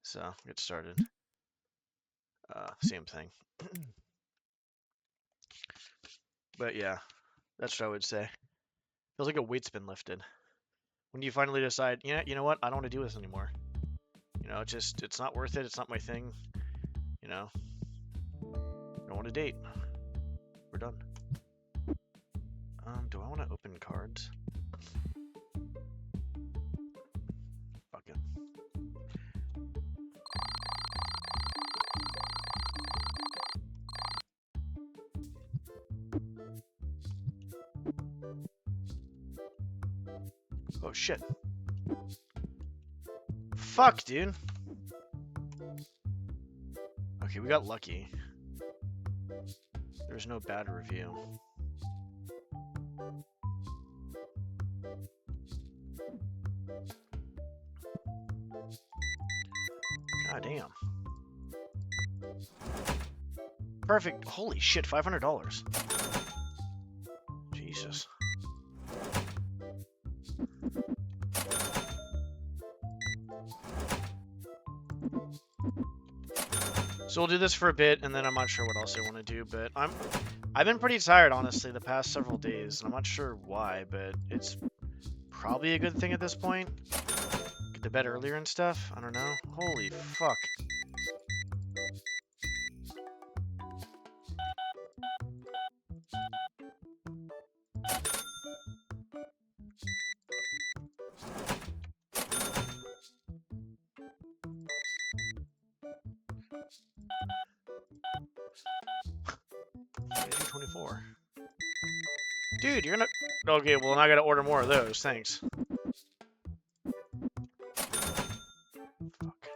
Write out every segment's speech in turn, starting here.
So get started. Same thing. But yeah, that's what I would say. Feels like a weight's been lifted. When you finally decide, yeah, you know what, I don't want to do this anymore. You know, it's not worth it. It's not my thing. You know, I don't want to date. We're done. Do I want to open cards? Fuck it. Oh shit. Fuck, dude. Okay, we got lucky. There's no bad review. God damn. Perfect. Holy shit, $500. Jesus. So we'll do this for a bit, and then I'm not sure what else I want to do, but I've been pretty tired, honestly, the past several days, and I'm not sure why, but it's probably a good thing at this point. Get to bed earlier and stuff. I don't know. Holy fuck. Dude, you're not... Okay, well, now I gotta order more of those. Thanks. Fuck.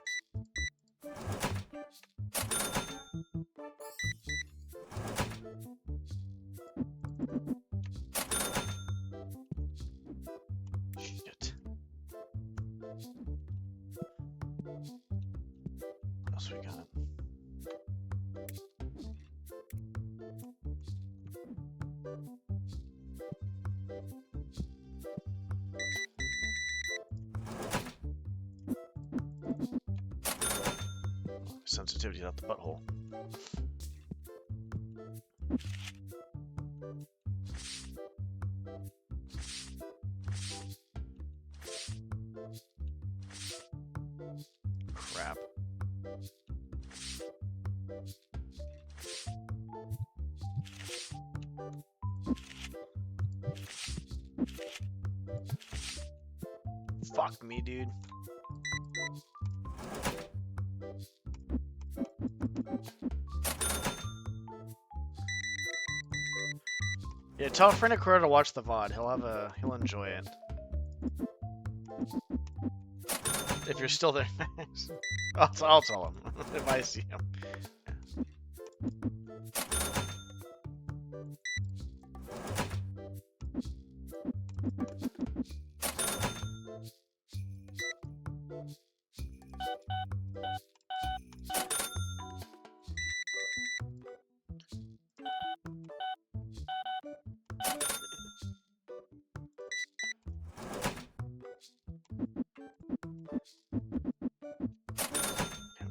Shit. What else we got? Sensitivity out the butthole. Crap. Fuck me, dude. Yeah, tell a friend of Crow to watch the VOD. He'll enjoy it. If you're still there, I'll tell him if I see him.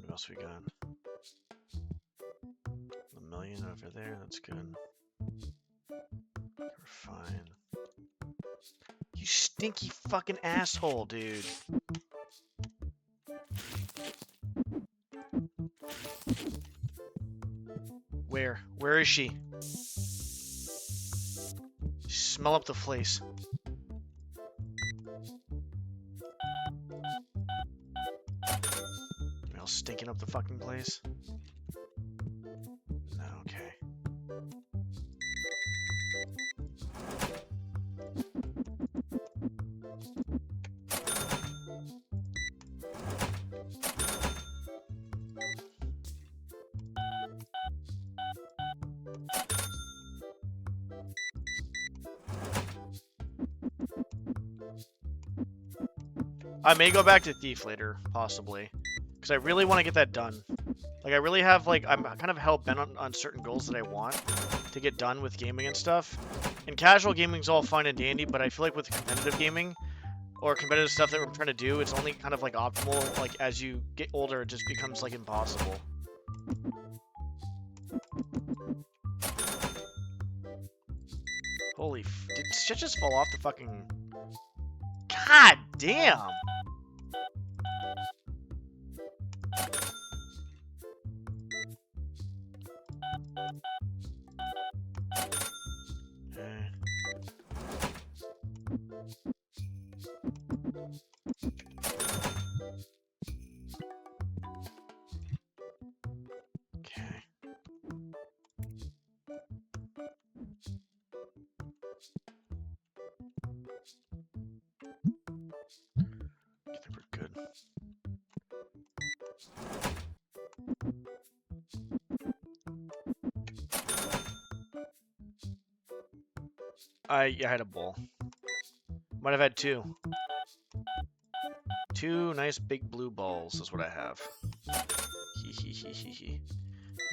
What else we got? $1 million over there, that's good. We're fine. You stinky fucking asshole, dude. Where? Where is she? Smell up the place. Stinking up the fucking place. Okay. I may go back to Thief later, possibly. Because I really want to get that done. Like, I really have, like, I'm kind of hell-bent on certain goals that I want to get done with gaming and stuff. And casual gaming's all fine and dandy, but I feel like with competitive gaming, or competitive stuff that we're trying to do, it's only kind of like optimal. Like as you get older, it just becomes like impossible. Holy did shit just fall off the fucking... God damn! Okay. I think we're good. I had a bowl. Might have had two. Two nice big blue balls is what I have. Hee hee hee hee hee.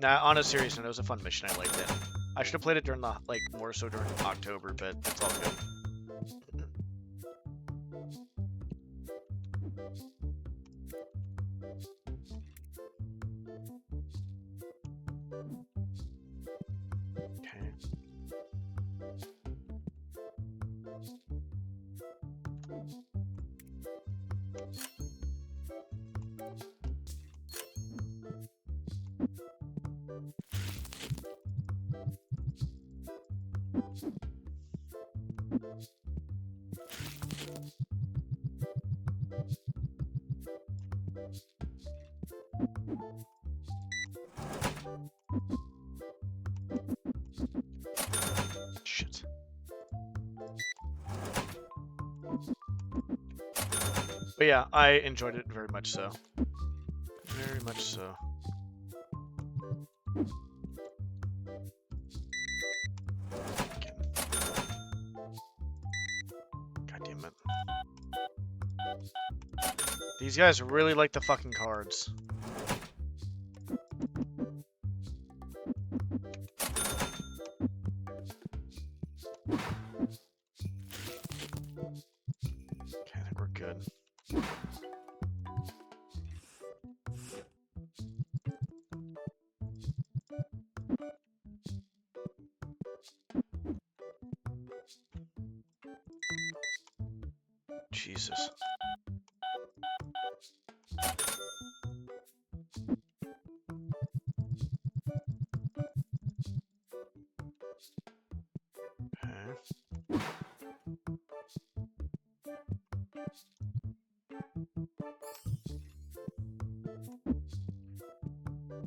Nah, on a serious note, it was a fun mission. I liked it. I should have played it during the, like, more so during October, but it's all good. Okay. Shit. But yeah, I enjoyed it very much so. Very much so. God damn it. These guys really like the fucking cards. Okay, I think we're good. Jesus. Okay.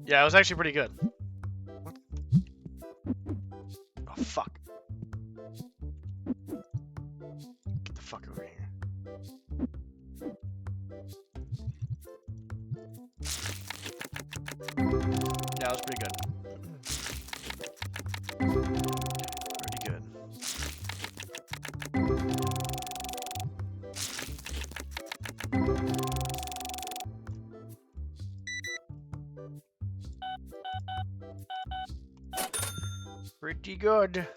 Yeah, it was actually pretty good. What? Oh, fuck. Get the fuck over here. Yeah, it was pretty good. Pretty good. Pretty good.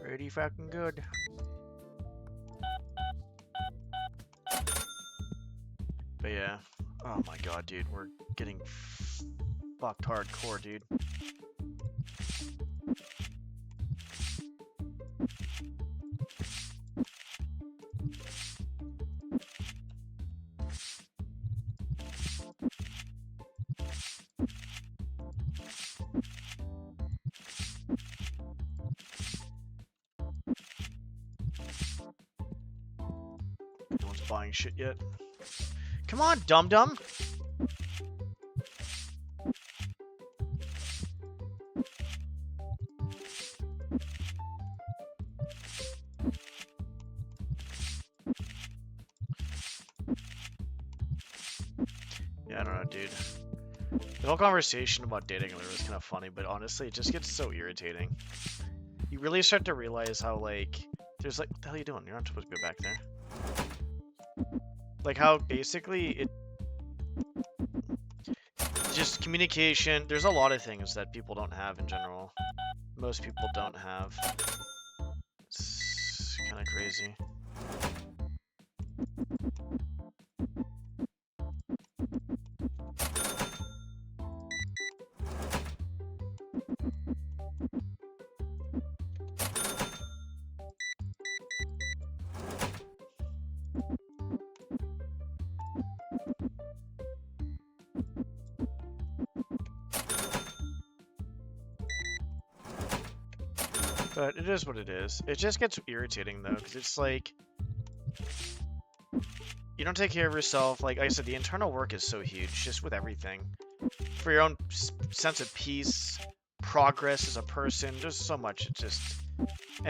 Pretty fucking good. But yeah. Oh my god, dude. We're getting fucked hardcore, dude. No one's buying shit yet. Come on, dum-dum! Yeah, I don't know, dude. The whole conversation about dating earlier was kind of funny, but honestly, it just gets so irritating. You really start to realize how, like, there's like, what the hell are you doing? You're not supposed to go back there. Like, how basically it... Just communication, there's a lot of things that people don't have in general. most people don't have. It's kind of crazy. But it is what it is. It just gets irritating though, because it's like you don't take care of yourself. Like I said, the internal work is so huge, just with everything. For your own sense of peace, progress as a person, there's so much. It just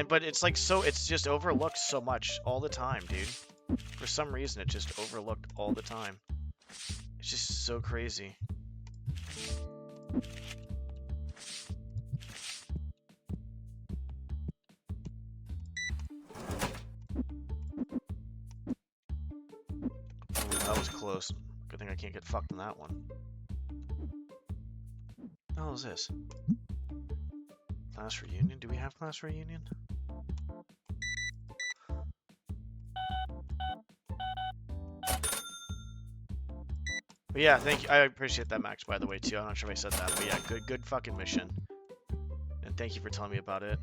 but it's like it's just overlooked so much all the time, dude. For some reason, it's just overlooked all the time. It's just so crazy. That was close. Good thing I can't get fucked in that one. What the hell is this? Class reunion? Do we have class reunion? But yeah, thank you. I appreciate that, Max, by the way, too. I'm not sure if I said that, but yeah, good fucking mission. And thank you for telling me about it.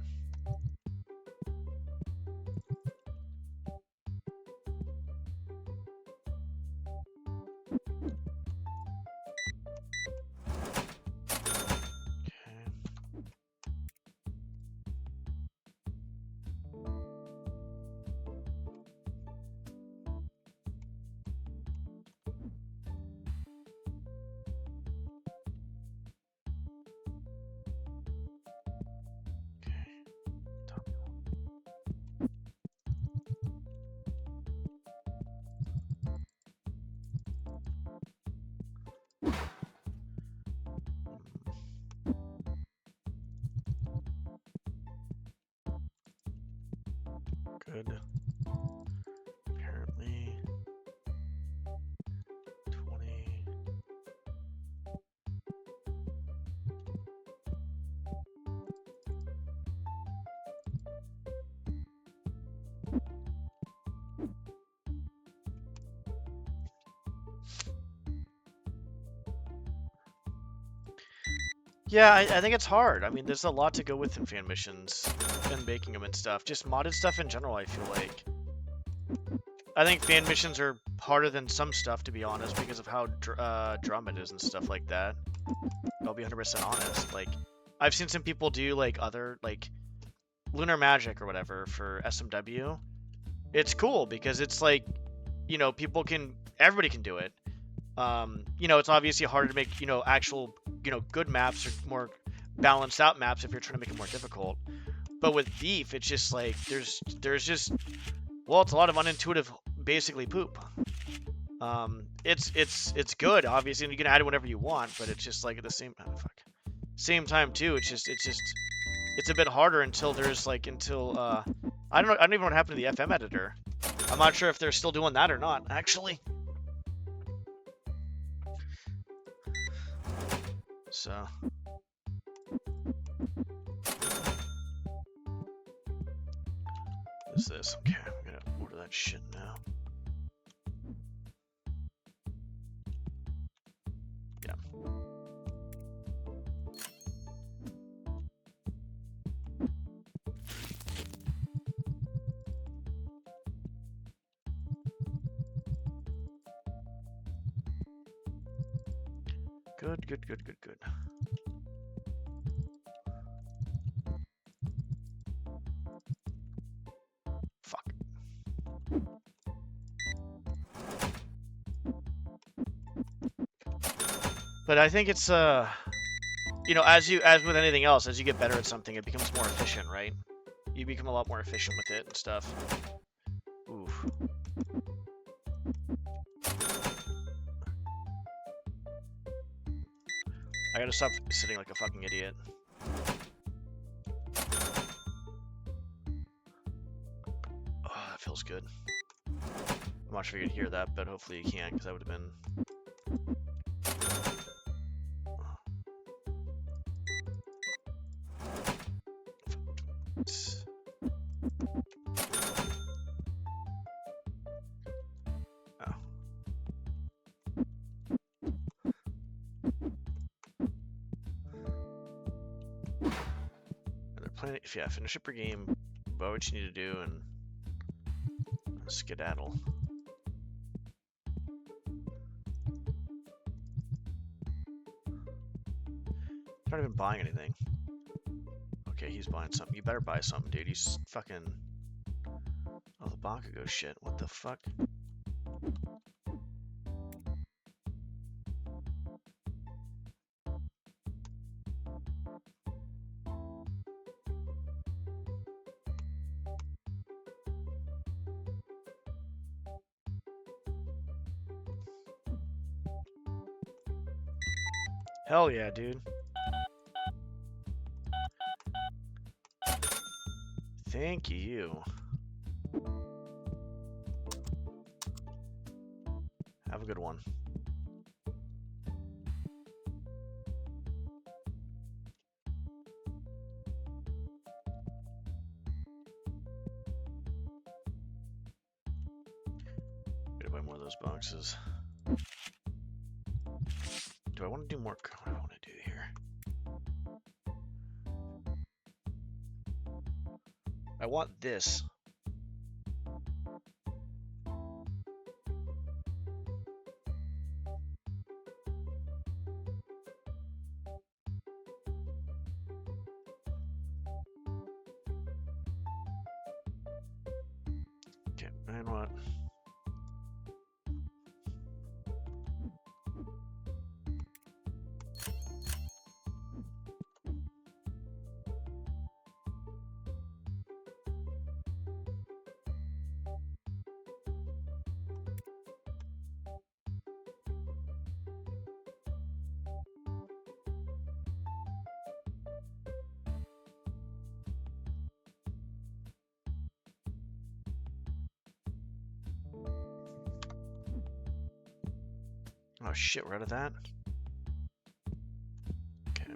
Good. Apparently 20. Yeah, I think it's hard. I mean, there's a lot to go with in fan missions and making them and stuff. Just modded stuff in general, I feel like. I think fan missions are harder than some stuff, to be honest, because of how drum it is and stuff like that. I'll be 100% honest. Like, I've seen some people do, like, other, like, Lunar Magic or whatever for SMW. It's cool because it's like, you know, everybody can do it. You know, it's obviously harder to make, you know, actual, you know, good maps or more balanced out maps if you're trying to make it more difficult. But with Beef, it's just like, there's just, well, it's a lot of unintuitive, basically poop. It's good, obviously, and you can add it whenever you want, but it's just like at the same time too, it's a bit harder until there's like, I don't even know what happened to the FM editor. I'm not sure if they're still doing that or not, actually. So. What is this? Okay, I'm gonna order that shit now. Yeah. Good. Fuck. But I think it's you know, as with anything else, as you get better at something, it becomes more efficient, right? You become a lot more efficient with it and stuff. Oof. I gotta stop sitting like a fucking idiot. Oh, that feels good. I'm not sure you can hear that, but hopefully you can, because that would have been... Yeah, finish up your game, buy what you need to do, and skedaddle. Not even buying anything. Okay, he's buying something. You better buy something, dude. He's fucking... Oh, the Bakugo shit. What the fuck? Hell yeah, dude. Thank you. Have a good one. Gotta buy more of those boxes. Do I want to do more? What do I want to do here? I want this. Okay, and what? Oh shit, we're out of that? Okay.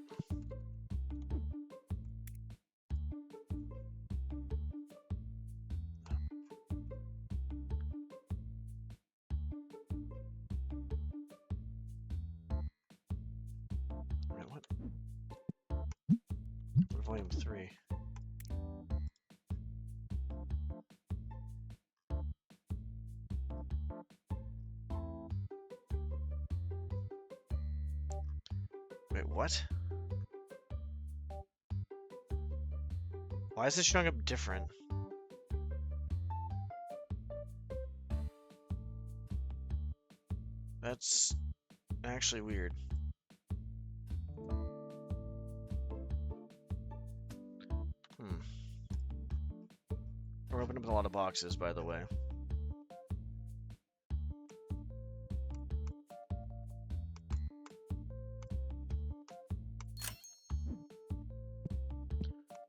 Wait, what? Volume 3. Wait, what? Why is this showing up different? That's actually weird. We're opening up a lot of boxes, by the way.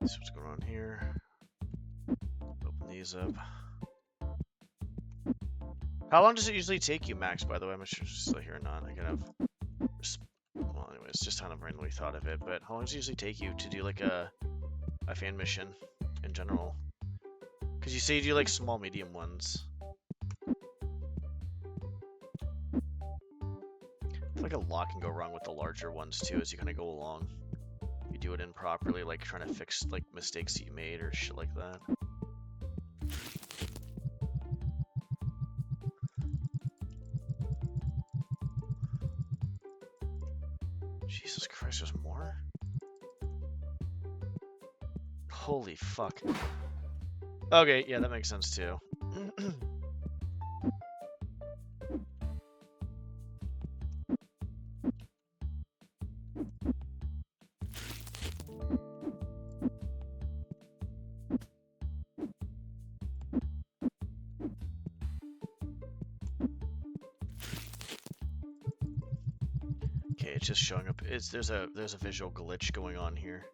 See what's going on here. Open these up. How long does it usually take you, Max, by the way? I'm not sure if you're still here or not. I kind of... Well, anyways, just kind of randomly thought of it. But how long does it usually take you to do, like, a fan mission in general? Because you say you do, like, small, medium ones. I feel like a lot can go wrong with the larger ones, too, as you kind of go along. You do it improperly, like, trying to fix, like, mistakes that you made or shit like that. Jesus Christ, there's more? Holy fuck. Okay, yeah, that makes sense too. Okay, it's just showing up. There's a visual glitch going on here.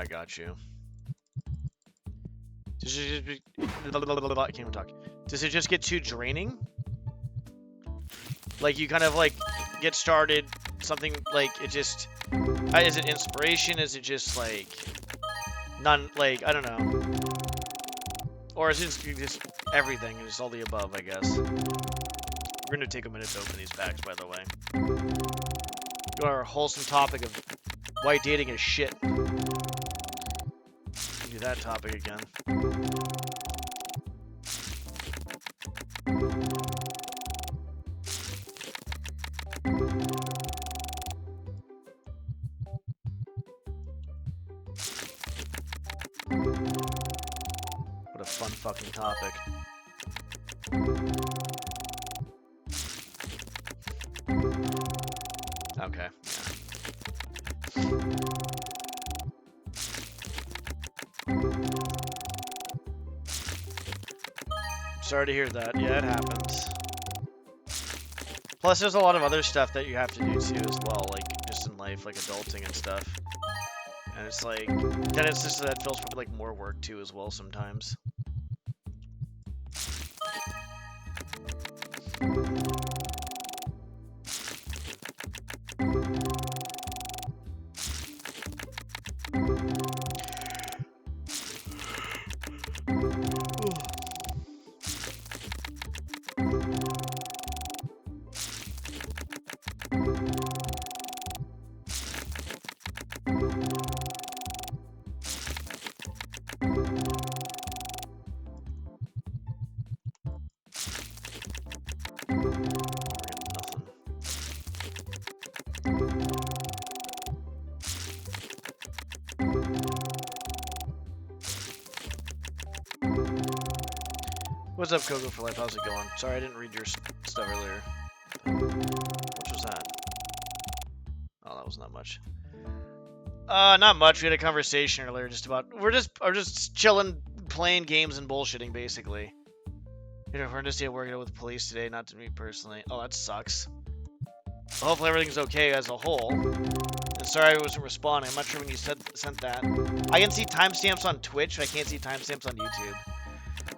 I got you. Does it just I can't even talk. Does it just get too draining? Like you kind of like get started, something like it just. Is it inspiration? Is it just like none? Like I don't know. Or is it just everything? It's all the above, I guess. We're gonna take a minute to open these packs, by the way. Go to our wholesome topic of why dating is shit. Do that topic again. What a fun fucking topic. Okay, yeah. Sorry to hear that. Yeah, it happens. Plus, there's a lot of other stuff that you have to do too as well, like just in life, like adulting and stuff. And it's like, then it's just that feels probably like more work too as well sometimes. What's up, Coco for Life? How's it going? Sorry, I didn't read your stuff earlier. What was that? Oh, that wasn't that much. Not much. We had a conversation earlier just about we're just chilling, playing games and bullshitting basically. You know, we're just working with police today, not to me personally. Oh, that sucks. Well, hopefully everything's okay as a whole. And sorry I wasn't responding. I'm not sure when you sent that. I can see timestamps on Twitch, but I can't see timestamps on YouTube.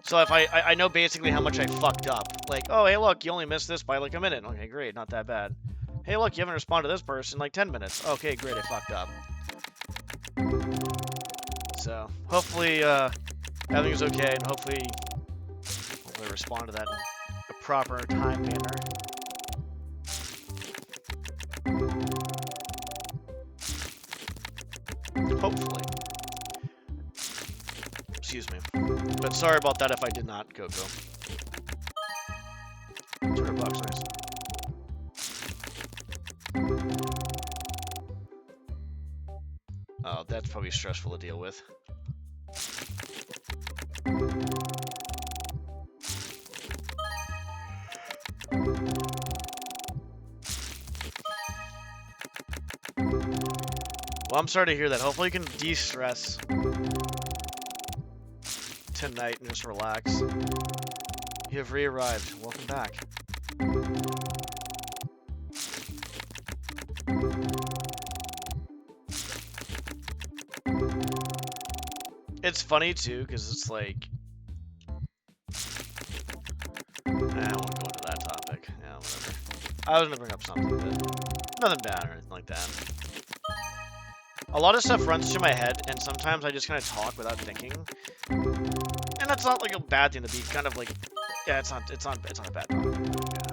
So if I know basically how much I fucked up. Like, oh, hey, look, you only missed this by like a minute. Okay, great, not that bad. Hey, look, you haven't responded to this person in like 10 minutes. Okay, great, I fucked up. So, hopefully, everything's okay, and hopefully respond to that in a proper time manner. Hopefully. Excuse me. But sorry about that if I did not, Coco. $200, nice. Oh, that's probably stressful to deal with. Well, I'm sorry to hear that. Hopefully you can de-stress tonight and just relax. You have re-arrived. Welcome back. It's funny too, because it's like, I won't go into that topic. Yeah, whatever. I was gonna bring up something, but nothing bad or anything like that. A lot of stuff runs through my head, and sometimes I just kind of talk without thinking. And that's not like a bad thing to be kind of like, yeah, it's not a bad thing. Yeah.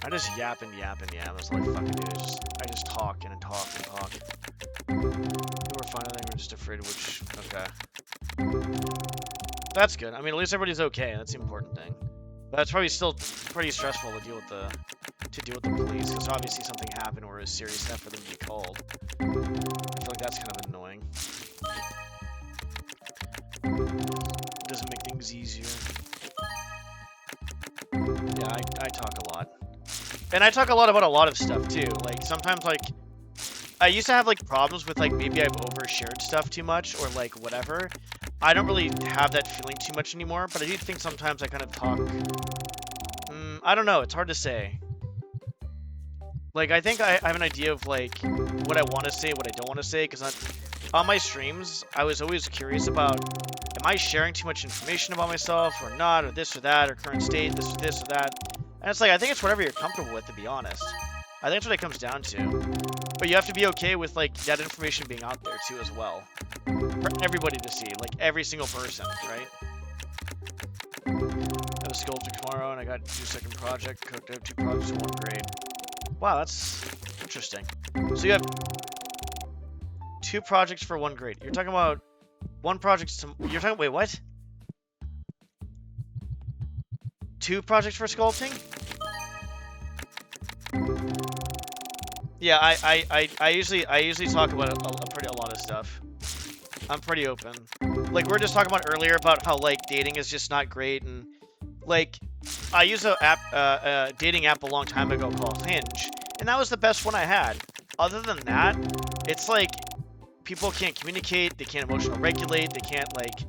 I just yap and yap and yap. That's all I fucking do. I just talk and talk and talk. We were fine. I think we're just afraid of which. Okay. That's good. I mean, at least everybody's okay. That's the important thing. But it's probably still pretty stressful to deal with the police, because obviously something happened or is serious enough for them to be called. I feel like that's kind of annoying. It doesn't make things easier. Yeah, I talk a lot. And I talk a lot about a lot of stuff too. Like sometimes like I used to have like problems with like maybe I've overshared stuff too much or like whatever. I don't really have that feeling too much anymore, but I do think sometimes I kind of talk. I don't know. It's hard to say. Like I think I have an idea of like what I want to say, what I don't want to say, because on my streams, I was always curious about, am I sharing too much information about myself or not, or this or that, or current state, this or that. And it's like, I think it's whatever you're comfortable with, to be honest. I think that's what it comes down to. But you have to be okay with, like, that information being out there, too, as well. For everybody to see, like, every single person, right? I have a sculpture tomorrow, and I got to do a second project. Cooked out 2 projects in 1 grade. Wow, that's interesting. So you have 2 projects for 1 grade. You're talking about 1 project. You're talking. Wait, what? 2 projects for sculpting? Yeah, I usually talk about a lot of stuff. I'm pretty open. Like, we were just talking about earlier about how, like, dating is just not great, and, like, I used a dating app a long time ago called Hinge, and that was the best one I had. Other than that, it's like people can't communicate, they can't emotional regulate, they can't, like,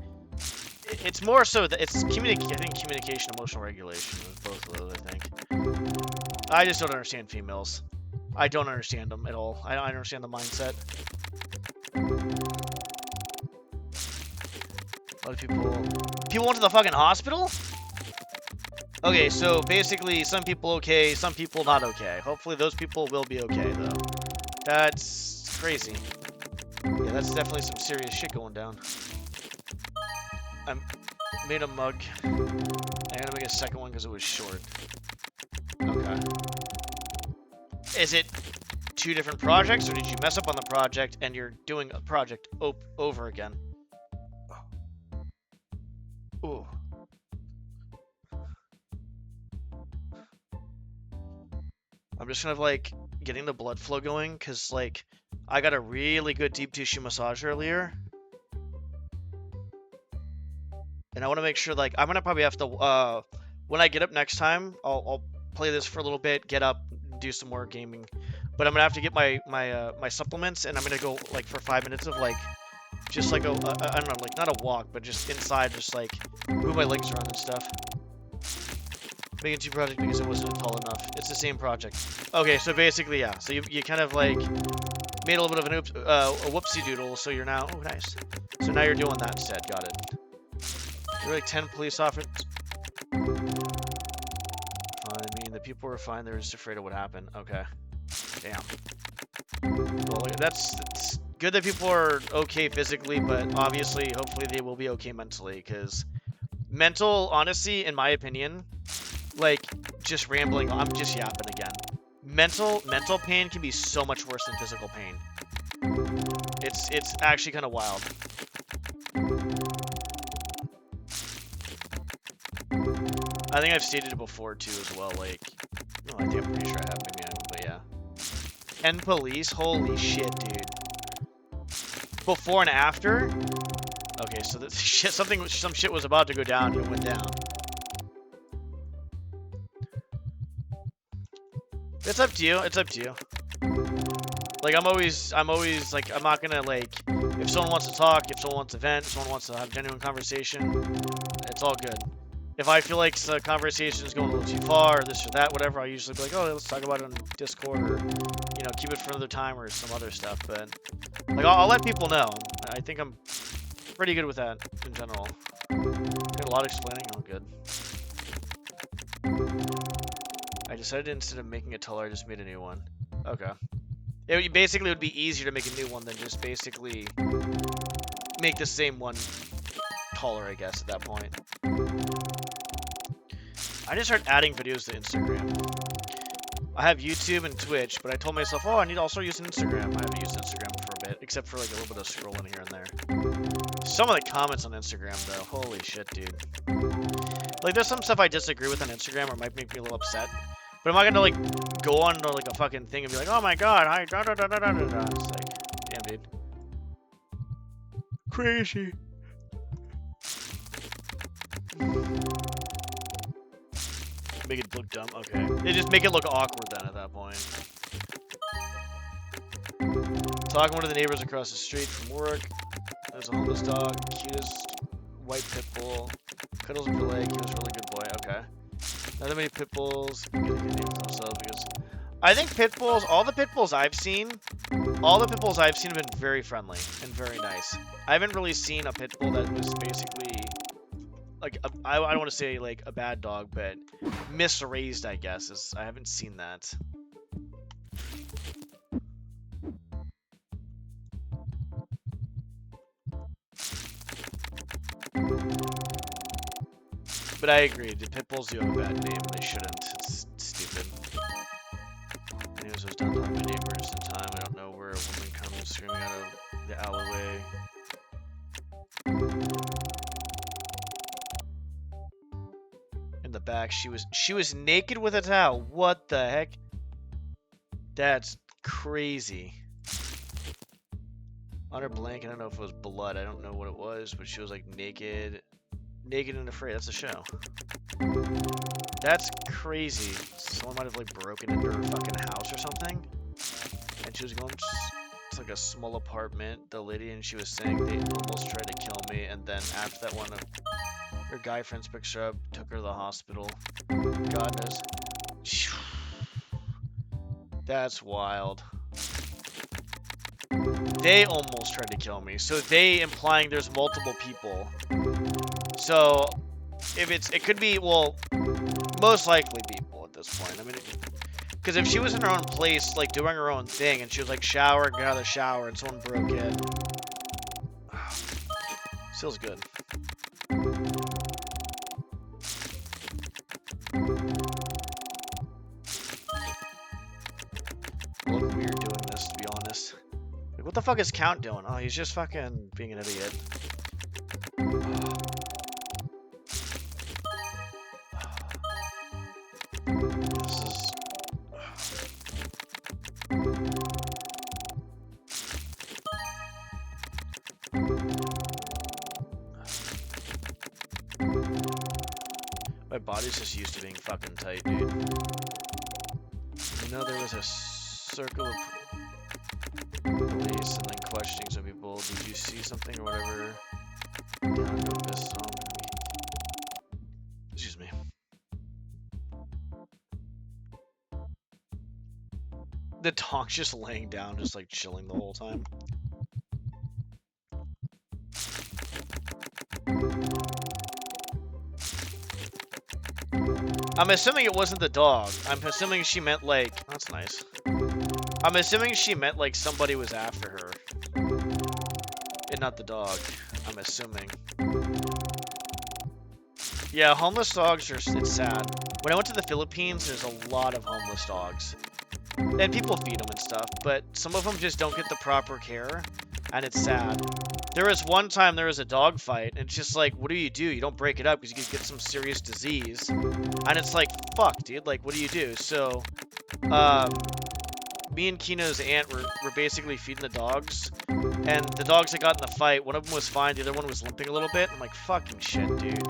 it's more so that it's communication, emotional regulation is both of those, I think. I just don't understand females. I don't understand them at all. I don't understand the mindset. A lot of people went to the fucking hospital? Okay, so basically some people okay, some people not okay. Hopefully those people will be okay, though. That's crazy. Yeah, that's definitely some serious shit going down. I made a mug. I'm gonna make a second one because it was short. Okay. Is it 2 different projects, or did you mess up on the project and you're doing a project over again? Ooh. I'm just kind of, like, getting the blood flow going, because, like, I got a really good deep tissue massage earlier. And I want to make sure, like, I'm going to probably have to, when I get up next time, I'll play this for a little bit, get up, do some more gaming. But I'm going to have to get my supplements, and I'm going to go, like, for 5 minutes of, like, just, like, I don't know, like, not a walk, but just inside, just, like, move my legs around and stuff. Making 2 projects because it wasn't tall enough. It's the same project. Okay, so basically, yeah. So you kind of, like, made a little bit of an a whoopsie doodle, so you're now... Oh, nice. So now you're doing that instead. Got it. There were, like, 10 police officers. I mean, the people were fine. They were just afraid of what happened. Okay. Damn. Well, it's good that people are okay physically, but obviously, hopefully they will be okay mentally, because mental, honestly, in my opinion... Like, just rambling, I'm just yapping again. Mental pain can be so much worse than physical pain. It's actually kind of wild. I think I've stated it before, too, as well, like... No, I think I'm pretty sure I have, maybe I haven't, but yeah. And police, holy shit, dude. Before and after? Okay, so that shit, some shit was about to go down, and it went down. It's up to you. It's up to you. Like, I'm always, like, I'm not gonna, like, if someone wants to talk, if someone wants to vent, if someone wants to have a genuine conversation, it's all good. If I feel like the conversation is going a little too far, or this or that, whatever, I'll usually be like, oh, let's talk about it on Discord, or, you know, keep it for another time, or some other stuff, but, like, I'll let people know. I think I'm pretty good with that, in general. Did a lot of explaining, all good. I decided instead of making it taller, I just made a new one. Okay. It basically would be easier to make a new one than just basically make the same one taller, I guess, at that point. I just started adding videos to Instagram. I have YouTube and Twitch, but I told myself, oh, I need to also use Instagram. I haven't used Instagram for a bit, except for like a little bit of scrolling here and there. Some of the comments on Instagram, though, holy shit, dude. Like, there's some stuff I disagree with on Instagram, or might make me a little upset. But I'm not gonna, like, go on to, like, a fucking thing and be like, oh my god, I da-da-da-da-da-da-da. It's like, damn, dude. Crazy. Make it look dumb? Okay. They just make it look awkward then at that point. Talking to one of the neighbors across the street from work. There's a homeless dog, cutest white pit bull. Cuddles with your leg, he was a really good boy. Okay. Not that many pit bulls get a good name for themselves because I think pit bulls, all the pit bulls I've seen, All the pit bulls I've seen have been very friendly and very nice. I haven't really seen a pit bull that was basically like I don't want to say like a bad dog, but misraised, I guess. I haven't seen that. But I agree, the pit bulls do have a bad name. They shouldn't. It's stupid. Anyways, I was down talking to my neighbors in time. I don't know where a woman comes screaming out of the alleyway. In the back, she was naked with a towel. What the heck? That's crazy. On her blanket, I don't know if it was blood. I don't know what it was, but she was like naked and afraid. That's a show. That's crazy. Someone might have like broken into her fucking house or something. And she was going to like a small apartment, the lady, and she was saying they almost tried to kill me. And then after that, one of her guy friends picked her up, took her to the hospital. God knows. That's wild. They almost tried to kill me. So they implying there's multiple people. So if it could be, well, most likely people at this point. I mean, because if she was in her own place, like doing her own thing, and she was like showering, got out of the shower, and someone broke in, feels good. Look weird doing this, to be honest. Like, what the fuck is Count doing? Oh, he's just fucking being an idiot. My body's just used to being fucking tight, dude. You know, there was a circle of police and then questioning some people. Did you see something or whatever? Down to this song. Excuse me. The dog's just laying down, just like chilling the whole time. I'm assuming it wasn't the dog. I'm assuming she meant like... That's nice. I'm assuming she meant like somebody was after her. And not the dog. I'm assuming. Yeah, homeless dogs are... It's sad. When I went to the Philippines, there's a lot of homeless dogs. And people feed them and stuff, but some of them just don't get the proper care. And it's sad. There was one time there was a dog fight, and it's just like, what do? You don't break it up because you could get some serious disease. And it's like, fuck, dude, like, what do you do? So, me and Kino's aunt were basically feeding the dogs, and the dogs that got in the fight, one of them was fine, the other one was limping a little bit. I'm like, fucking shit, dude.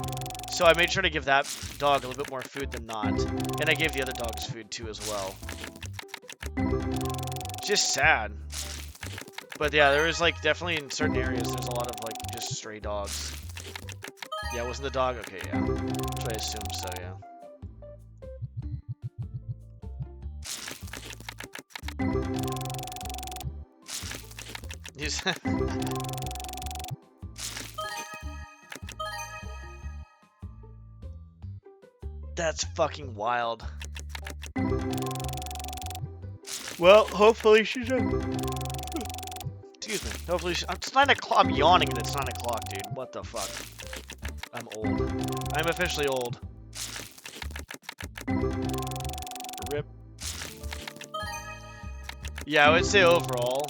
So I made sure to give that dog a little bit more food than not, and I gave the other dogs food too as well. Just sad. But yeah, there was like definitely in certain areas there's a lot of like just stray dogs. Yeah, wasn't the dog? Okay, yeah. Which I assumed so, yeah. He's That's fucking wild. Well, hopefully she's Excuse me. Hopefully it's 9 o'clock. I'm yawning and it's 9 o'clock, dude. What the fuck? I'm old. I'm officially old. Rip. Yeah, I would say overall,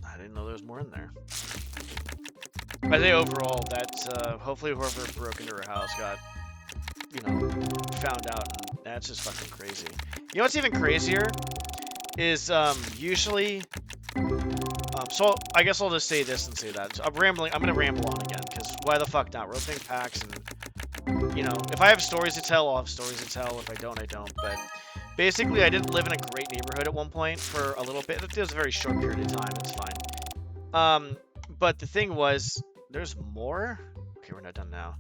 I didn't know there was more in there. I'd say overall that, hopefully whoever broke into her house got, you know, found out, and that's just fucking crazy. You know what's even crazier? Is usually so I guess I'll just say this and say that. So I'm gonna ramble on again, because why the fuck not? We're opening packs, and you know, if I have stories to tell, I'll have stories to tell. If I don't, I don't. But basically, I didn't live in a great neighborhood at one point for a little bit. It was a very short period of time. It's fine. But the thing was, there's more. Okay, we're not done now.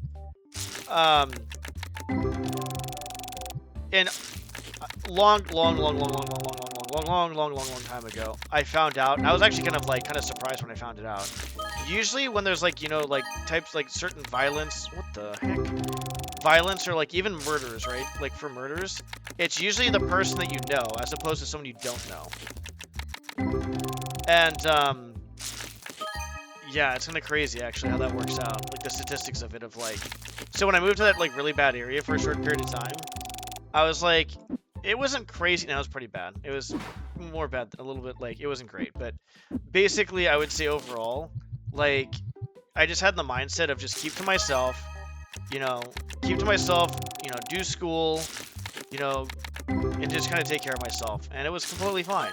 And long long time ago, I found out, and I was actually kind of surprised when I found it out. Usually when there's like, like types like certain violence, what the heck? Violence or like even murders, right? Like for murders, it's usually the person that you know as opposed to someone you don't know. And yeah, it's kind of crazy actually how that works out. Like the statistics of it of like, so when I moved to that like really bad area for a short period of time, I was like, it wasn't crazy. No, it was pretty bad. It was more bad, a little bit like, it wasn't great. But basically, I would say overall, like, I just had the mindset of just keep to myself, keep to myself, do school, and just kind of take care of myself. And it was completely fine.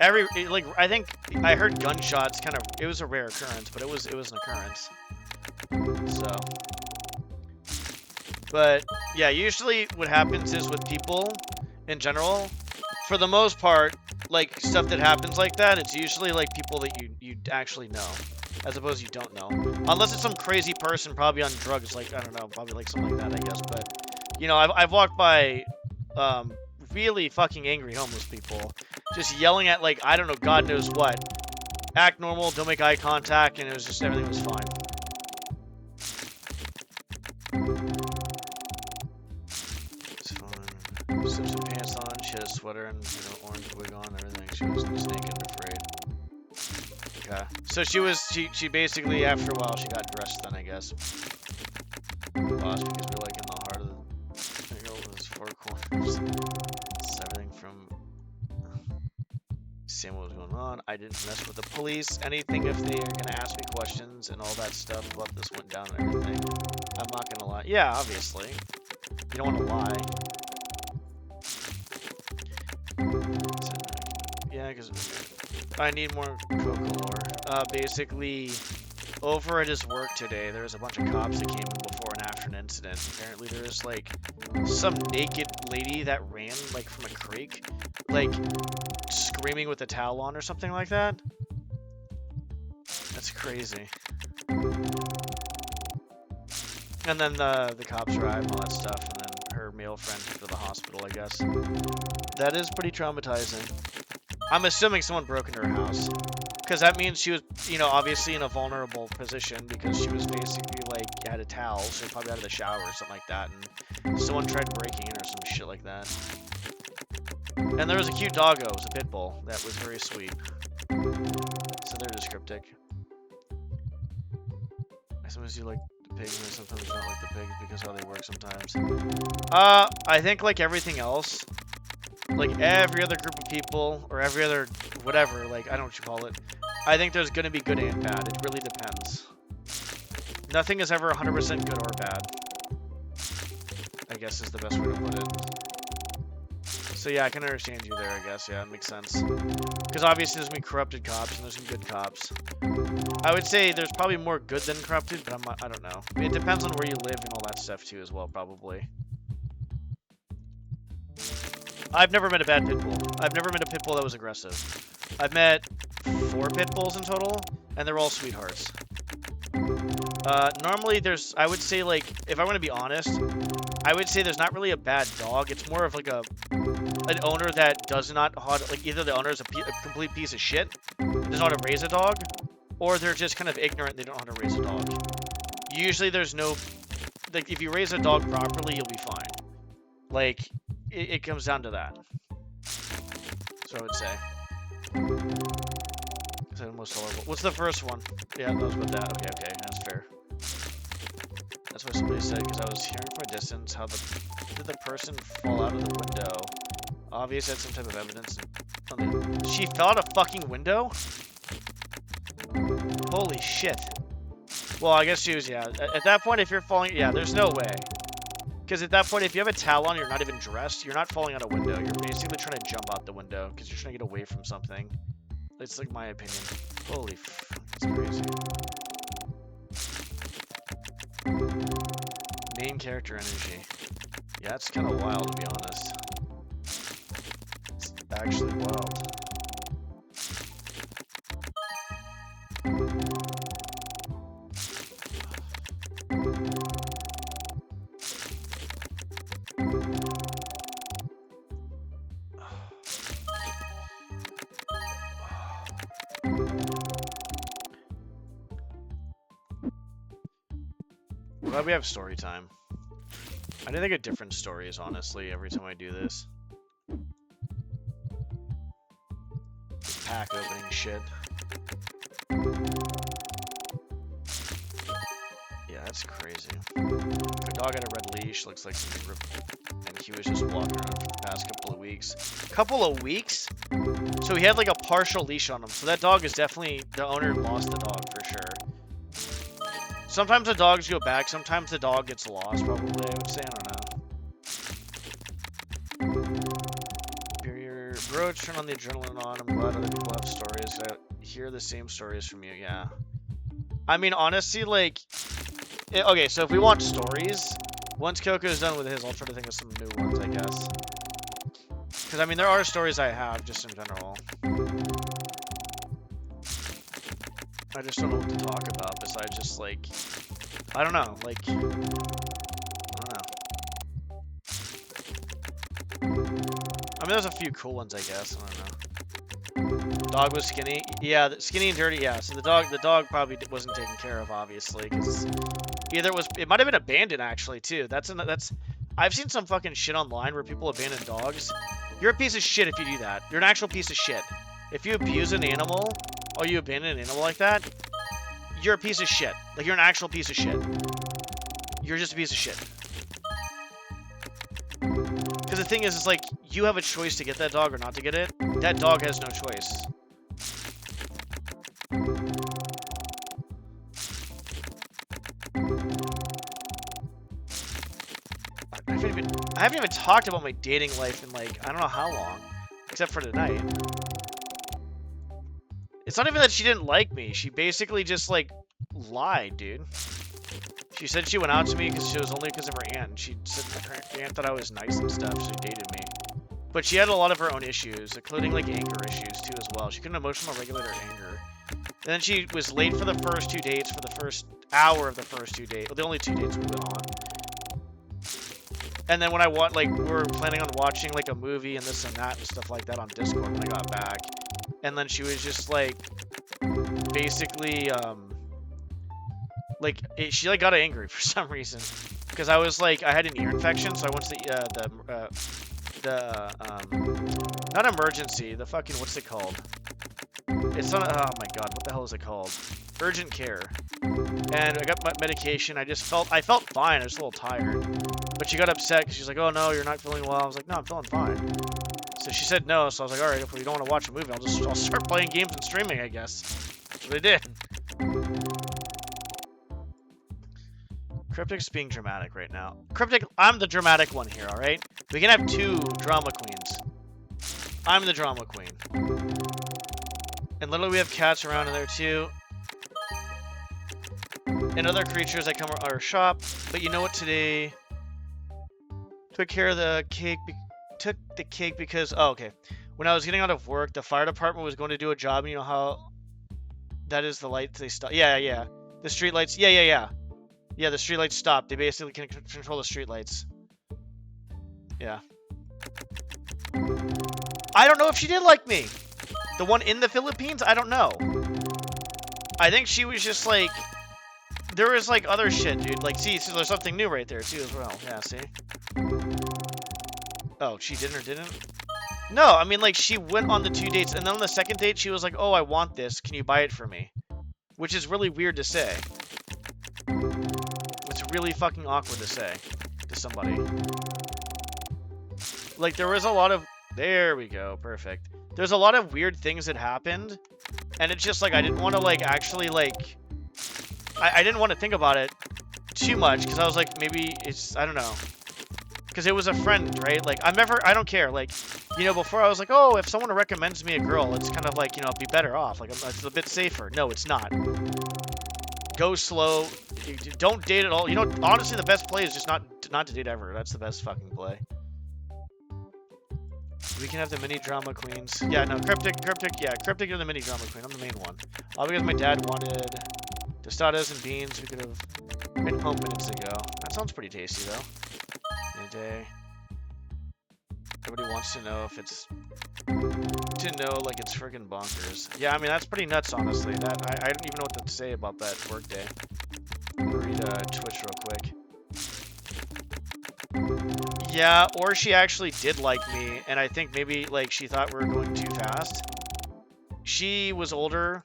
I think I heard gunshots it was a rare occurrence, but it was an occurrence. So. But, yeah, usually what happens is with people, in general, for the most part, like, stuff that happens like that, it's usually, like, people that you actually know, as opposed to you don't know. Unless it's some crazy person probably on drugs, like, I don't know, probably, like, something like that, I guess. But, I've walked by, really fucking angry homeless people, just yelling at, like, I don't know, God knows what. Act normal, don't make eye contact, and it was just, everything was fine. Slipped some pants on, she had a sweater and orange wig on, everything. She was just naked and afraid. Okay. So she basically after a while she got dressed then, I guess. Lost because we're like in the heart of those four corners. It's everything from seeing what was going on. I didn't mess with the police. Anything if they are gonna ask me questions and all that stuff about this went down and everything. I'm not gonna lie. Yeah, obviously. You don't wanna lie. Yeah, because I need more Coca lore. Basically, over at his work today, there was a bunch of cops that came in before and after an incident. Apparently, there was, like, some naked lady that ran, like, from a creek, like, screaming with a towel on or something like that. That's crazy. And then the cops arrived and all that stuff, and then her male friend took her to the hospital, I guess. That is pretty traumatizing. I'm assuming someone broke into her house. Because that means she was, obviously in a vulnerable position because she was basically, like, had a towel. She was probably out of the shower or something like that. And someone tried breaking in or some shit like that. And there was a cute doggo. It was a pit bull. That was very sweet. So they're just cryptic. Sometimes you like the pigs and sometimes you don't like the pigs because how they work sometimes. I think like everything else, like every other group of people or every other whatever, like I don't know what you call it, I think there's gonna be good and bad. It really depends. Nothing is ever 100% good or bad, I guess is the best way to put it. So yeah, I can understand you there, I guess. Yeah, it makes sense. Because obviously there's gonna be corrupted cops and there's some good cops. I would say there's probably more good than corrupted, but I don't know. I mean, it depends on where you live and all that stuff too as well, probably. I've never met a bad pit bull. I've never met a pit bull that was aggressive. I've met 4 pit bulls in total, and they're all sweethearts. Normally I would say, like, if I want to be honest, I would say there's not really a bad dog. It's more of like an owner that does not like either the owner is a complete piece of shit, doesn't know how to raise a dog, or they're just kind of ignorant. They don't know how to raise a dog. Usually, there's no like if you raise a dog properly, you'll be fine. Like it comes down to that. So I would say. Most tolerable. What's the first one? Yeah, that was about that. Okay, that's fair. That's what somebody said, because I was hearing from a distance how did the person fall out of the window? Obviously, had some type of evidence. She fell out a fucking window? Holy shit. Well, I guess she was, yeah. At that point, if you're falling, yeah, there's no way. Because at that point, if you have a towel on, you're not even dressed, you're not falling out a window. You're basically trying to jump out the window, because you're trying to get away from something. It's like my opinion. Holy fuck, that's crazy. Main character energy. Yeah, it's kind of wild, to be honest. It's actually wild. I'm glad we have story time. I need to get different stories, honestly, every time I do this. Pack opening shit. Yeah, that's crazy. The dog had a red leash, looks like something ripped, and he was just walking around for the past couple of weeks. Couple of weeks? So he had like a partial leash on him. So that dog is definitely, the owner lost the dog for sure. Sometimes the dogs go back, sometimes the dog gets lost, probably, I would say, I don't know. Bro, turn on the adrenaline on. I'm glad other people have stories. I hear the same stories from you, yeah. I mean, honestly, like... Okay, so if we want stories, once Coco's done with his, I'll try to think of some new ones, I guess. Because, I mean, there are stories I have, just in general. I just don't know what to talk about, besides just, like... I don't know, like... I don't know. I mean, there's a few cool ones, I guess. I don't know. Dog was skinny. Yeah, skinny and dirty. Yeah. So the dog probably wasn't taken care of, obviously, because either it might have been abandoned actually too. I've seen some fucking shit online where people abandon dogs. You're a piece of shit if you do that. You're an actual piece of shit. If you abuse an animal or you abandon an animal like that, you're a piece of shit. Like, you're an actual piece of shit. You're just a piece of shit. Because the thing is, it's like, you have a choice to get that dog or not to get it. That dog has no choice. I haven't even talked about my dating life in, like, I don't know how long. Except for tonight. It's not even that she didn't like me. She basically just, like, lied, dude. She said she went out to me because she was only because of her aunt. She said her aunt thought I was nice and stuff, so she dated me. But she had a lot of her own issues, including, like, anger issues, too, as well. She couldn't emotionally regulate her anger. And then she was late for the first 2 dates, for the first hour of the first 2 dates. Well, the only 2 dates we went on. And then when we were planning on watching, like, a movie and this and that and stuff like that on Discord when I got back. And then she was just, like, basically, she, like, got angry for some reason. Because I was, like, I had an ear infection, so I went to not emergency, the fucking, what's it called? It's not, oh my god, what the hell is it called? Urgent care. And I got my medication, I felt fine, I was a little tired. But she got upset because she's like, oh no, you're not feeling well. I was like, no, I'm feeling fine. So she said no, so I was like, alright, if we don't want to watch a movie, I'll start playing games and streaming, I guess. That's what I did. Cryptic's being dramatic right now. Cryptic, I'm the dramatic one here, alright? We can have 2 drama queens. I'm the drama queen. And literally we have cats around in there too. And other creatures that come to our shop. But you know what, today... Took care of the cake... Took the cake because... Oh, okay. When I was getting out of work, the fire department was going to do a job. And you know how... That is the lights they stop. Yeah. The street lights. Yeah. Yeah, the streetlights stopped. They basically can control the streetlights. Yeah. I don't know if she did like me. The one in the Philippines? I don't know. I think she was just like... There was like other shit, dude. Like, see, so there's something new right there too as well. Yeah, see? Oh, she didn't or didn't? No, I mean, like, she went on the 2 dates, and then on the second date, she was like, oh, I want this. Can you buy it for me? Which is really weird to say. It's really fucking awkward to say to somebody. Like, there was a lot of... There we go. Perfect. There's a lot of weird things that happened, and it's just, like, I didn't want to, like, actually, like... I didn't want to think about it too much, because I was like, maybe it's... I don't know. Because it was a friend, right? Like, I don't care. Like, you know, before I was like, oh, if someone recommends me a girl, it's kind of like, you know, I'd be better off. Like, it's a bit safer. No, it's not. Go slow. Don't date at all. You know, honestly, the best play is just not to date ever. That's the best fucking play. We can have the mini drama queens. Yeah, no, Cryptic, yeah, Cryptic, you're the mini drama queen. I'm the main one. All because my dad wanted tostadas and beans. We could have been home minutes ago. That sounds pretty tasty, though. Any day. Everybody wants to know if it's... To know, like, it's friggin' bonkers. Yeah, I mean, that's pretty nuts, honestly. I don't even know what to say about that workday. Burrito. Twitch real quick. Yeah, or she actually did like me, and I think maybe like she thought we were going too fast. She was older,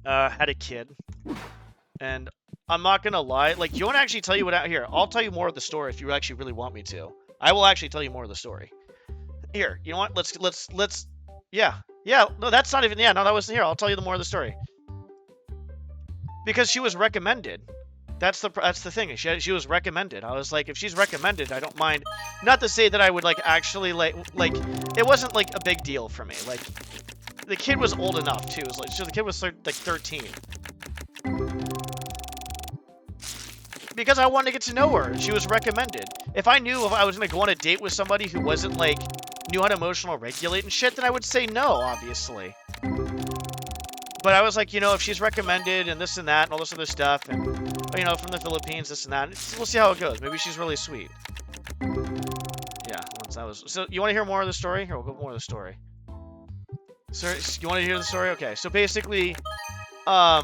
had a kid, and I'm not gonna lie. Like, you want to actually tell you what out here? I'll tell you more of the story if you actually really want me to. I will actually tell you more of the story. Here, you know what? Let's. Yeah. No, that's not even. Yeah, no, that wasn't here. I'll tell you the more of the story. Because she was recommended. That's the thing. She was recommended. I was like, if she's recommended, I don't mind. Not to say that I would like actually like it wasn't like a big deal for me. Like, the kid was old enough too. It was like, so the kid was like 13. Because I wanted to get to know her. She was recommended. If I knew if I was gonna go on a date with somebody who wasn't like knew how to emotional regulate and shit, then I would say no, obviously. But I was like, you know, if she's recommended and this and that and all this other stuff, and you know, from the Philippines, this and that, we'll see how it goes. Maybe she's really sweet. Yeah, once that was. So you want to hear more of the story? Here, we'll go more of the story. So you want to hear the story? Okay. So basically, I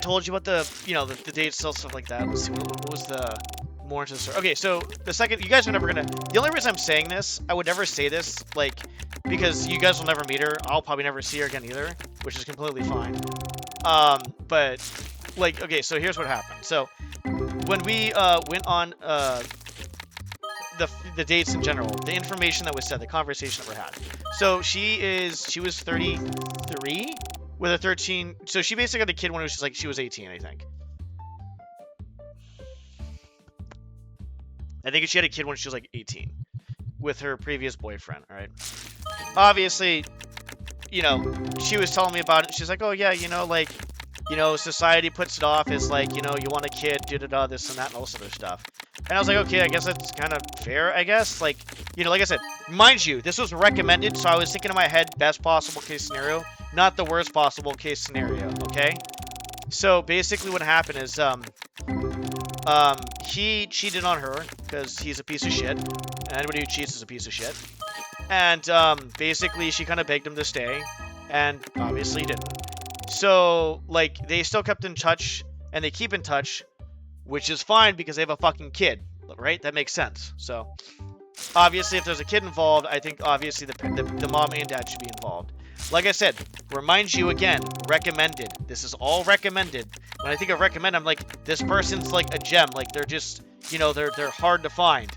told you about the, you know, the date stuff like that. Let's see, what was the more into the story? Okay, so the second, you guys are never gonna. The only reason I'm saying this, I would never say this, like, because you guys will never meet her. I'll probably never see her again either, which is completely fine. But like, okay, so here's what happened. So when we went on the dates in general, the information that was said, the conversation that we had. So she was 33 with a 13. So she basically got a kid when she was 18, I think. I think she had a kid when she was like 18 with her previous boyfriend. All right. Obviously, you know, she was telling me about it. She's like, oh yeah, you know, like, you know, society puts it off as like, you know, you want a kid, da-da-da, this and that, and all this other stuff. And I was like, okay, I guess that's kind of fair, I guess. Like, you know, like I said, mind you, this was recommended, so I was thinking in my head, best possible case scenario, not the worst possible case scenario, okay? So basically what happened is, he cheated on her, because he's a piece of shit. And anybody who cheats is a piece of shit. And, basically, she kind of begged him to stay, and obviously he didn't. So, like, they still kept in touch, and they keep in touch, which is fine because they have a fucking kid, right? That makes sense. So, obviously, if there's a kid involved, I think, obviously, the mom and dad should be involved. Like I said, remind you again, recommended. This is all recommended. When I think of recommend, I'm like, this person's like a gem. Like, they're just, you know, they're hard to find.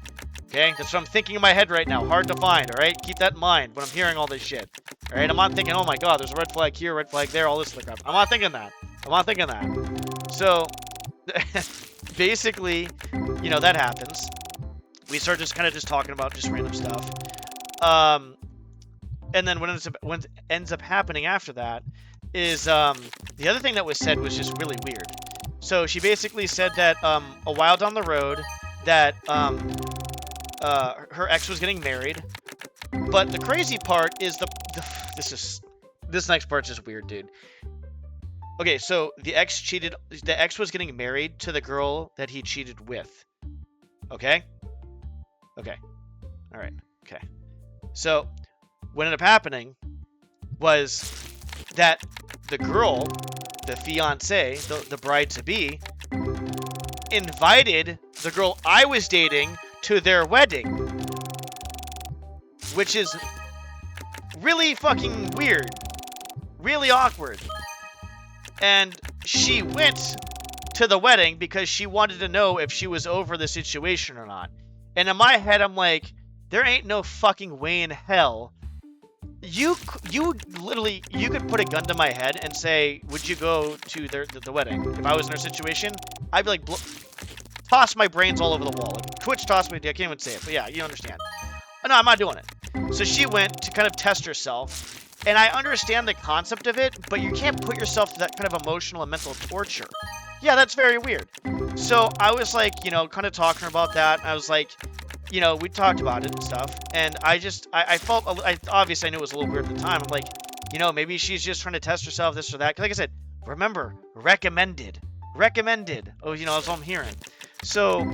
Okay? That's what I'm thinking in my head right now. Hard to find, alright? Keep that in mind when I'm hearing all this shit. Alright? I'm not thinking, oh my god, there's a red flag here, red flag there, all this other crap. I'm not thinking that. I'm not thinking that. So, basically, you know, that happens. We start just kind of just talking about just random stuff. And then what ends up happening after that is, the other thing that was said was just really weird. So she basically said that, a while down the road, that, her ex was getting married. But the crazy part is this next part's just weird, dude. Okay, so the ex was getting married to the girl that he cheated with. Okay? Okay. Alright. Okay. So, what ended up happening was that the girl, the fiance, the bride-to-be, invited the girl I was dating to their wedding. Which is really fucking weird. Really awkward. And she went to the wedding because she wanted to know if she was over the situation or not. And in my head, I'm like, there ain't no fucking way in hell. You literally, you could put a gun to my head and say, would you go to the wedding? If I was in her situation, I'd be like, toss my brains all over the wall. Like, Twitch toss me, I can't even say it, but yeah, you understand. No, I'm not doing it. So she went to kind of test herself. And I understand the concept of it, but you can't put yourself to that kind of emotional and mental torture. Yeah, that's very weird. So I was like, you know, kind of talking about that. And I was like, you know, we talked about it and stuff. And I felt, obviously I knew it was a little weird at the time. I'm like, you know, maybe she's just trying to test herself, this or that. 'Cause like I said, remember, recommended. Recommended. Oh, you know, that's what I'm hearing. So,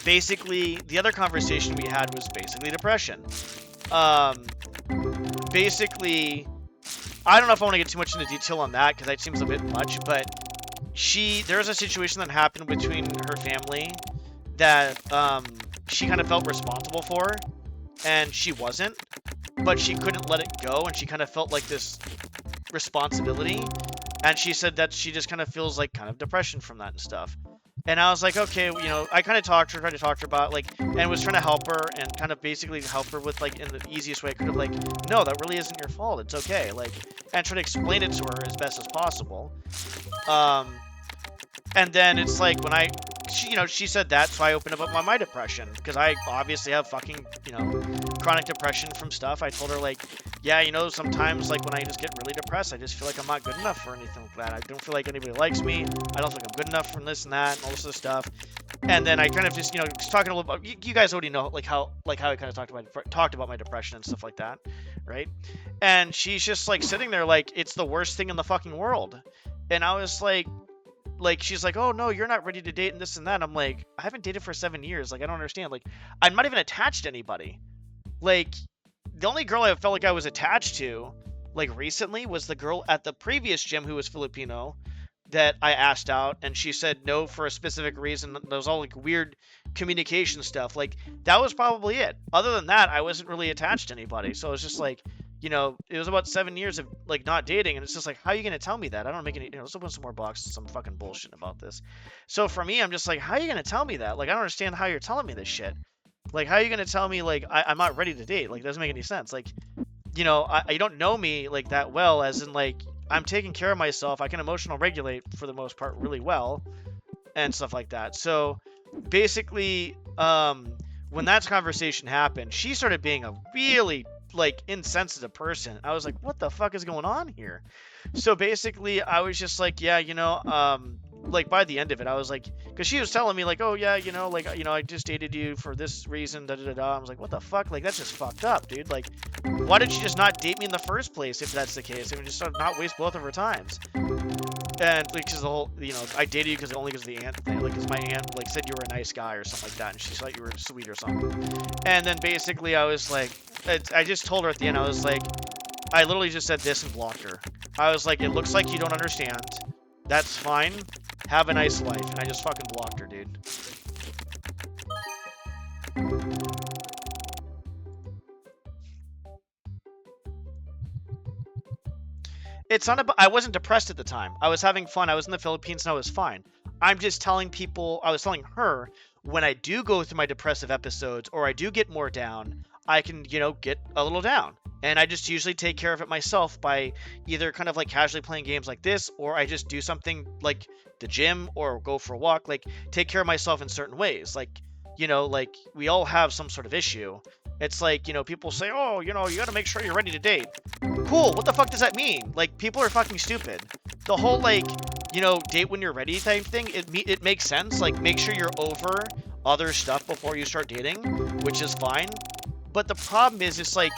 basically, the other conversation we had was basically depression. Basically, I don't know if I want to get too much into detail on that because that seems a bit much, but there's a situation that happened between her family that she kind of felt responsible for, and she wasn't, but she couldn't let it go, and she kind of felt like this responsibility, and she said that she just kind of feels like kind of depression from that and stuff. And I was like, okay, you know, I kind of tried to talk to her about, like, and was trying to help her and kind of basically help her with, like, in the easiest way I could have, like, no, that really isn't your fault. It's okay. Like, and try to explain it to her as best as possible. And then it's like when she said that, so I opened up about my depression, because I obviously have fucking, you know, chronic depression from stuff. I told her, like, yeah, you know, sometimes, like, when I just get really depressed, I just feel like I'm not good enough for anything like that. I don't feel like anybody likes me. I don't feel like I'm good enough for this and that and all this other stuff. And then I kind of just, you know, just talking a little about, you guys already know, like, how I kind of talked about my depression and stuff like that, right? And she's just, like, sitting there like it's the worst thing in the fucking world. And I was like, she's like, oh no, you're not ready to date and this and that. I'm like, I haven't dated for 7 years. Like, I don't understand. Like, I'm not even attached to anybody. Like, the only girl I felt like I was attached to, like, recently was the girl at the previous gym who was Filipino that I asked out, and she said no for a specific reason. There was all, like, weird communication stuff. Like, that was probably it. Other than that, I wasn't really attached to anybody. So it was just like, you know, it was about 7 years of, like, not dating, and it's just like, how are you going to tell me that? I don't make any, you know, let's open some more boxes, some fucking bullshit about this. So for me, I'm just like, how are you going to tell me that? Like, I don't understand how you're telling me this shit. Like, how are you going to tell me, like, I'm not ready to date? Like, it doesn't make any sense. Like, you know, you don't know me, like, that well, as in, like, I'm taking care of myself. I can emotional regulate, for the most part, really well, and stuff like that. So, basically, when that conversation happened, she started being a really, like, insensitive person. I was like, what the fuck is going on here? So, basically, I was just like, yeah, you know, like, by the end of it, I was like, because she was telling me, like, oh, yeah, you know, like, you know, I just dated you for this reason, da-da-da-da. I was like, what the fuck? Like, that's just fucked up, dude. Like, why did you just not date me in the first place, if that's the case? I mean, just not waste both of her times. And, like, because the whole, you know, I dated you because of the aunt thing. Like, because my aunt, like, said you were a nice guy or something like that, and she thought you were sweet or something. And then, basically, I was like, I just told her at the end, I was like, I literally just said this and blocked her. I was like, it looks like you don't understand. That's fine. Have a nice life. And I just fucking blocked her, dude. It's not about, I wasn't depressed at the time. I was having fun. I was in the Philippines and I was fine. I'm just telling people, I was telling her, when I do go through my depressive episodes or I do get more down, I can, you know, get a little down. And I just usually take care of it myself by either kind of like casually playing games like this, or I just do something like the gym or go for a walk, like take care of myself in certain ways. Like, you know, like we all have some sort of issue. It's like, you know, people say, oh, you know, you got to make sure you're ready to date. Cool. What the fuck does that mean? Like, people are fucking stupid. The whole, like, you know, date when you're ready type thing, it makes sense. Like, make sure you're over other stuff before you start dating, which is fine. But the problem is, it's like,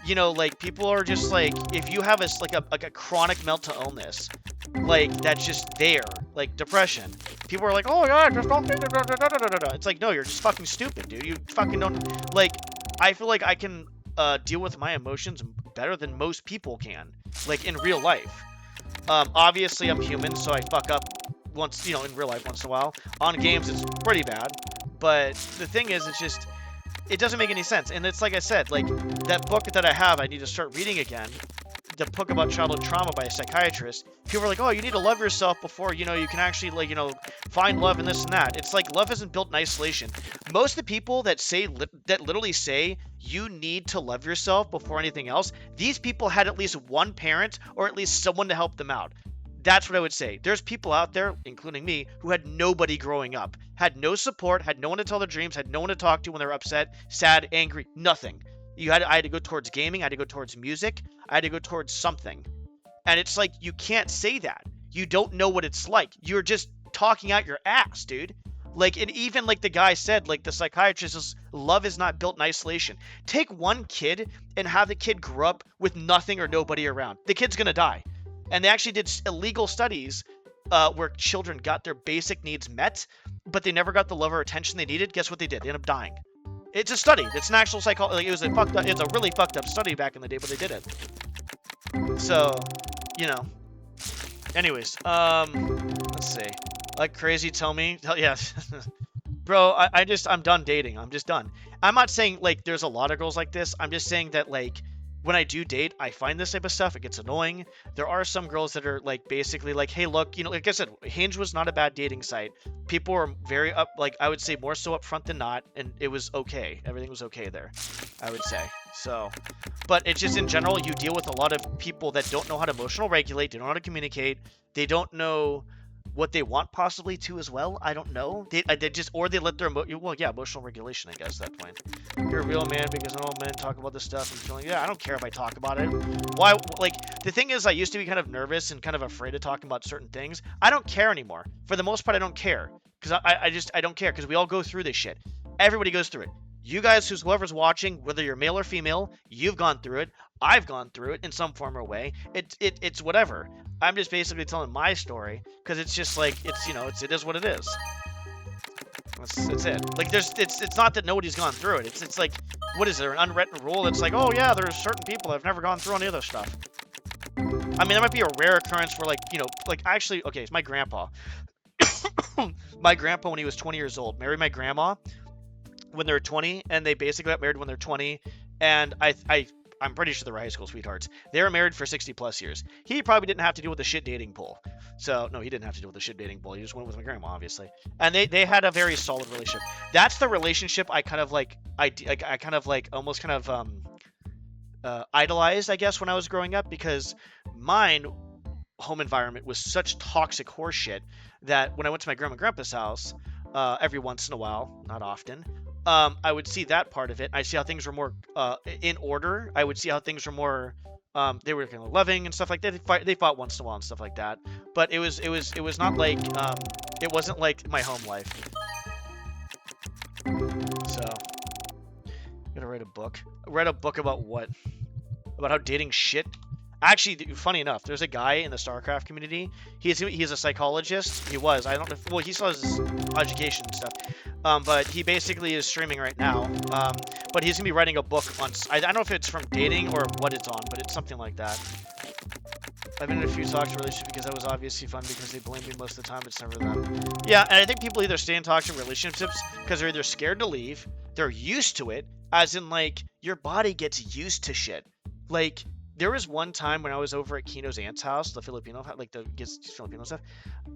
you know, like, people are just like, if you have a chronic mental illness, like, that's just there, like depression, people are like, oh yeah, just don't think it. It's like, no, you're just fucking stupid, dude. You fucking don't, like, I feel like I can deal with my emotions better than most people can, like, in real life. Obviously I'm human, so I fuck up once, you know, in real life once in a while. On games it's pretty bad, but the thing is, it's just, it doesn't make any sense. And it's like I said, like, that book that I have, I need to start reading again. The book about childhood trauma by a psychiatrist. People are like, oh, you need to love yourself before, you know, you can actually, like, you know, find love and this and that. It's like, love isn't built in isolation. Most of the people that say, that literally say you need to love yourself before anything else, these people had at least one parent or at least someone to help them out. That's what I would say. There's people out there, including me, who had nobody growing up, had no support, had no one to tell their dreams, had no one to talk to when they were upset, sad, angry, nothing. I had to go towards gaming, I had to go towards music, I had to go towards something. And it's like, you can't say that. You don't know what it's like. You're just talking out your ass, dude. Like, and even like the guy said, like the psychiatrist is, love is not built in isolation. Take one kid and have the kid grow up with nothing or nobody around. The kid's gonna die. And they actually did illegal studies where children got their basic needs met, but they never got the love or attention they needed. Guess what they did? They ended up dying. It's a study. It's an actual psychology. Like, it's a really fucked up study back in the day, but they did it. So, you know. Anyways, let's Let's see. Like crazy, tell me. Yeah. Bro, I'm done dating. I'm just done. I'm not saying, like, there's a lot of girls like this. I'm just saying that, like, when I do date, I find this type of stuff. It gets annoying. There are some girls that are, like, basically like, hey, look, you know, like I said, Hinge was not a bad dating site. People were very like, I would say more so upfront than not, and it was okay. Everything was okay there, I would say. So, but it's just in general, you deal with a lot of people that don't know how to emotional regulate, they don't know how to communicate, they don't know what they want possibly too as well. I don't know. They just, or they let their emotional regulation, I guess, at that point. You're a real man because all men talk about this stuff and feeling, yeah, I don't care if I talk about it. Why? Like, the thing is, I used to be kind of nervous and kind of afraid of talking about certain things. I don't care anymore. For the most part, I don't care. Because I don't care, because we all go through this shit. Everybody goes through it. You guys, whoever's watching, whether you're male or female, you've gone through it. I've gone through it in some form or way. It's whatever. I'm just basically telling my story because it's just like, it's, you know, it is what it is. That's it. Like, it's not that nobody's gone through it. It's like, what is there, an unwritten rule? It's like, oh yeah, there's certain people that have never gone through any other stuff. I mean, there might be a rare occurrence where, like, you know, like, actually, okay, it's my grandpa. My grandpa, when he was 20 years old, married my grandma when they were 20, and they basically got married when they're 20, and I'm pretty sure they were high school sweethearts. They were married for 60 plus years. He probably didn't have to deal with the shit dating pool. So, no, he didn't have to deal with the shit dating pool. He just went with my grandma, obviously. And they had a very solid relationship. That's the relationship I kind of like, I kind of like, almost kind of idolized, I guess, when I was growing up, because mine home environment was such toxic horseshit that when I went to my grandma and grandpa's house, every once in a while, not often, I would see that part of it. I see how things were more in order. I would see how things were more they were kind of loving and stuff like that. They fought once in a while and stuff like that. But it was not like it wasn't like my home life. So, gotta write a book. Write a book about what? About how dating shit. Actually, funny enough, there's a guy in the StarCraft community. He's a psychologist. He was. I don't know. Well, he still has his education and stuff. But he basically is streaming right now. But he's gonna be writing a book on. I don't know if it's from dating or what it's on, but it's something like that. I've been in a few toxic relationships because that was obviously fun because they blame me most of the time. It's never them. Yeah, and I think people either stay in toxic relationships because they're either scared to leave, they're used to it, as in like your body gets used to shit. Like, there was one time when I was over at Kino's aunt's house, the Filipino, like the Filipino stuff.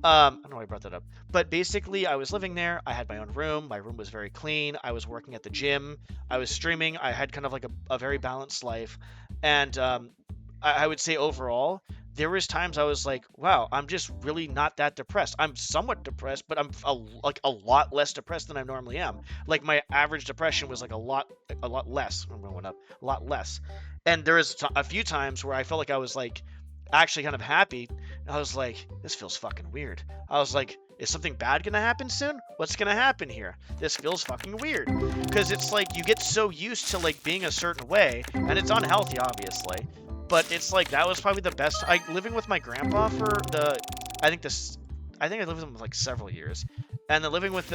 I don't know why I brought that up. But basically, I was living there. I had my own room. My room was very clean. I was working at the gym. I was streaming. I had kind of like a very balanced life. And I would say overall, there was times I was like, wow, I'm just really not that depressed. I'm somewhat depressed, but I'm a lot less depressed than I normally am. Like, my average depression was like a lot less. I'm going up a lot less. And there was a few times where I felt like I was like actually kind of happy. I was like, this feels fucking weird. I was like, is something bad gonna happen soon? What's gonna happen here? This feels fucking weird. Because it's like you get so used to like being a certain way, and it's unhealthy, obviously. But it's like that was probably the best. Living with my grandpa for I think I lived with him for like several years, and then living with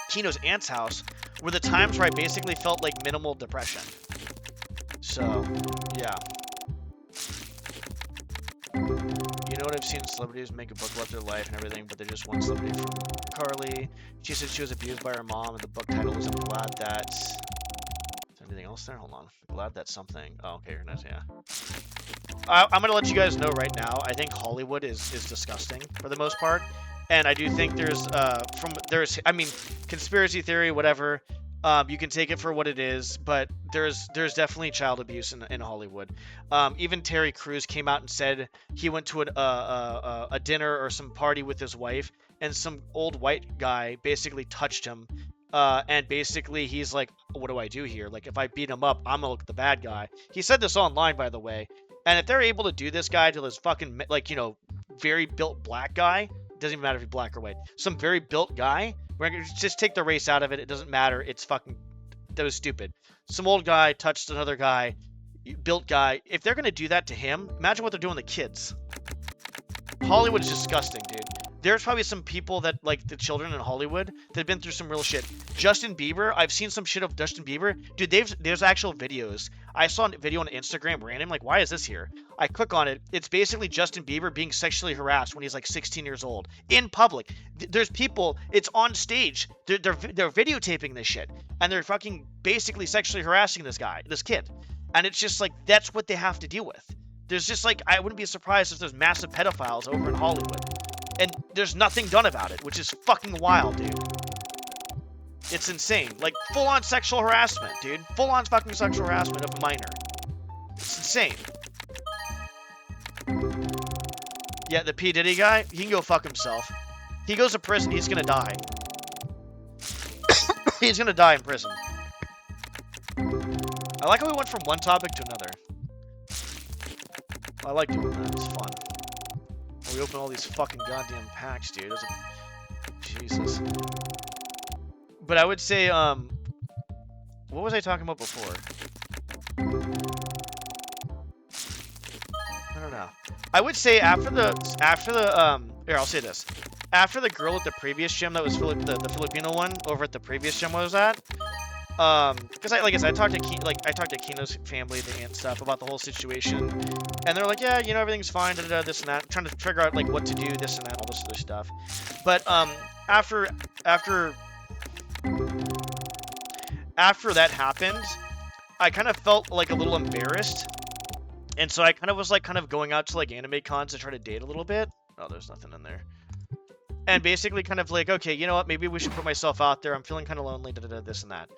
Kino's aunt's house were the times where I basically felt like minimal depression. So, yeah. You know what I've seen celebrities make a book about their life and everything, but they're just one celebrity from Carly. She said she was abused by her mom, and the book title is I'm Glad That... Is there anything else there? Hold on. Glad That Something. Oh, okay, you're nice, yeah. I'm going to let you guys know right now, I think Hollywood is disgusting for the most part. And I do think there's conspiracy theory, whatever. You can take it for what it is, but there's definitely child abuse in Hollywood. Even Terry Crews came out and said he went to a dinner or some party with his wife, and some old white guy basically touched him. And basically he's like, what do I do here? Like, if I beat him up, I'm gonna look the bad guy. He said this online, by the way. And if they're able to do this guy to this fucking, like, you know, very built black guy, doesn't even matter if he's black or white, some very built guy, we're gonna just take the race out of it. It doesn't matter. It's fucking, that was stupid. Some old guy touched another guy, built guy. If they're gonna do that to him, imagine what they're doing to kids. Hollywood is disgusting, dude. There's probably some people that, like, the children in Hollywood that have been through some real shit. Justin Bieber, I've seen some shit of Justin Bieber. Dude, there's actual videos. I saw a video on Instagram random, like, why is this here? I click on it. It's basically Justin Bieber being sexually harassed when he's like 16 years old in public. There's people. It's on stage. They're videotaping this shit, and they're fucking basically sexually harassing this kid, and it's just like that's what they have to deal with. There's just like I wouldn't be surprised if there's massive pedophiles over in Hollywood, and there's nothing done about it, which is fucking wild, dude. It's insane. Like, full-on sexual harassment, dude. Full-on fucking sexual harassment of a minor. It's insane. Yeah, the P. Diddy guy, he can go fuck himself. He goes to prison, he's gonna die. He's gonna die in prison. I like how we went from one topic to another. I like doing that. It's fun. We open all these fucking goddamn packs, dude. Jesus. But I would say, what was I talking about before? I don't know. I would say after the here, I'll say this. After the girl at the previous gym that was the Filipino one over at the previous gym I was at, because like I said, I talked to Kino's family and stuff about the whole situation, and they're like, yeah, you know, everything's fine, this and that. I'm trying to figure out like what to do, this and that, all this other stuff. But after that happened, I kind of felt like a little embarrassed, and so I kind of was like going out to like anime cons to try to date a little bit. Oh, there's nothing in there. And basically kind of like, okay, you know what, maybe we should put myself out there. I'm feeling kind of lonely, this and that.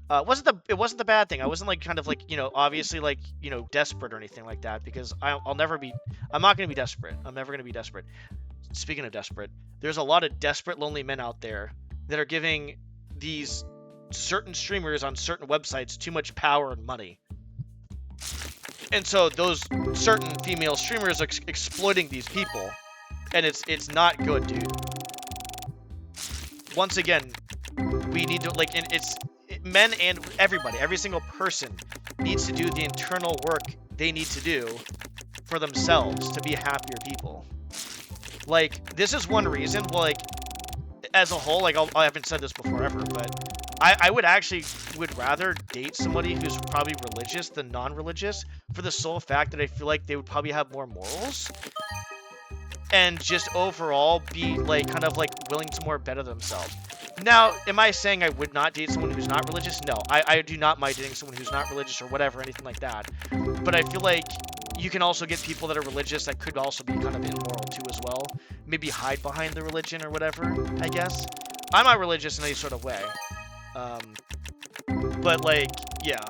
It wasn't the bad thing. I wasn't like kind of like, you know, obviously like, you know, desperate or anything like that, because I'm not going to be desperate. I'm never going to be desperate. Speaking of desperate, there's a lot of desperate, lonely men out there that are giving these certain streamers on certain websites too much power and money. And so those certain female streamers are exploiting these people. And it's not good, dude. Once again, we need to, like, men and everybody, every single person needs to do the internal work they need to do for themselves to be happier people. Like, this is one reason, like, as a whole, like, I haven't said this before ever, but I would rather date somebody who's probably religious than non-religious, for the sole fact that I feel like they would probably have more morals. And just overall be like kind of like willing to more better themselves. Now, am I saying I would not date someone who's not religious? No, I do not mind dating someone who's not religious or whatever, anything like that. But I feel like you can also get people that are religious that could also be kind of immoral too as well. Maybe hide behind the religion or whatever, I guess. I'm not religious in any sort of way. But like, yeah.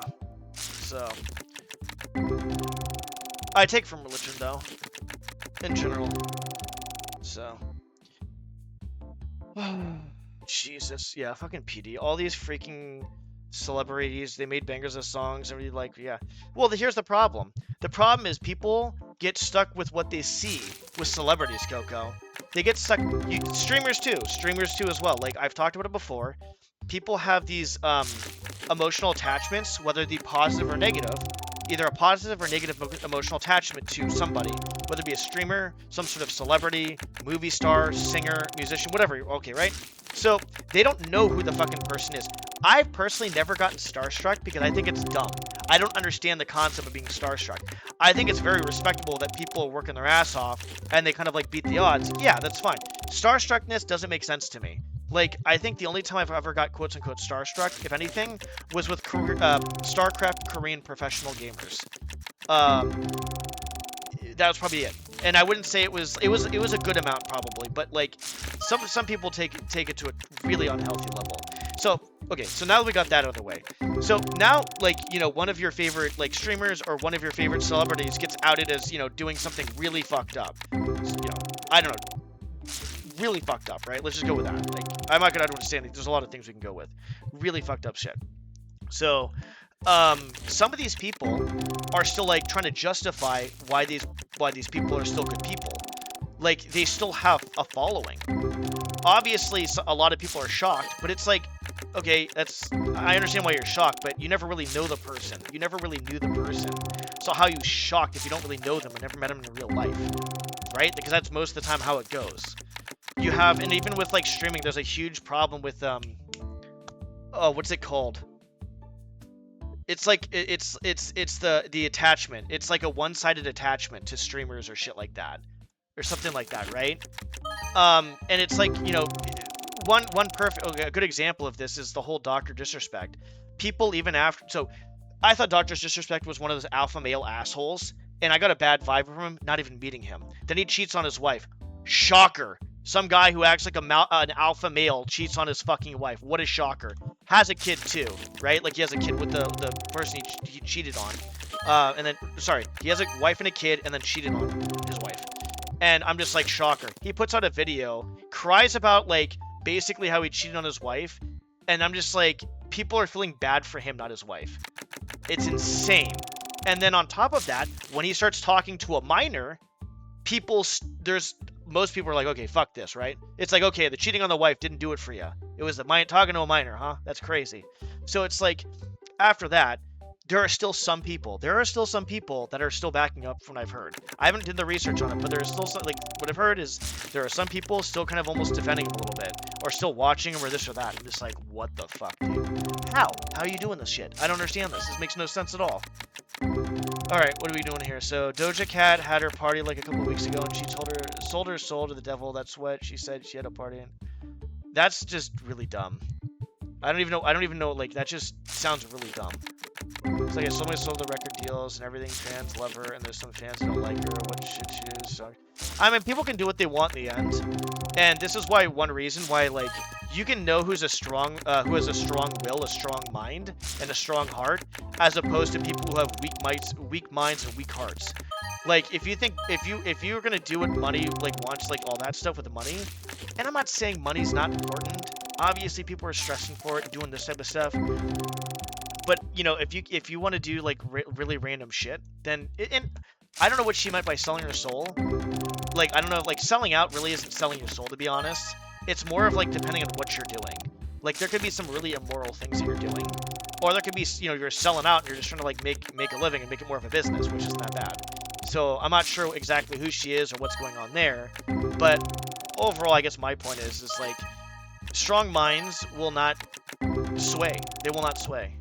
So I take from religion though, in general. So, Jesus, yeah, fucking PD. All these freaking celebrities, they made bangers of songs, and really like, yeah. Well, here's the problem. The problem is people get stuck with what they see with celebrities, Coco. They get stuck, streamers too as well. Like, I've talked about it before. People have these emotional attachments, whether it be positive or negative. Either a positive or negative emotional attachment to somebody, whether it be a streamer, some sort of celebrity, movie star, singer, musician, whatever, okay, right? So, they don't know who the fucking person is. I've personally never gotten starstruck because I think it's dumb. I don't understand the concept of being starstruck. I think it's very respectable that people are working their ass off and they kind of like beat the odds. Yeah, that's fine. Starstruckness doesn't make sense to me. Like, I think the only time I've ever got quote-unquote starstruck, if anything, was with StarCraft Korean professional gamers. That was probably it. And I wouldn't say it was a good amount probably, but like some people take it to a really unhealthy level. So, okay, so now that we got that out of the way. So now, like, you know, one of your favorite like streamers or one of your favorite celebrities gets outed as, you know, doing something really fucked up. You know, I don't know. Really fucked up, right? Let's just go with that. Like, I'm not gonna understand it. There's a lot of things we can go with. Really fucked up shit. So, some of these people are still like trying to justify why these people are still good people. Like, they still have a following. Obviously, a lot of people are shocked, but it's like, okay, I understand why you're shocked, but you never really know the person. You never really knew the person. So how are you shocked if you don't really know them and never met them in real life, right? Because that's most of the time how it goes. You have, and even with like streaming, there's a huge problem with what's it called? It's like it's the attachment. It's like a one-sided attachment to streamers or shit like that, or something like that, right? And it's like, you know, one perfect, okay, a good example of this is the whole Doctor Disrespect. People even after, so I thought Doctor Disrespect was one of those alpha male assholes, and I got a bad vibe from him, not even meeting him. Then he cheats on his wife. Shocker. Some guy who acts like an alpha male cheats on his fucking wife. What a shocker. Has a kid too, right? Like he has a kid with the person he cheated on. And then, sorry, he has a wife and a kid and then cheated on his wife. And I'm just like, shocker. He puts out a video, cries about like basically how he cheated on his wife. And I'm just like, people are feeling bad for him, not his wife. It's insane. And then on top of that, when he starts talking to a minor, most people are like, okay, fuck this, right? It's like, okay, the cheating on the wife didn't do it for you. It was talking to a minor, huh? That's crazy. So it's like, after that, there are still some people that are still backing up from what I've heard. I haven't did the research on it, but there is still some, like, what I've heard is there are some people still kind of almost defending him a little bit, or still watching him or this or that. I'm just like, what the fuck, dude? How are you doing this shit? I don't understand this. This makes no sense at all. Alright, what are we doing here? So, Doja Cat had her party like a couple weeks ago, and she sold her soul to the devil. That's what she said. She had a party. That's just really dumb. I don't even know, like, that just sounds really dumb. It's like, so many sold the record deals and everything. Fans love her, and there's some fans that don't like her. What shit she is. So, I mean, people can do what they want in the end. And this is why, one reason why, like, you can know who has a strong will, a strong mind, and a strong heart, as opposed to people who have weak minds and weak hearts. Like, if you're gonna do what money like wants, like all that stuff with the money, and I'm not saying money's not important. Obviously, people are stressing for it and doing this type of stuff. But you know, if you want to do like really random shit, then and I don't know what she meant by selling her soul. Like, I don't know, like selling out really isn't selling your soul, to be honest. It's more of like depending on what you're doing. Like there could be some really immoral things that you're doing, or there could be, you know, you're selling out and you're just trying to like make a living and make it more of a business, which isn't that bad. So I'm not sure exactly who she is or what's going on there, but overall, I guess my point is like strong minds will not sway. They will not sway.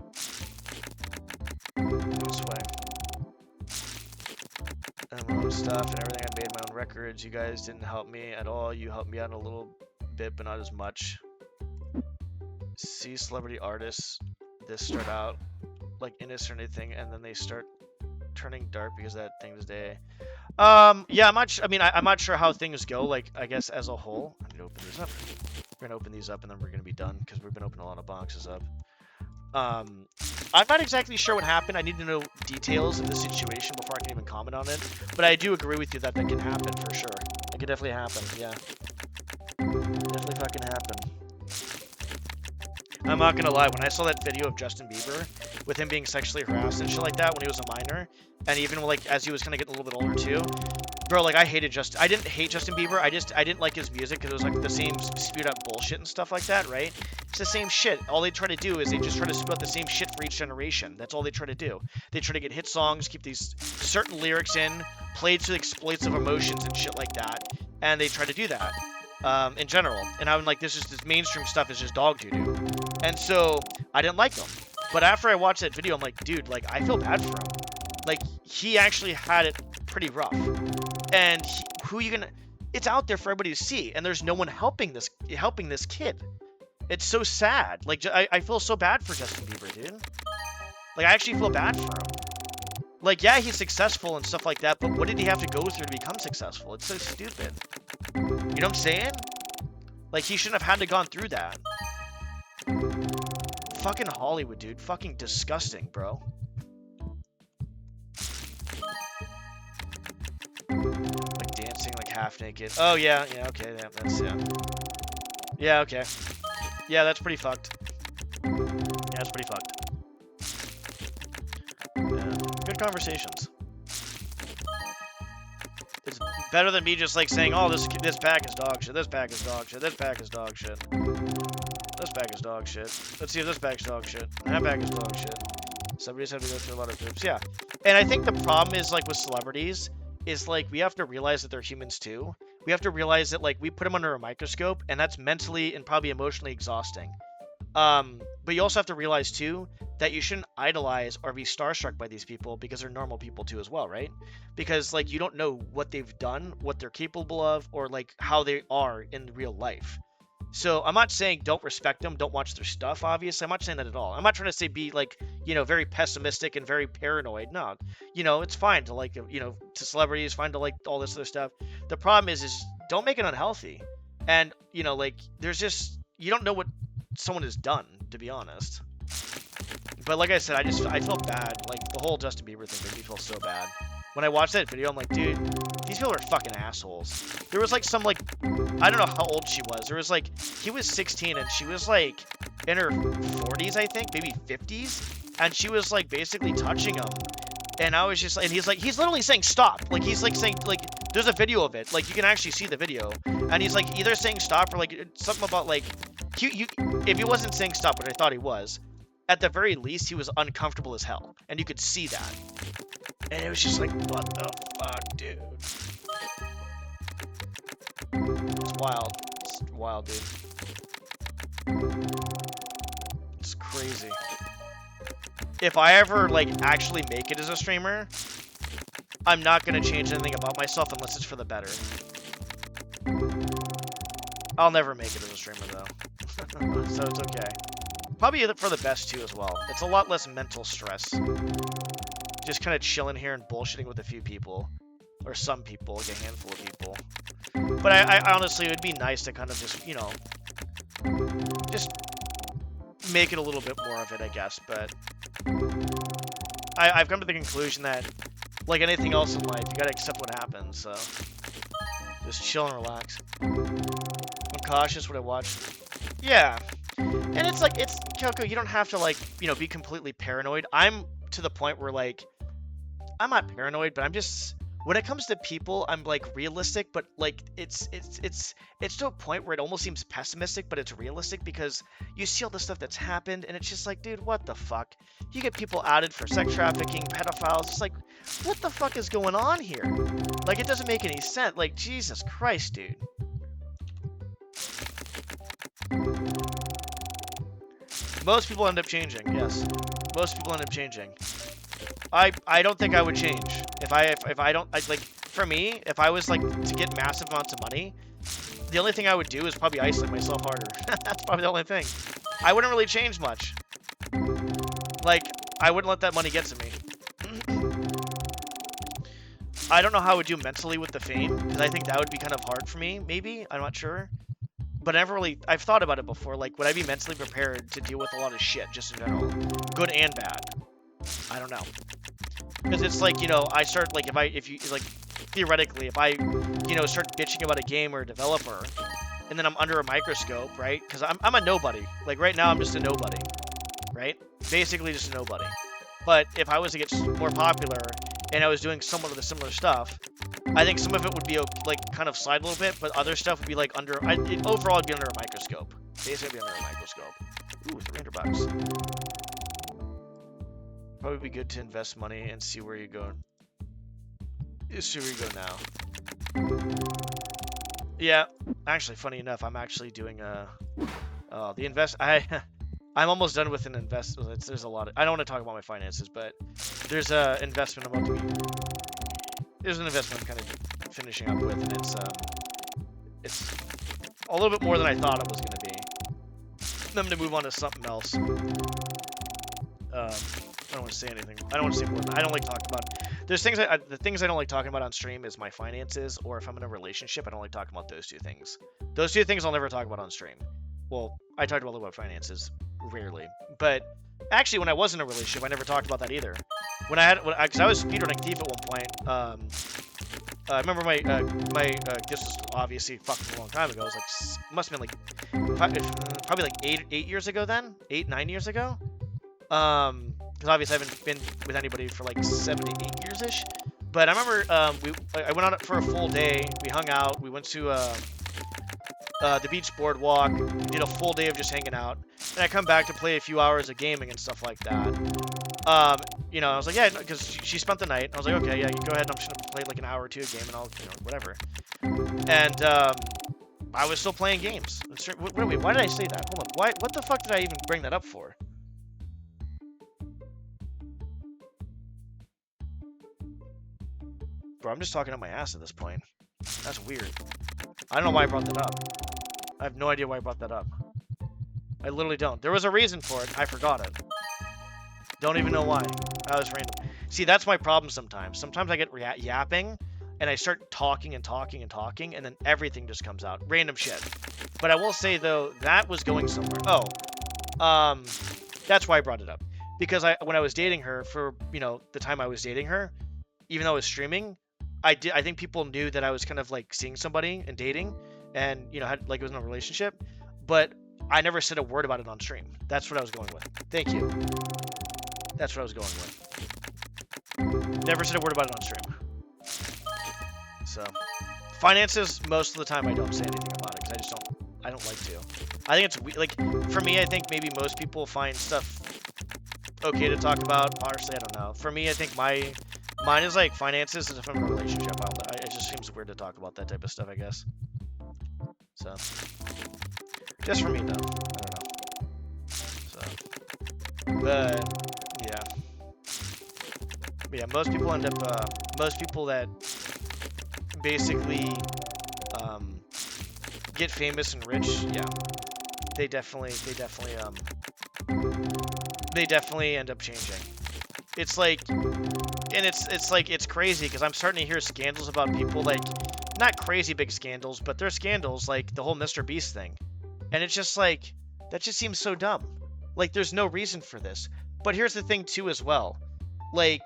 They won't sway. And my own stuff and everything. I made my own records. You guys didn't help me at all. You helped me out a little bit, but not as much. See celebrity artists, this start out like innocent or anything, and then they start turning dark because of that thing today. Yeah, I'm not sure how things go, like, I guess as a whole. I'm gonna open these up. We're gonna open these up and then we're gonna be done because we've been opening a lot of boxes up. I'm not exactly sure what happened. I need to know details of the situation before I can even comment on it. But I do agree with you that can happen for sure. It could definitely happen, yeah. Definitely fucking happen. I'm not gonna lie, when I saw that video of Justin Bieber with him being sexually harassed and shit like that when he was a minor, and even like as he was kind of getting a little bit older too, bro, like I didn't hate Justin Bieber. I didn't like his music because it was like the same spewed out bullshit and stuff like that, right? It's the same shit. All they try to do is they just try to spew out the same shit for each generation. That's all they try to do. They try to get hit songs, keep these certain lyrics in, play to exploitative emotions and shit like that, and they try to do that. In general, and I'm like, this mainstream stuff is just dog doo-doo, and so I didn't like him. But after I watched that video, I'm like, dude, like I feel bad for him. Like he actually had it pretty rough, and who you gonna? It's out there for everybody to see, and there's no one helping this kid. It's so sad. Like I feel so bad for Justin Bieber, dude. Like I actually feel bad for him. Like yeah, he's successful and stuff like that, but what did he have to go through to become successful? It's so stupid. You know what I'm saying? Like, he shouldn't have had to gone through that. Fucking Hollywood, dude. Fucking disgusting, bro. Like, dancing, like, half naked. Oh, yeah, okay, yeah. Yeah, okay. Yeah, that's pretty fucked. Yeah, that's pretty fucked. Yeah. Good conversations. It's better than me just like saying, oh, this pack is dog shit, this pack is dog shit, this pack is dog shit, this pack is dog shit. Let's see if this pack's dog shit. That pack is dog shit. Somebody's had to go through a lot of groups, yeah. And I think the problem is like with celebrities is like we have to realize that they're humans too. We have to realize that like we put them under a microscope, and that's mentally and probably emotionally exhausting. But you also have to realize too that you shouldn't idolize or be starstruck by these people because they're normal people too as well, right? Because like you don't know what they've done, what they're capable of, or like how they are in real life. So I'm not saying don't respect them, don't watch their stuff, obviously. I'm not saying that at all. I'm not trying to say be like, very pessimistic and very paranoid. No, it's fine to like, to celebrities, fine to like all this other stuff. The problem is don't make it unhealthy. And, like there's just, you don't know what someone has done, to be honest. But like I said, I felt bad. Like the whole Justin Bieber thing made me feel so bad. When I watched that video, I'm like, dude, these people are fucking assholes. There was like some like, I don't know how old she was. There was like, he was 16 and she was like in her 40s, I think, maybe 50s. And she was like basically touching him. And I was just, and he's literally saying stop. Like he's like saying, like, there's a video of it. Like you can actually see the video. And he's like either saying stop or like something about like, if he wasn't saying stop, which I thought he was, at the very least, he was uncomfortable as hell. And you could see that. And it was just like, what the fuck, dude? It's wild. It's wild, dude. It's crazy. If I ever, like, actually make it as a streamer, I'm not going to change anything about myself unless it's for the better. I'll never make it as a streamer, though. So it's okay. Probably for the best, too, as well. It's a lot less mental stress. Just kind of chilling here and bullshitting with a few people. Or some people, like a handful of people. But I honestly, it would be nice to kind of just, just make it a little bit more of it, I guess. But I've come to the conclusion that, like anything else in life, you gotta accept what happens, so just chill and relax. I'm cautious what I watch. Yeah. And it's like, Kyoko, you don't have to, like, be completely paranoid. I'm to the point where, like, I'm not paranoid, but I'm just, when it comes to people, I'm, like, realistic, but, like, it's to a point where it almost seems pessimistic, but it's realistic, because you see all the stuff that's happened, and it's just like, dude, what the fuck? You get people outed for sex trafficking, pedophiles, it's like, what the fuck is going on here? Like, it doesn't make any sense. Like, Jesus Christ, dude. Most people end up changing, yes. Most people end up changing. I don't think I would change. If I don't, like, for me, if I was, like, to get massive amounts of money, the only thing I would do is probably isolate myself harder. That's probably the only thing. I wouldn't really change much. Like, I wouldn't let that money get to me. I don't know how I would do mentally with the fame, because I think that would be kind of hard for me, maybe. I'm not sure. But I've thought about it before. Like, would I be mentally prepared to deal with a lot of shit, just in general? Good and bad. I don't know. Because it's like, I start, like, theoretically, if I, start bitching about a game or a developer, and then I'm under a microscope, right? Because I'm a nobody. Like, right now, I'm just a nobody, right? Basically just a nobody. But if I was to get more popular, and I was doing somewhat of the similar stuff, I think some of it would be, like, kind of slide a little bit, but other stuff would be, like, overall, it'd be under a microscope. Basically, under a microscope. Ooh, $300. Probably be good to invest money and see where you go. See where you go now. Yeah, actually, funny enough, I'm actually doing I'm almost done with an invest. There's a lot of. I don't want to talk about my finances, but there's a investment I'm about to be. There's an investment I'm kind of finishing up with, and it's a little bit more than I thought it was going to be. I'm going to move on to something else. I don't want to say anything. I don't want to say more. I don't like talking about. There's things the things I don't like talking about on stream is my finances, or if I'm in a relationship, I don't like talking about those two things. Those two things I'll never talk about on stream. Well, I talked a little about finances, rarely, but actually, when I was in a relationship, I never talked about that either. Because I was speedrunning Thief at one point. I remember this was obviously fucking a long time ago. It was like, must have been like, probably like 8 years ago then, 9 years ago. Because obviously I haven't been with anybody for like 7 to 8 years-ish. But I remember I went out for a full day. We hung out. We went to the beach boardwalk. We did a full day of just hanging out. And I come back to play a few hours of gaming and stuff like that. I was like, yeah, because she spent the night. I was like, okay, yeah, you go ahead. And I'm just gonna play like an hour or two of game, and I'll, whatever. And I was still playing games. Wait, why did I say that? Hold on. What the fuck did I even bring that up for? bro. I'm just talking up my ass at this point. That's weird. I don't know why I brought that up. I have no idea why I brought that up. I literally don't. There was a reason for it. I forgot it. Don't even know why. That was random. See, that's my problem sometimes. Sometimes I get yapping, and I start talking and talking and talking, and then everything just comes out. Random shit. But I will say, though, that was going somewhere. Oh. That's why I brought it up. Because when I was dating her, for, you know, the time I was dating her, even though I was streaming, I think people knew that I was kind of, like, seeing somebody and dating, and, you know, had, like, it was in a relationship. But I never said a word about it on stream. That's what I was going with. Thank you. That's what I was going with. Never said a word about it on stream. So, finances, most of the time I don't say anything about it because I don't like to. I think it's like, for me, I think maybe most people find stuff okay to talk about. Honestly, I don't know. For me, I think mine is like finances is if I'm in a relationship. It just seems weird to talk about that type of stuff, I guess. So, just for me though. I don't know. So, but yeah, most people end up, most people that basically get famous and rich, yeah, they definitely end up changing. It's like, and it's like, it's crazy because I'm starting to hear scandals about people, like, not crazy big scandals, but they're scandals, like the whole Mr. Beast thing. And it's just like, that just seems so dumb. Like, there's no reason for this. But here's the thing too as well. Like,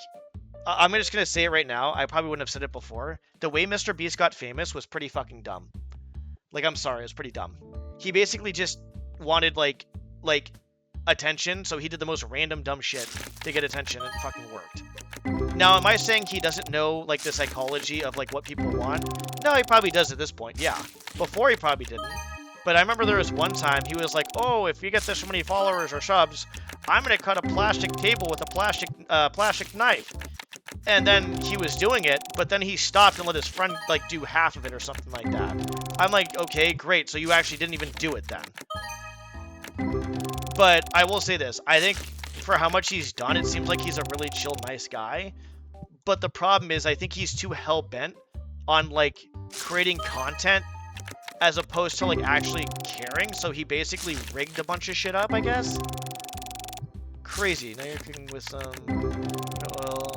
I'm just going to say it right now. I probably wouldn't have said it before. The way Mr. Beast got famous was pretty fucking dumb. Like, I'm sorry, it was pretty dumb. He basically just wanted, like attention, so he did the most random dumb shit to get attention, and it fucking worked. Now, am I saying he doesn't know, like, the psychology of, like, what people want? No, he probably does at this point, yeah. Before, he probably didn't. But I remember there was one time he was like, oh, if you get this many followers or subs, I'm going to cut a plastic table with a plastic knife. And then he was doing it, but then he stopped and let his friend, like, do half of it or something like that. I'm like, okay, great, so you actually didn't even do it then. But I will say this, I think for how much he's done, it seems like he's a really chill, nice guy. But the problem is, I think he's too hell-bent on, like, creating content as opposed to, like, actually caring. So he basically rigged a bunch of shit up, I guess. Crazy. Now you're cooking with some oil.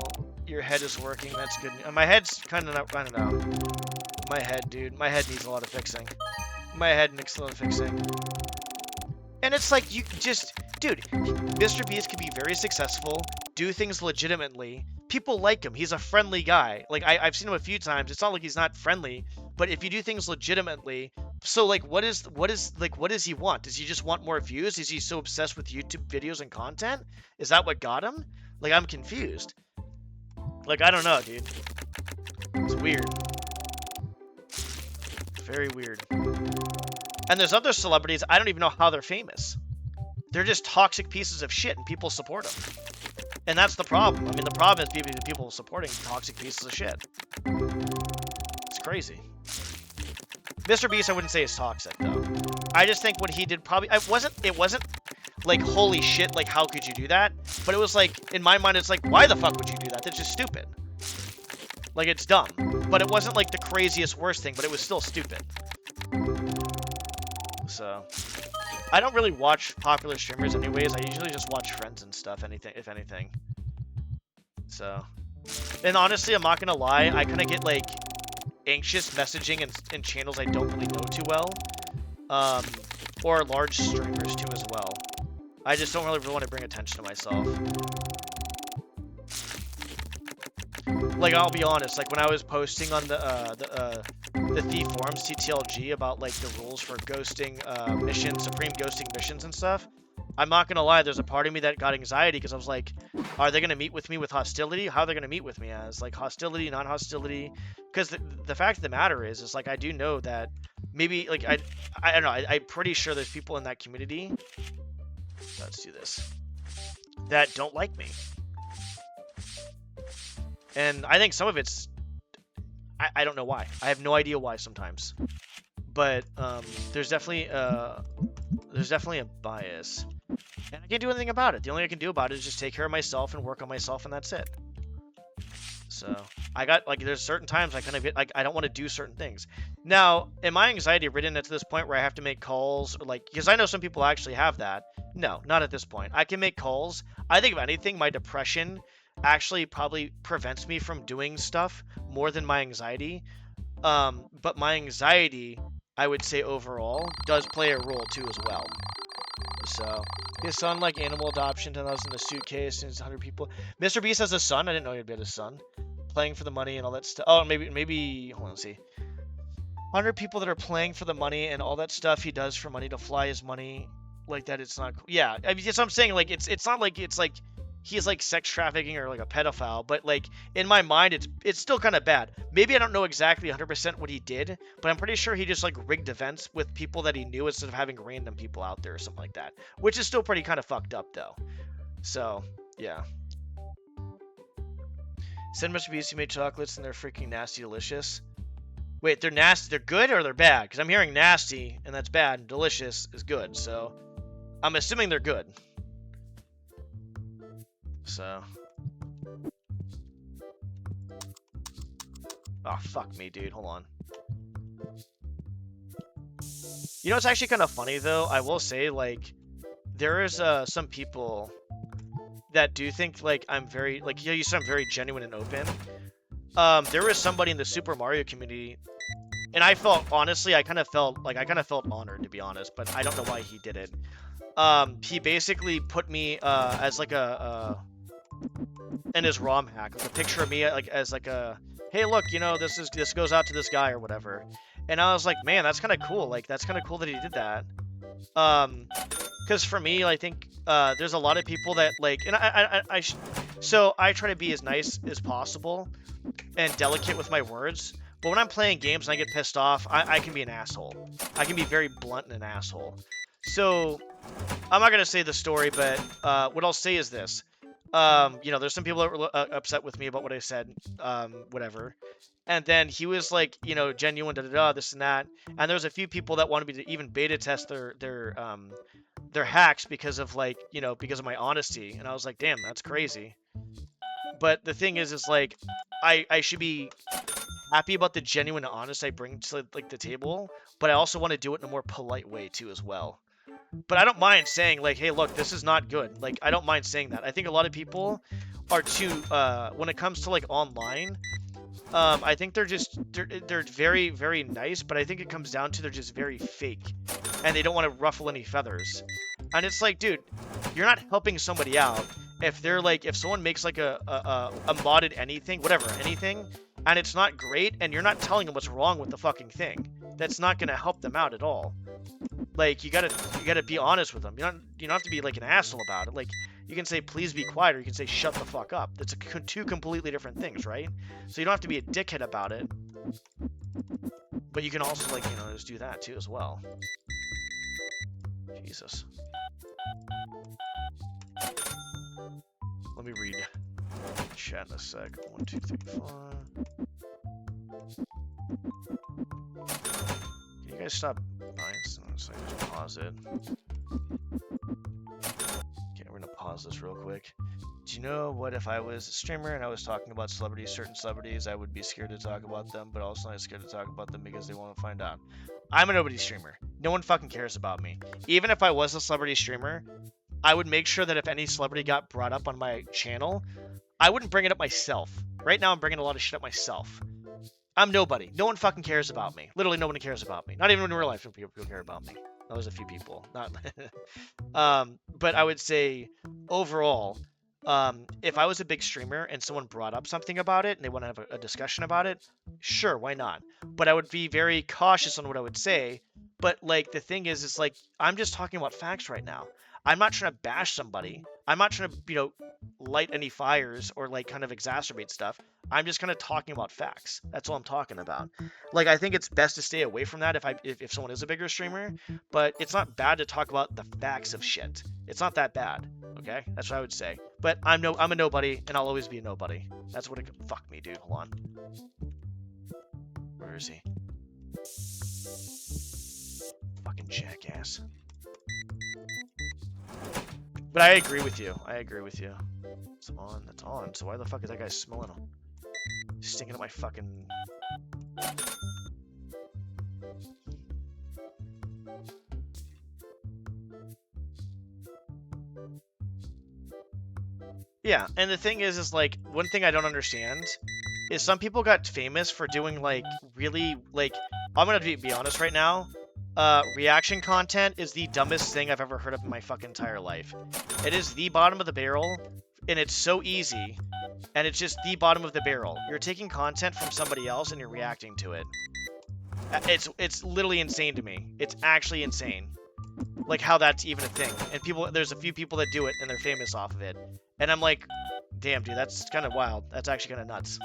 Your head is working. That's good. My head's kind of not, I don't know. My head, dude. My head needs a lot of fixing. My head needs a lot of fixing. And it's like, you just, dude, Mr. Beast can be very successful, do things legitimately. People like him. He's a friendly guy. Like, I've seen him a few times. It's not like he's not friendly, but if you do things legitimately, so, like, what does he want? Does he just want more views? Is he so obsessed with YouTube videos and content? Is that what got him? Like, I'm confused. Like, I don't know, dude. It's weird. Very weird. And there's other celebrities, I don't even know how they're famous. They're just toxic pieces of shit, and people support them. And that's the problem. I mean, the problem is people supporting toxic pieces of shit. It's crazy. Mr. Beast, I wouldn't say is toxic, though. I just think what he did probably... It wasn't like, holy shit, like, how could you do that? But it was like, in my mind, it's like, why the fuck would you do that? That's just stupid. Like, it's dumb. But it wasn't, like, the craziest, worst thing, but it was still stupid. So, I don't really watch popular streamers anyways. I usually just watch friends and stuff, if anything. So, and honestly, I'm not gonna lie, I kind of get, like, anxious messaging in channels I don't really know too well. Or large streamers too as well. I just don't really want to bring attention to myself. Like, I'll be honest, like, when I was posting on the Thief forums, TTLG, about, like, the rules for ghosting missions, supreme ghosting missions and stuff, I'm not gonna lie, there's a part of me that got anxiety, because I was like, are they gonna meet with me with hostility? How are they gonna meet with me as? Like, hostility, non-hostility? Because the fact of the matter is like, I do know that maybe, like, I don't know, I'm pretty sure there's people in that community, let's do this, that don't like me. And I think some of it's, I don't know why. I have no idea why sometimes. But there's definitely a bias. And I can't do anything about it. The only thing I can do about it is just take care of myself and work on myself, and that's it. So I got like there's certain times I kind of get like I don't want to do certain things. Now, am I anxiety ridden at this point where I have to make calls or like because I know some people actually have that. No, not at this point. I can make calls. I think if anything, my depression actually probably prevents me from doing stuff more than my anxiety. But my anxiety, I would say overall, does play a role too as well. So his son like animal adoption, 10,000 in a suitcase, and it's 100 people. Mr. Beast has a son. I didn't know he had a son. Playing for the money and all that stuff. Oh, maybe. Hold on, let's see. 100 people that are playing for the money and all that stuff he does for money to fly his money like that. It's not. Yeah, I mean, I'm saying like it's not like it's like he's like sex trafficking or like a pedophile, but like in my mind it's still kind of bad. Maybe I don't know exactly 100% what he did, but I'm pretty sure he just like rigged events with people that he knew instead of having random people out there or something like that, which is still pretty kind of fucked up though. So yeah. Send Mr. Beast, he made chocolates and they're freaking nasty delicious. Wait, they're nasty, they're good or they're bad? Because I'm hearing nasty and that's bad and delicious is good, so I'm assuming they're good. So. Oh, fuck me, dude. Hold on. You know, it's actually kind of funny, though. I will say, like, there is some people that do think, like, I'm very, like, you said I'm very genuine and open. There was somebody in the Super Mario community, and I felt, honestly, I kind of felt honored, to be honest, but I don't know why he did it. He basically put me, as, like, in his ROM hack, like a picture of me, like, as, like, a, hey, look, you know, this goes out to this guy or whatever. And I was like, man, that's kind of cool. Like, that's kind of cool that he did that. Because for me, I think there's a lot of people that like, and so I try to be as nice as possible and delicate with my words. But when I'm playing games and I get pissed off, I can be an asshole. I can be very blunt and an asshole. So I'm not gonna say the story, but what I'll say is this. You know, there's some people that were upset with me about what I said, whatever. And then he was like, you know, genuine, this and that. And there was a few people that wanted me to even beta test their hacks because of like, you know, because of my honesty. And I was like, damn, that's crazy. But the thing is like, I should be happy about the genuine and honest I bring to like the table, but I also want to do it in a more polite way too as well. But I don't mind saying like, hey, look, this is not good. Like, I don't mind saying that. I think a lot of people are too, when it comes to like online, I think they're very, very nice, but I think it comes down to they're just very fake and they don't want to ruffle any feathers. And it's like, dude, you're not helping somebody out if they're like, if someone makes like a modded anything, whatever, anything, and it's not great and you're not telling them what's wrong with the fucking thing, that's not going to help them out at all. Like, you gotta be honest with them. You don't have to be like an asshole about it. Like, you can say please be quiet, or you can say shut the fuck up. That's two completely different things, right? So you don't have to be a dickhead about it, but you can also like, you know, just do that too as well. Jesus. Let me read chat in a sec. 1, 2, 3, 4. Can you guys stop buying stuff? So I just pause it. Okay, we're gonna pause this real quick. Do you know what if I was a streamer and I was talking about celebrities, certain celebrities, I would be scared to talk about them, but also not scared to talk about them because they want to find out. I'm a nobody streamer. No one fucking cares about me. Even if I was a celebrity streamer, I would make sure that if any celebrity got brought up on my channel, I wouldn't bring it up myself. Right now, I'm bringing a lot of shit up myself. I'm nobody. No one fucking cares about me. Literally, no one cares about me. Not even in real life, people care about me. That was a few people. Not. But I would say, overall, if I was a big streamer and someone brought up something about it and they want to have a discussion about it, sure, why not? But I would be very cautious on what I would say. But like the thing is like I'm just talking about facts right now. I'm not trying to bash somebody. I'm not trying to, you know, light any fires or like kind of exacerbate stuff. I'm just kind of talking about facts. That's all I'm talking about. Like, I think it's best to stay away from that if someone is a bigger streamer, but it's not bad to talk about the facts of shit. It's not that bad. Okay, that's what I would say. But I'm a nobody, and I'll always be a nobody. That's what it. Fuck me, dude. Hold on. Where is he? Fucking jackass. But I agree with you. It's on. That's on. So why the fuck is that guy smelling him? Stinking to my fucking... Yeah, and the thing is like, one thing I don't understand is some people got famous for doing, like, really, like, I'm gonna be honest right now, reaction content is the dumbest thing I've ever heard of in my fucking entire life. It is the bottom of the barrel, and it's so easy, and it's just the bottom of the barrel. You're taking content from somebody else and you're reacting to it. It's literally insane to me. It's actually insane. Like, how that's even a thing. And there's a few people that do it, and they're famous off of it. And I'm like, damn, dude, that's kind of wild. That's actually kind of nuts.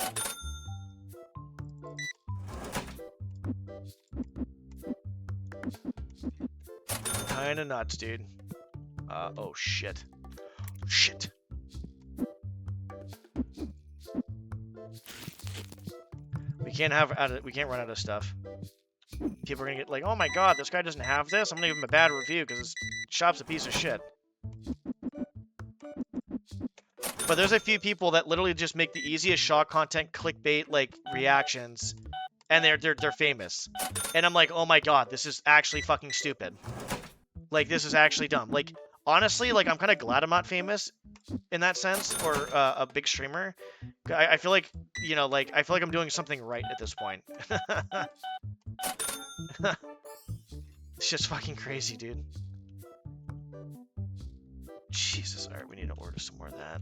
Kind of nuts, dude. Oh, shit. Shit. We can't run out of stuff. People are gonna get like, oh my god, this guy doesn't have this. I'm gonna give him a bad review because his shop's a piece of shit. But there's a few people that literally just make the easiest shop content, clickbait, like, reactions, and they're famous. And I'm like, oh my god, this is actually fucking stupid. Like, this is actually dumb. Like, honestly, like, I'm kind of glad I'm not famous in that sense, or a big streamer. I feel like, you know, like, I feel like I'm doing something right at this point. It's just fucking crazy, dude. Jesus, alright, we need to order some more of that.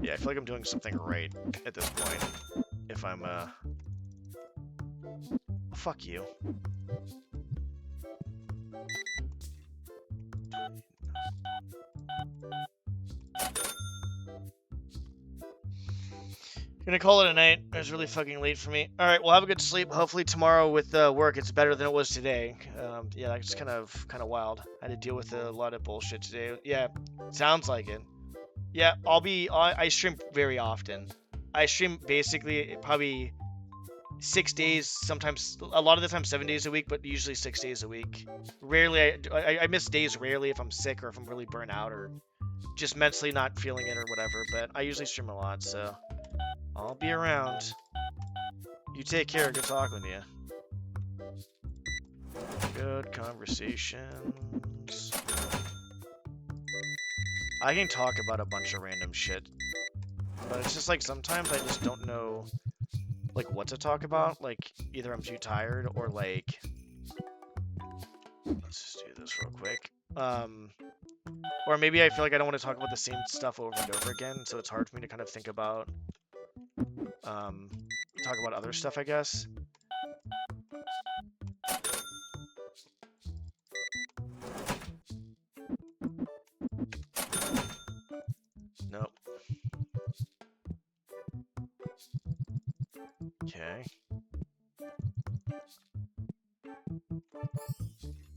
Yeah, I feel like I'm doing something right at this point. If I'm, fuck you. Gonna call it a night. It was really fucking late for me. All right, well, have a good sleep. Hopefully tomorrow with work it's better than it was today. Yeah, it's kind of wild. I had to deal with a lot of bullshit today. Yeah, sounds like it. Yeah, I stream very often. I stream basically probably 6 days, sometimes a lot of the time 7 days a week, but usually 6 days a week. Rarely, I miss days rarely if I'm sick or if I'm really burnt out or just mentally not feeling it or whatever. But I usually stream a lot, so I'll be around. You take care. Good talking with you. Good conversations. I can talk about a bunch of random shit, but it's just like sometimes I just don't know like what to talk about. Like either I'm too tired or like, let's just do this real quick. Or maybe I feel like I don't want to talk about the same stuff over and over again, so it's hard for me to kind of think about talk about other stuff, I guess. Nope. Okay.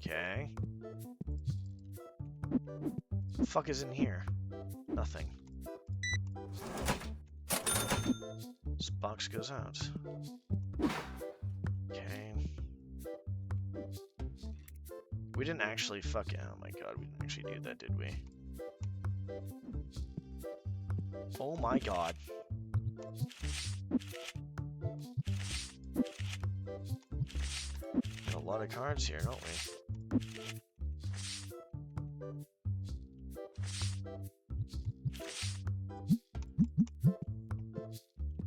Okay. What the fuck is in here? Nothing. This box goes out. Okay. We didn't actually fuck it. Oh my god, we didn't actually do that, did we? Oh my god. Got a lot of cards here, don't we?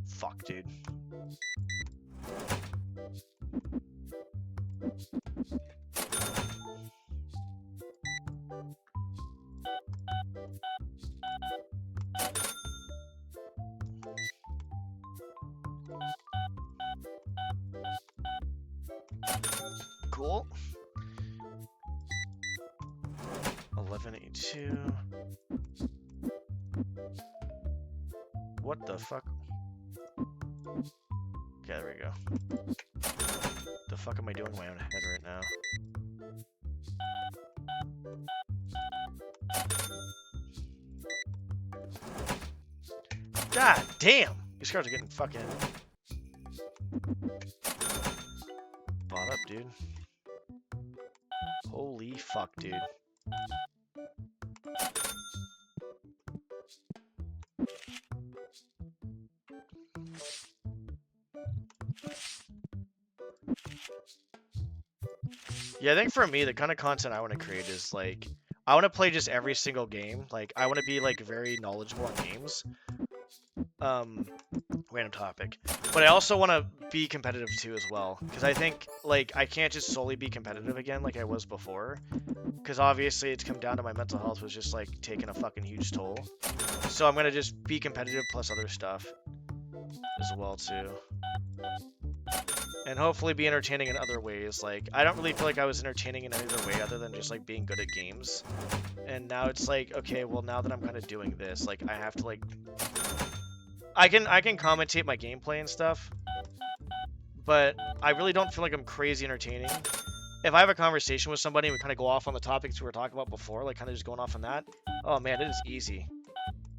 Fuck, dude. Cool. 1182. What the fuck? Okay, there we go. The fuck am I doing in my own head right now? God damn! These cards are getting fucking... Shut up, dude. Holy fuck, dude. Yeah, I think for me, the kind of content I want to create is like, I want to play just every single game. Like, I want to be like very knowledgeable in games. Random topic. But I also want to be competitive too as well. Because I think, like, I can't just solely be competitive again like I was before. Because obviously it's come down to my mental health was just like taking a fucking huge toll. So I'm going to just be competitive plus other stuff as well too. And hopefully be entertaining in other ways. Like, I don't really feel like I was entertaining in any other way other than just like being good at games. And now it's like, okay, well now that I'm kind of doing this, like I have to like, I can commentate my gameplay and stuff, but I really don't feel like I'm crazy entertaining. If I have a conversation with somebody and we kind of go off on the topics we were talking about before, like kind of just going off on that, oh man, it is easy.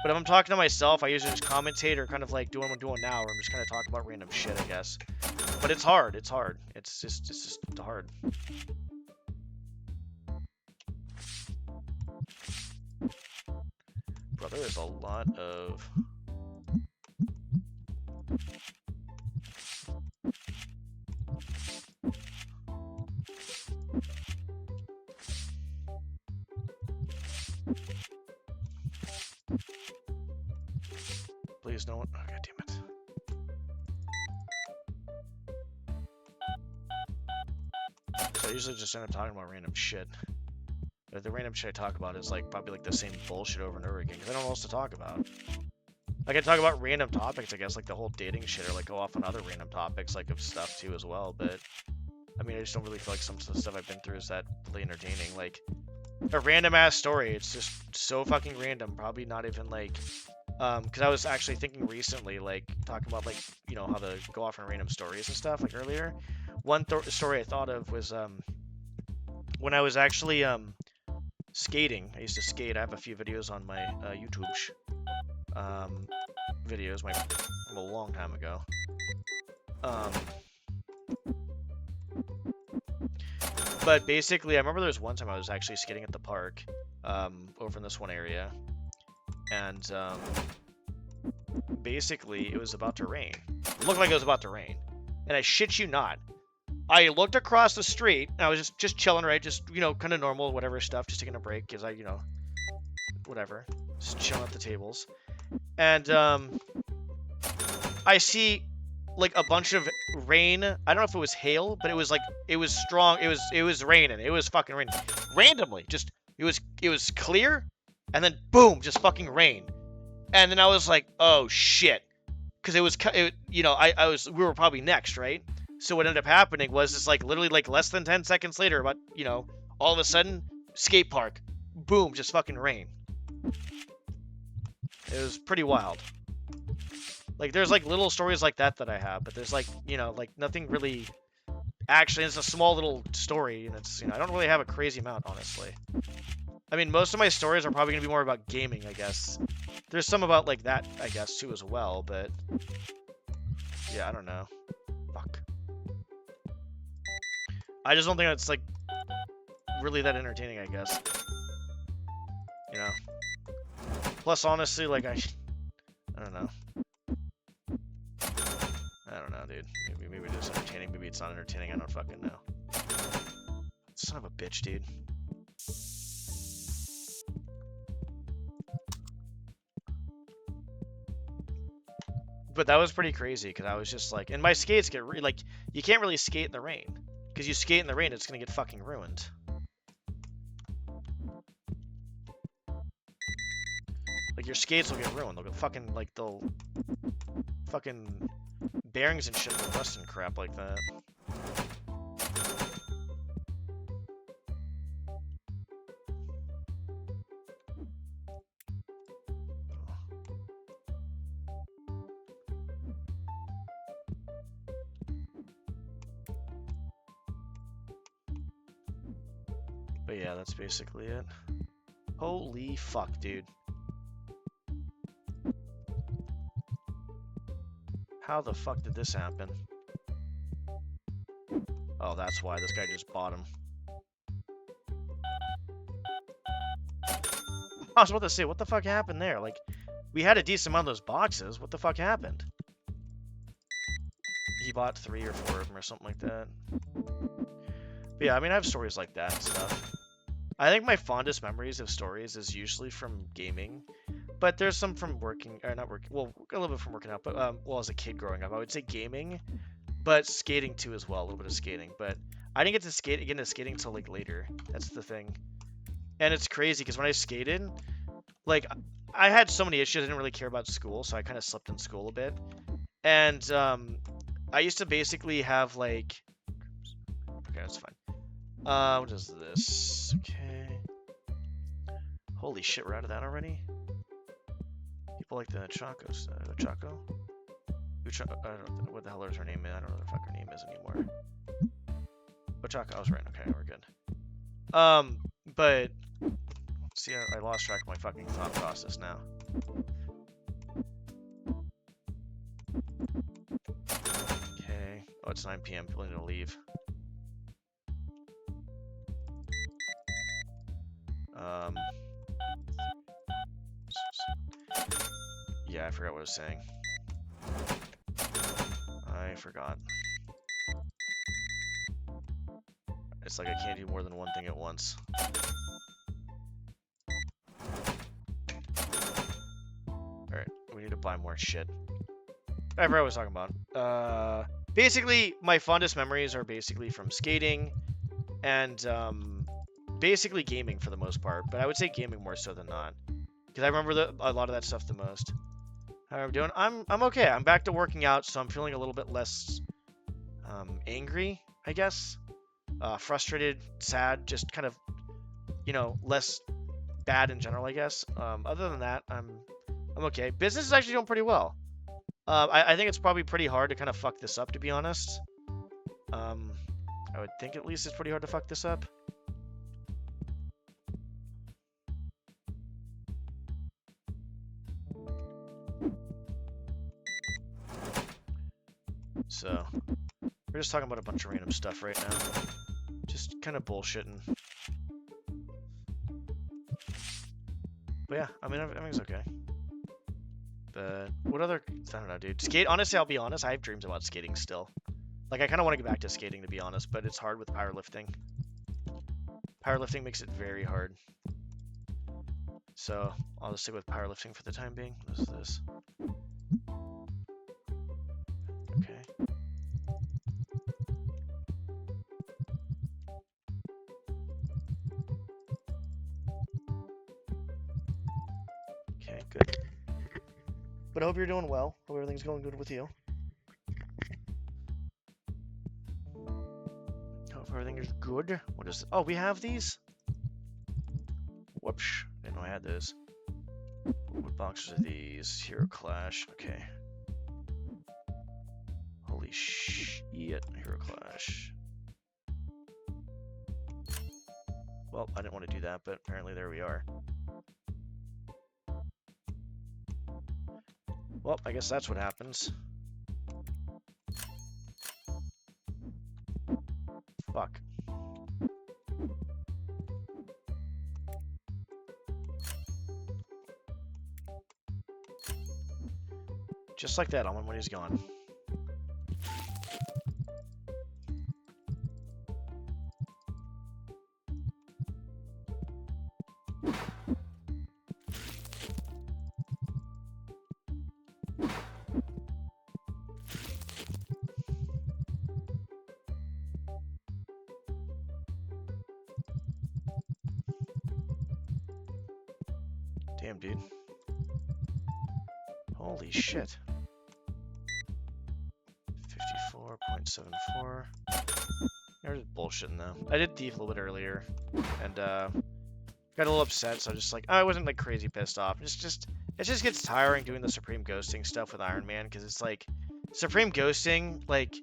But if I'm talking to myself, I usually just commentate or kind of like do what I'm doing now, where I'm just kind of talking about random shit, I guess. But it's hard. It's hard. It's just hard. Brother, there's a lot of... Please don't. Oh, God damn it. So I usually just end up talking about random shit. But the random shit I talk about is like probably like the same bullshit over and over again because I don't know what else to talk about. I can talk about random topics, I guess, like the whole dating shit, or like go off on other random topics like of stuff too as well. But I mean, I just don't really feel like some of the stuff I've been through is that really entertaining. Like a random ass story, it's just so fucking random. Probably not even like, because I was actually thinking recently, like talking about like, you know, how to go off on random stories and stuff like earlier. One story I thought of was when I was actually skating. I used to skate. I have a few videos on my YouTube videos from a long time ago. But basically, I remember there was one time I was actually skating at the park over in this one area, and basically it was about to rain. It looked like it was about to rain, and I shit you not, I looked across the street and I was just chilling, right? Just, you know, kind of normal, whatever stuff, just taking a break because I, you know, whatever, just chilling at the tables. And I see like a bunch of rain. I don't know if it was hail, but it was like, it was strong. It was raining. It was fucking raining randomly. Just it was clear, and then boom, just fucking rain. And then I was like, oh shit, because you know, we were probably next, right? So what ended up happening was it's like literally like less than 10 seconds later, but you know, all of a sudden, skate park, boom, just fucking rain. It was pretty wild. Like there's like little stories like that I have, but there's like, you know, like nothing really. Actually, it's a small little story, and it's, you know, I don't really have a crazy amount, honestly. I mean, most of my stories are probably gonna be more about gaming, I guess. There's some about like that, I guess, too, as well, but yeah, I don't know. Fuck. I just don't think it's like really that entertaining, I guess. You know. Plus, honestly, like I don't know. I don't know, dude. Maybe it's entertaining. Maybe it's not entertaining. I don't fucking know. Son of a bitch, dude. But that was pretty crazy because I was just like, and my skates get like, you can't really skate in the rain because you skate in the rain, it's gonna get fucking ruined. Like your skates will get ruined. They'll get fucking like they'll fucking bearings and shit will rust and crap like that. But yeah, that's basically it. Holy fuck, dude. How the fuck did this happen? Oh, that's why this guy just bought him. I was about to say, what the fuck happened there? Like, we had a decent amount of those boxes. What the fuck happened? He bought 3 or 4 of them or something like that. But yeah, I mean, I have stories like that and stuff. I think my fondest memories of stories is usually from gaming, but there's some from working, or not working, well, a little bit from working out, but, well, as a kid growing up, I would say gaming, but skating too as well, a little bit of skating, but I didn't get into skating until, like, later. That's the thing. And it's crazy, because when I skated, like, I had so many issues, I didn't really care about school, so I kind of slept in school a bit, and, I used to basically have, like, okay, that's fine. What is this? Okay. Holy shit, we're out of that already? People like the Chacos. Chaco? I don't know what the hell is her name. I don't know what the fuck her name is anymore. Ochaka, I was right. Okay, we're good. But see, I lost track of my fucking thought process now. Okay. Oh, it's 9 p.m. People need to leave. Yeah, I forgot what I was saying. I forgot. It's like I can't do more than one thing at once. Alright, we need to buy more shit. I forgot what I was talking about. Basically, my fondest memories are basically from skating and, basically gaming for the most part. But I would say gaming more so than not. Because I remember a lot of that stuff the most. How am I doing? I'm okay. I'm back to working out, so I'm feeling a little bit less angry, I guess. Frustrated, sad, just kind of, you know, less bad in general, I guess. Other than that, I'm okay. Business is actually doing pretty well. I think it's probably pretty hard to kind of fuck this up, to be honest. I would think at least it's pretty hard to fuck this up. So, we're just talking about a bunch of random stuff right now. Just kind of bullshitting. But yeah, I mean, everything's okay. But what other... I don't know, dude. Skate... Honestly, I'll be honest, I have dreams about skating still. Like, I kind of want to get back to skating, to be honest, but it's hard with powerlifting. Powerlifting makes it very hard. So, I'll just stick with powerlifting for the time being. What is this? Okay. Okay, good. But I hope you're doing well. Hope everything's going good with you. Hope everything is good. What is it? Oh, we have these? Whoops. Didn't know I had those. What boxes are these? Hero Clash. Okay. Holy shit. Hero Clash. Well, I didn't want to do that, but apparently there we are. Well, I guess that's what happens. Fuck. Just like that, all my money's gone. Damn, dude. Holy shit. 54.74. You're just bullshitting though. I did thief a little bit earlier, and got a little upset. So just like I wasn't like crazy pissed off. It just gets tiring doing the Supreme Ghosting stuff with Iron Man because it's like Supreme Ghosting, like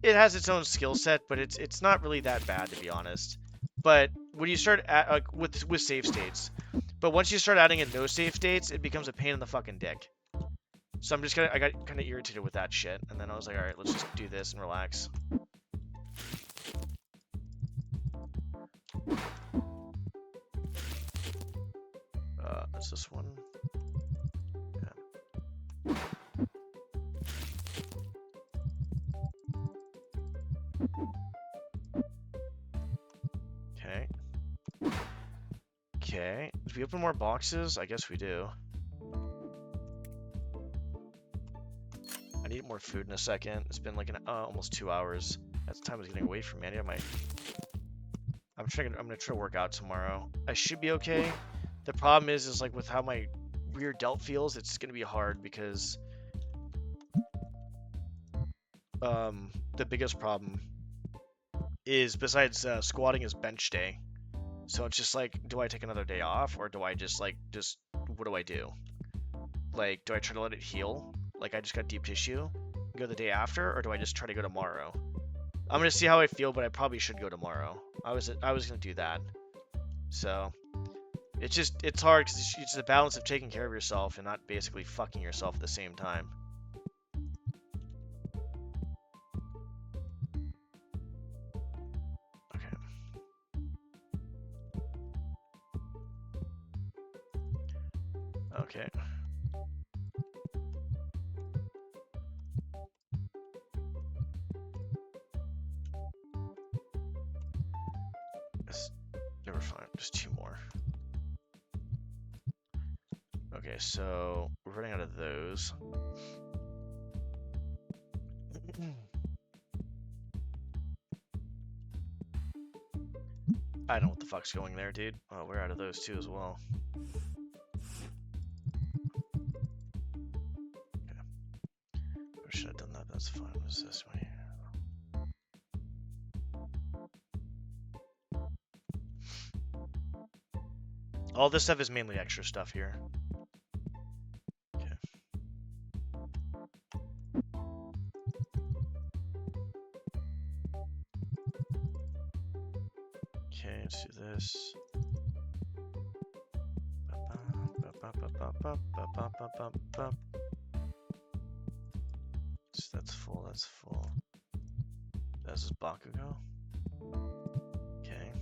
it has its own skill set, but it's not really that bad to be honest. But when you start like with save states, but once you start adding in no save states, it becomes a pain in the fucking dick. So I got kind of irritated with that shit, and then I was like, all right, let's just do this and relax. That's this one. Yeah. Okay. Okay. Do we open more boxes? I guess we do. I need more food in a second. It's been like almost 2 hours. That time is getting away from me. I need my. I'm gonna try to work out tomorrow. I should be okay. The problem is like with how my rear delt feels, it's gonna be hard because the biggest problem is besides squatting is bench day. So it's just like, do I take another day off or do I just what do I do? Like, do I try to let it heal? Like I just got deep tissue, go the day after, or do I just try to go tomorrow? I'm gonna see how I feel, but I probably should go tomorrow. I was gonna do that. So it's hard because it's the balance of taking care of yourself and not basically fucking yourself at the same time. Okay. Okay. It's never fine. Just 2 more. Okay, so we're running out of those. I don't know what the fuck's going there, dude. Oh, we're out of those too as well. Okay. I should have done that. That's fine. What's this one here? All this stuff is mainly extra stuff here. Okay. Okay, let's do this. That's full, that's full. This is Bakugo. Okay.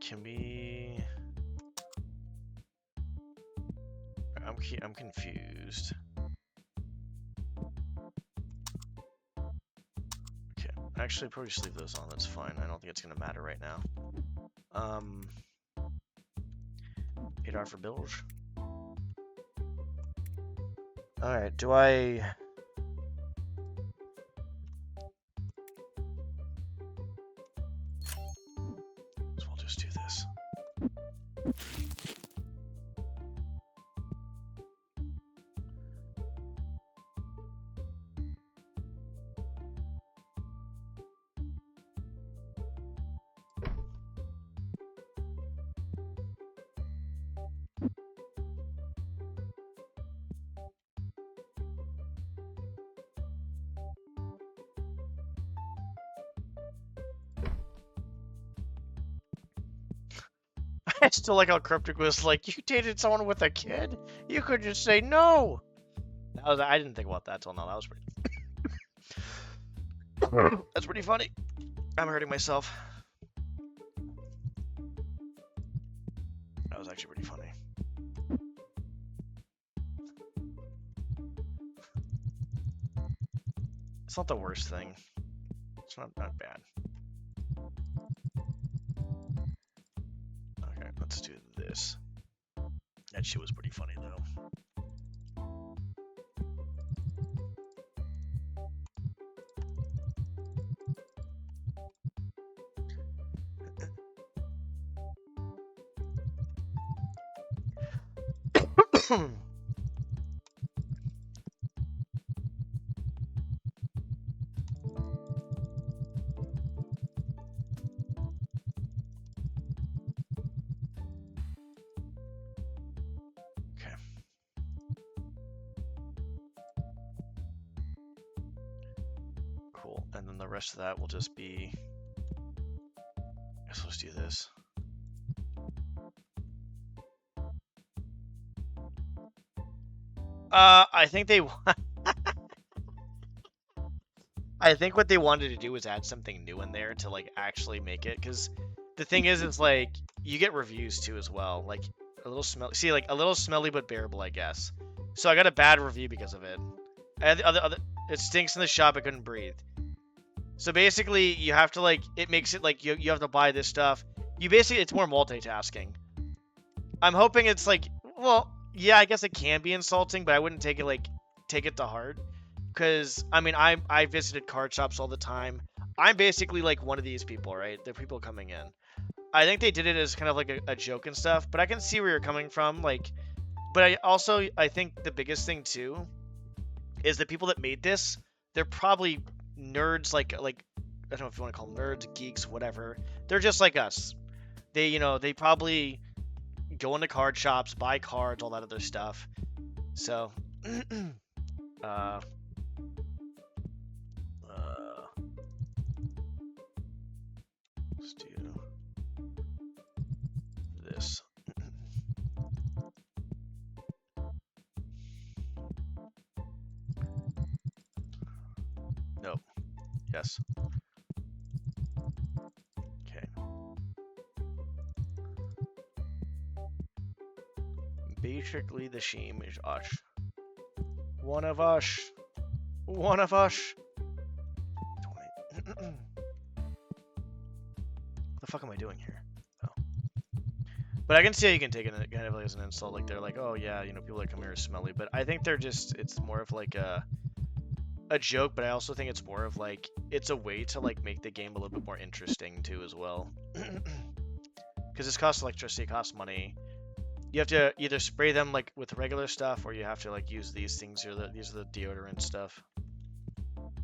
Can we... I'm confused. Okay, actually, probably just leave those on. That's fine. I don't think it's gonna matter right now. 8R for bilge. All right. Do I? So we'll just do this. I still like how Cryptic was like, you dated someone with a kid? You could just say no. I didn't think about that till now. That was pretty... That's pretty funny. I'm hurting myself. That was actually pretty funny. It's not the worst thing. It's not bad. Okay, let's do this. That shit was pretty funny, though. Cool. And then the rest of that will just be... I guess let's do this. I think they. I think what they wanted to do was add something new in there to like actually make it. Because the thing is like you get reviews too as well. Like a little smell. See, like a little smelly but bearable, I guess. So I got a bad review because of it. It stinks in the shop. I couldn't breathe. So basically, you have to like it makes it like you have to buy this stuff. You basically it's more multitasking. I'm hoping it's like well, yeah, I guess it can be insulting, but I wouldn't take it to heart because I mean I visited card shops all the time. I'm basically like one of these people, right? The people coming in. I think they did it as kind of like a joke and stuff, but I can see where you're coming from. Like, but I think the biggest thing too is the people that made this. They're probably nerds like I don't know if you want to call them nerds, geeks, whatever. They're just like us. They probably go into card shops, buy cards, all that other stuff. So, uh, let's do this. No. Yes. Okay. Basically, the shame is us. One of us. One of us. What the fuck am I doing here? Oh. But I can see how you can take it kind of like as an insult. Like they're like, oh yeah, people that come here are smelly. But I think it's more of like a joke. But I also think it's more of like it's a way to like make the game a little bit more interesting too as well. Because this costs electricity, it costs money. You have to either spray them like with regular stuff, or you have to like use these things. These are the deodorant stuff.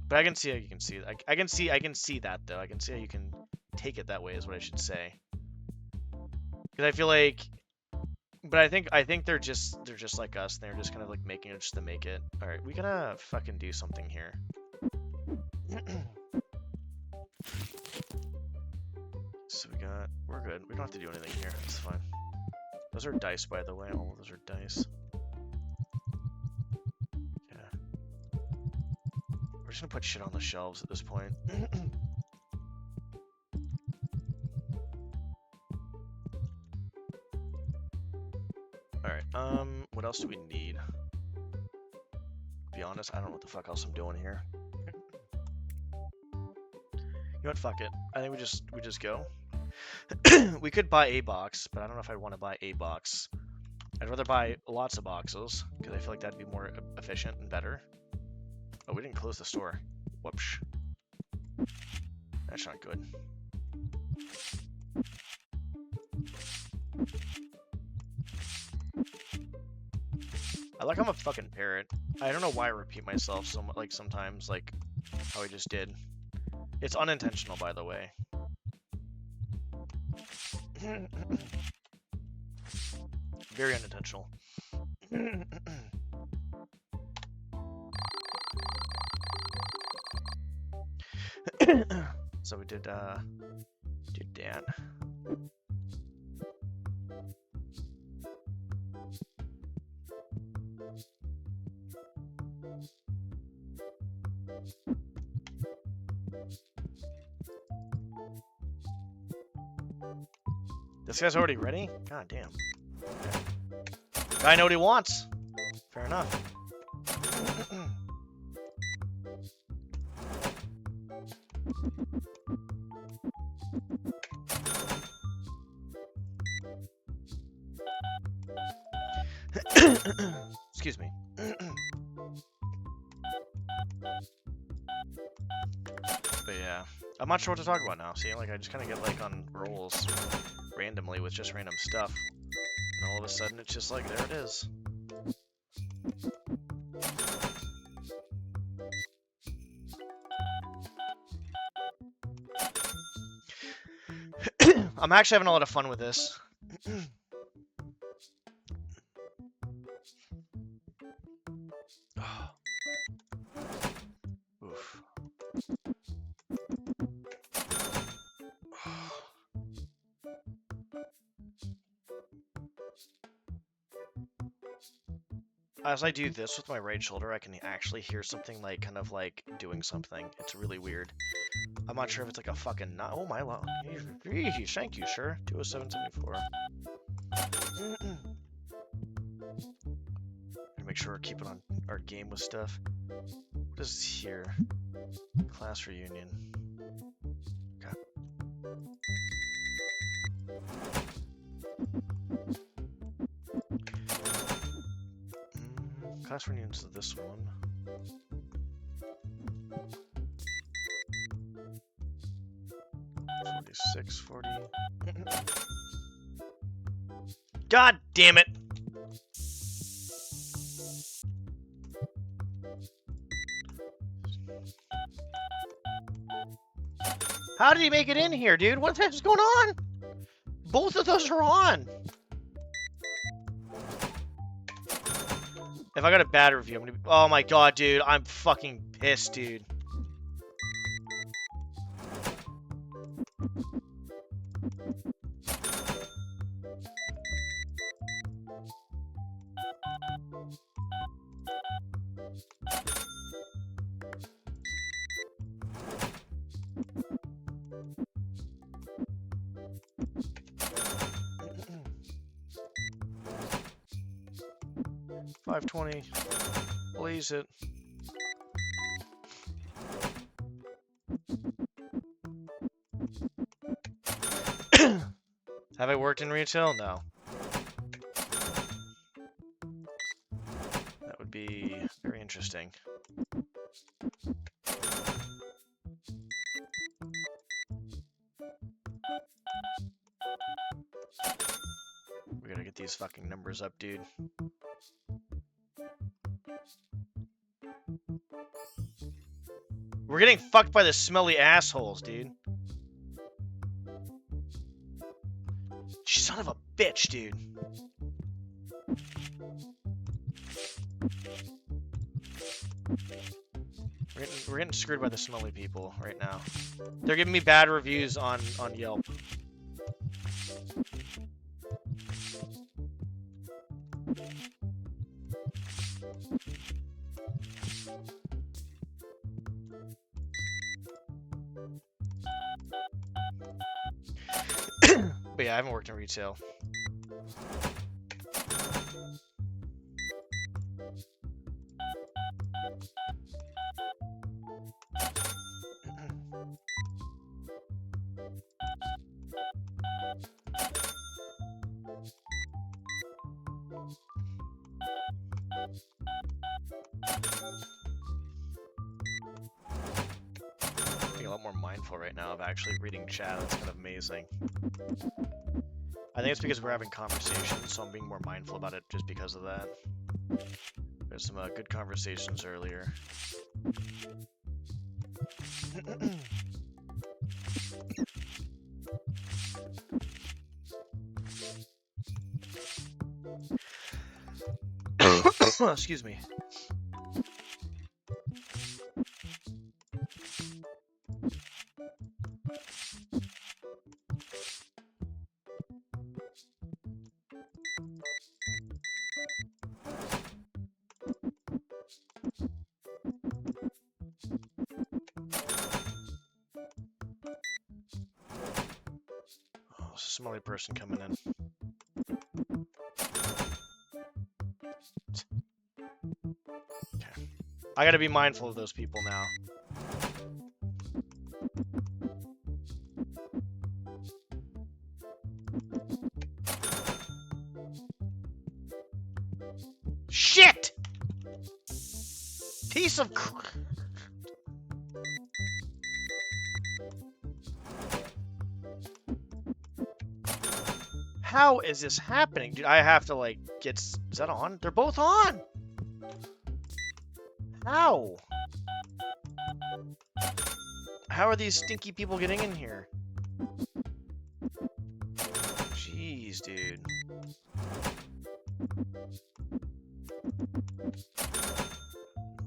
But I can see how you can see. I can see that though. I can see how you can take it that way. Is what I should say. Because I feel like, but I think they're just like us. They're just kind of like making it just to make it. All right, we gotta fucking do something here. So we're good. We don't have to do anything here. It's fine. Those are dice, by the way. All of those are dice. Yeah. We're just gonna put shit on the shelves at this point. Alright, what else do we need? To be honest, I don't know what the fuck else I'm doing here. You know what, fuck it. I think we just go. We could buy a box, but I don't know if I want to buy a box. I'd rather buy lots of boxes, because I feel like that'd be more efficient and better. Oh, we didn't close the store. Whoops. That's not good. I like I'm a fucking parrot. I don't know why I repeat myself so much, like sometimes, like how I just did. It's unintentional, by the way. Very unintentional. So we did that. This guy's already ready? God damn. Guy know what he wants. Fair enough. Excuse me. But yeah, I'm not sure what to talk about now. See, like I just kind of get like on rolls randomly with just random stuff, and all of a sudden it's just like there it is. I'm actually having a lot of fun with this. Oof. as I do this with my right shoulder, I can actually hear something like kind of like doing something. It's really weird. I'm not sure if it's like a fucking oh my lord. Thank you, sir. 207.74. Make sure we're keeping on our game with stuff. What is here? Class reunion. Okay. Class reunion's this one. $46.40. God damn it! How did he make it in here, dude? What the heck is going on? Both of those are on. If I got a bad review, I'm gonna be... Oh my god, dude. I'm fucking pissed, dude. $5.20. Blaze it. Have I worked in retail? No. That would be very interesting. We gotta get these fucking numbers up, dude. We're getting fucked by the smelly assholes, dude. Son of a bitch, dude. We're getting screwed by the smelly people right now. They're giving me bad reviews on Yelp. But yeah, I haven't worked in retail. Being a lot more mindful right now of actually reading chat. It's kind of amazing. I think it's because we're having conversations, so I'm being more mindful about it just because of that. There's some good conversations earlier. Excuse me. Oh, smelly person coming in. Okay. I gotta be mindful of those people now. Shit! Piece of... How is this happening? Dude, I have to, like, get... Is that on? They're both on! How? How are these stinky people getting in here? Jeez, dude.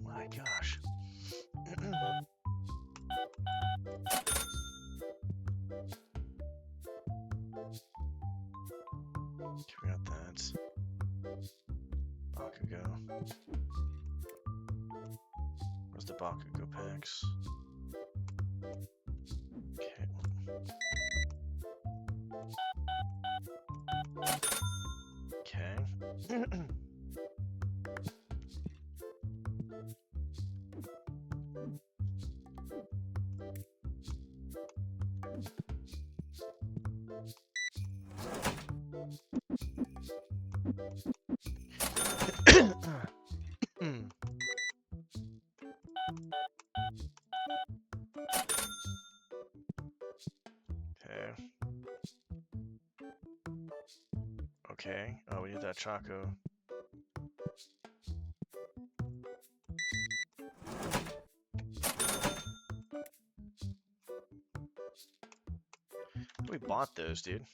My gosh. We got that. Bakugo. Bakugo packs. Okay. Okay. Okay. Oh, we need that Choco. We bought those, dude.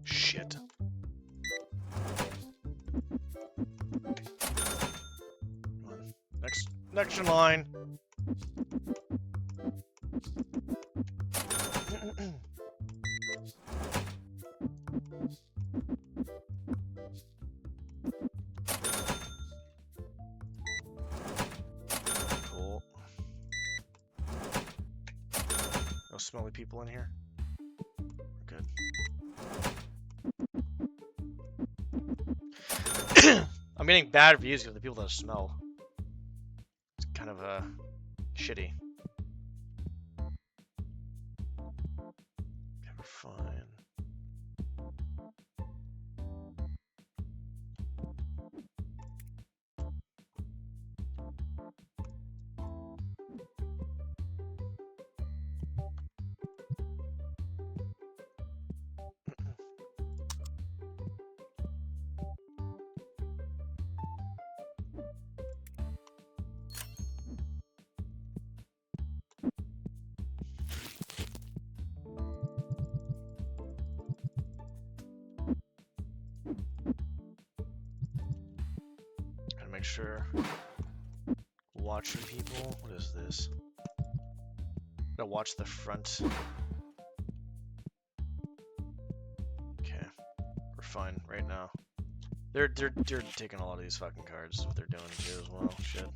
Shit. Next in line. Cool. No smelly people in here. We're good. I'm getting bad reviews of the people that smell. It's kind of shitty. Okay, we're fine. Gotta make sure. Watching people. What is this? Gotta watch the front. Okay, we're fine right now. They're taking a lot of these fucking cards. Is what they're doing here as well. Shit.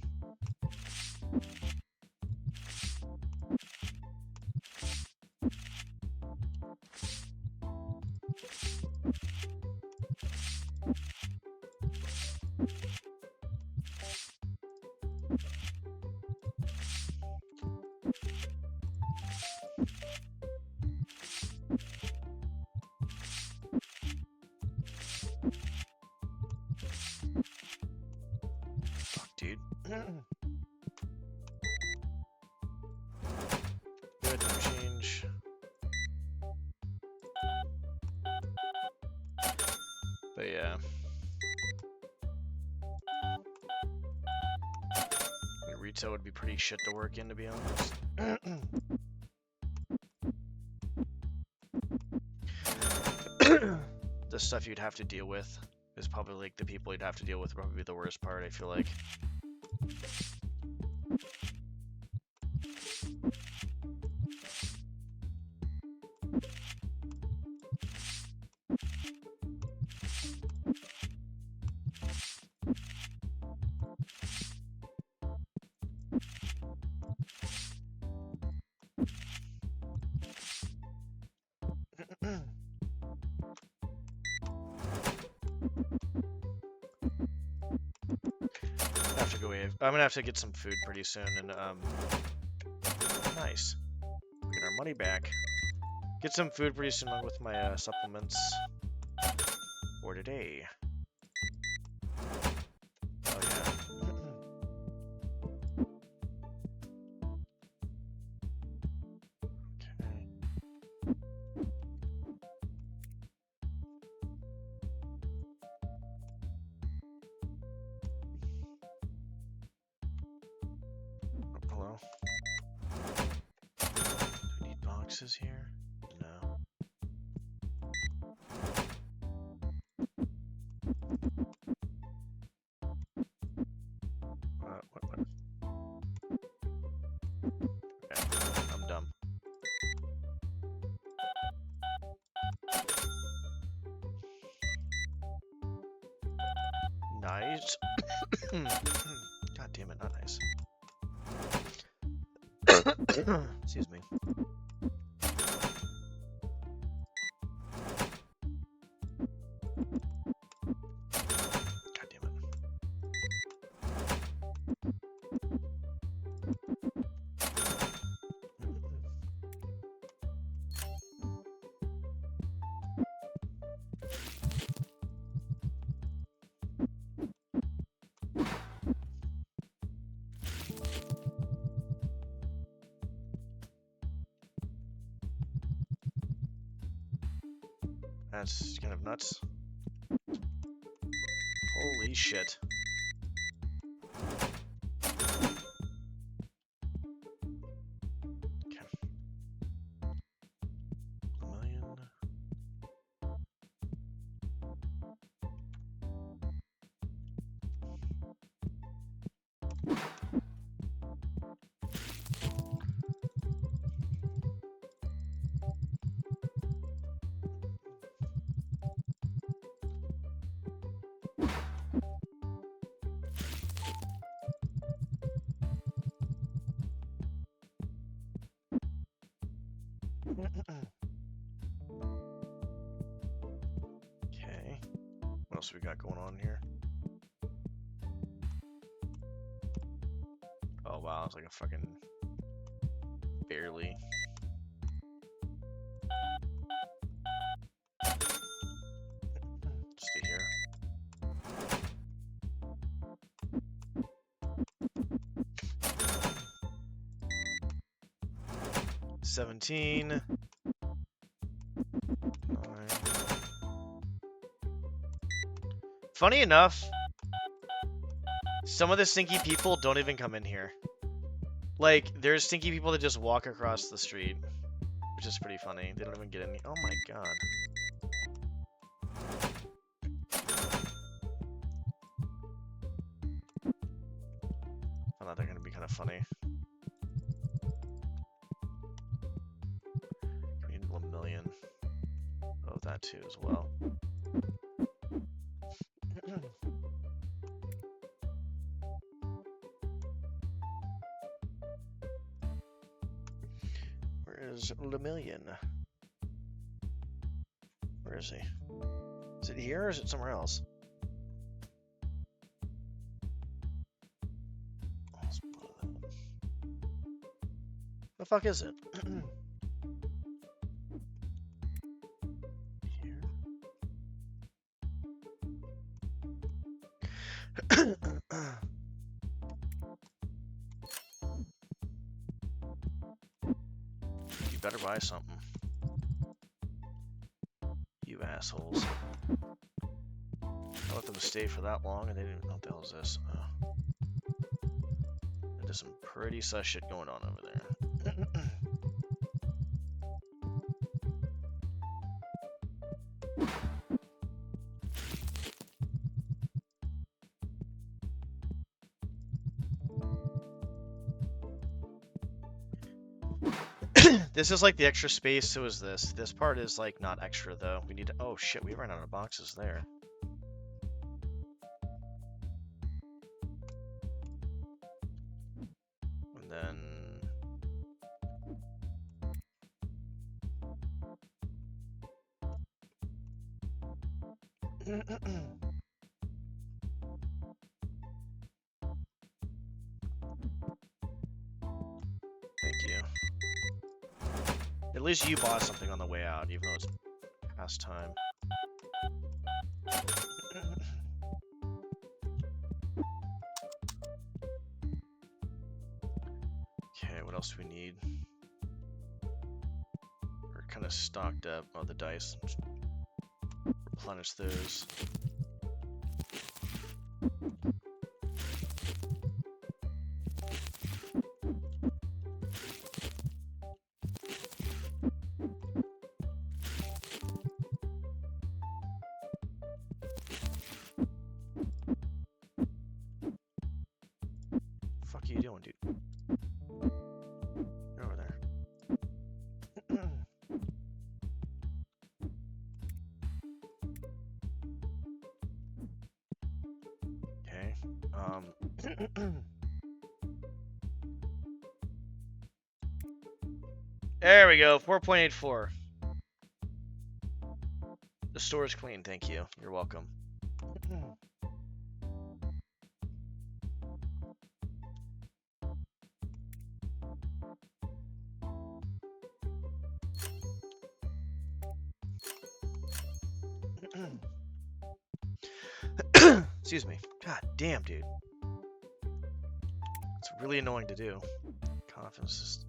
Dude. Good, no change. But yeah. Retail would be pretty shit to work in, to be honest. The stuff you'd have to deal with is probably like the people you'd have to deal with would probably be the worst part, I feel like. I have to go wave. I'm gonna have to get some food pretty soon, and nice. Get our money back. Get some food pretty soon with my supplements for today. Oh yeah. Okay. Oh, hello. boxes here? No. What? Okay, I'm dumb. Nice. God damn it, not nice. Excuse me. God damn it. That's kind of nuts. Holy shit. Okay. $1 million. Okay. What else we got going on here? Oh wow, it's like a fucking barely. Stay here. $17. 9. Funny enough, some of the stinky people don't even come in here. Like, there's stinky people that just walk across the street, which is pretty funny. They don't even get any. Oh my god. I thought they're gonna be kind of funny. We need 1 million of that too as well. Where is Lemillion? Where is he? Is it here or is it somewhere else? The fuck is it? Here. You better buy something. You assholes. I let them stay for that long and they didn't even know what the hell is this. There's some pretty sus shit going on over there. This is like the extra space, so is this. This part is like not extra though. We need to, oh shit, we ran out of boxes there. And then thank you. At least you bought something on the way out, even though it's past time. Okay, what else do we need? We're kind of stocked up. Oh, the dice. Replenish those. There we go, 4.84. The store is clean, thank you. You're welcome. Excuse me. God damn, dude. It's really annoying to do. Confidence just...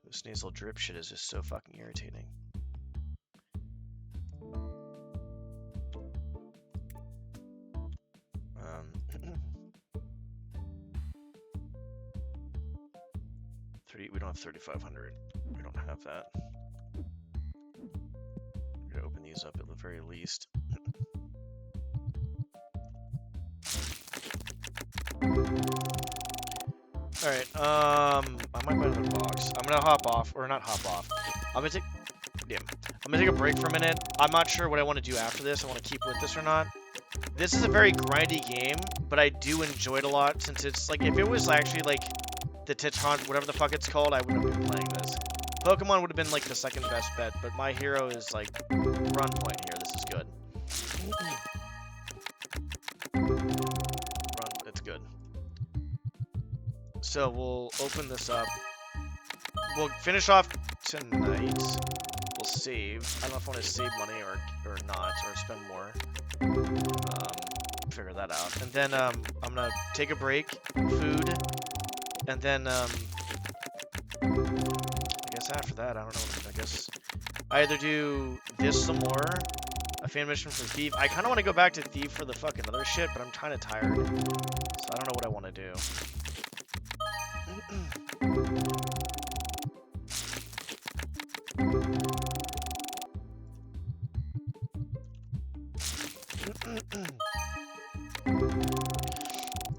This nasal drip shit is just so fucking irritating. We don't have 3,500. We don't have that. We're gonna open these up at the very least. Alright, I might buy another box. I'm gonna hop off, or not hop off. I'm gonna take a break for a minute. I'm not sure what I want to do after this. I want to keep with this or not. This is a very grindy game, but I do enjoy it a lot since it's like, if it was actually like the Titron, whatever the fuck it's called, I wouldn't have been playing this. Pokemon would have been like the second best bet, but my hero is like run point here. This is good. Run, it's good. So we'll open this up. We'll finish off tonight. We'll save. I don't know if I want to save money or not, or spend more. Figure that out. And then I'm gonna take a break, food, and then I guess after that, I don't know. I guess I either do this some more, a fan mission for Thief. I kind of want to go back to Thief for the fucking other shit, but I'm kind of tired, so I don't know what I want to do.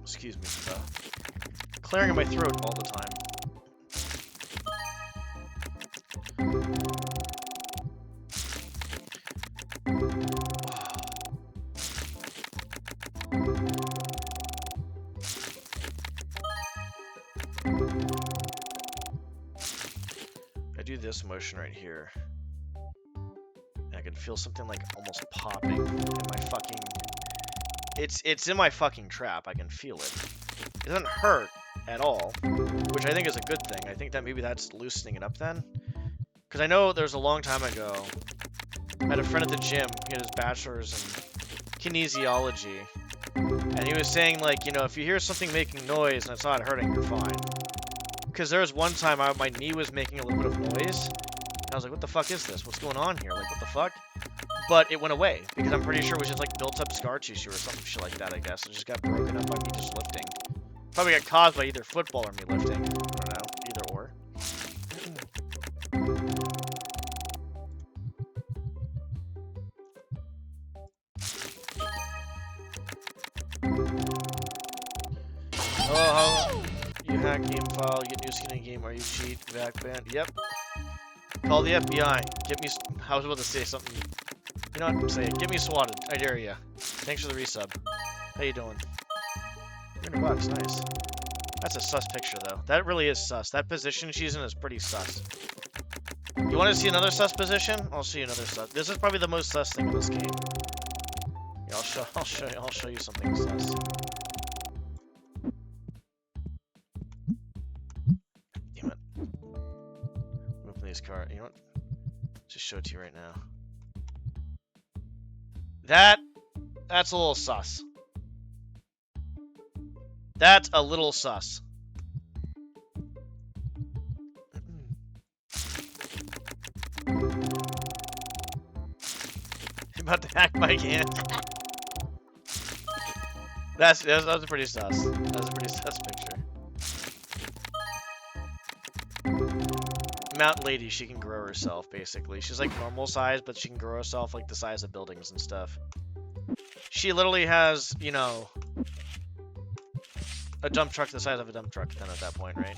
Excuse me for the clearing in my throat all the time. I do this motion right here. And I can feel something like almost popping in my fucking... It's in my fucking trap. I can feel it. It doesn't hurt at all, which I think is a good thing. I think that maybe that's loosening it up then. Because I know there's a long time ago, I had a friend at the gym. He had his bachelor's in kinesiology. And he was saying, like, you know, if you hear something making noise and it's not hurting, you're fine. Because there was one time my knee was making a little bit of noise. And I was like, what the fuck is this? What's going on here? Like, what the fuck? But it went away, because I'm pretty sure it was just like built up scar tissue or something shit like that, I guess. It just got broken up by me just lifting. Probably got caused by either football or me lifting. I don't know. Either or. Oh, you hack game file, you get new skin in game, are you cheat, back band? Yep. Call the FBI. Get me... I was about to say something. You know what? Say it. Get me swatted. I dare ya. Thanks for the resub. How you doing? $300, nice. That's a sus picture, though. That really is sus. That position she's in is pretty sus. You want to see another sus position? I'll show you another sus. This is probably the most sus thing in this game. Here, I'll show you something sus. Damn it. Open these cards. You know what? Just show it to you right now. That's a little sus. That's a little sus. I'm about to hack my can. That's a pretty sus. That's a pretty sus picture. Mountain lady, she can grow herself, basically. She's like normal size, but she can grow herself like the size of buildings and stuff. She literally has, you know, a dump truck the size of a dump truck then at that point, right?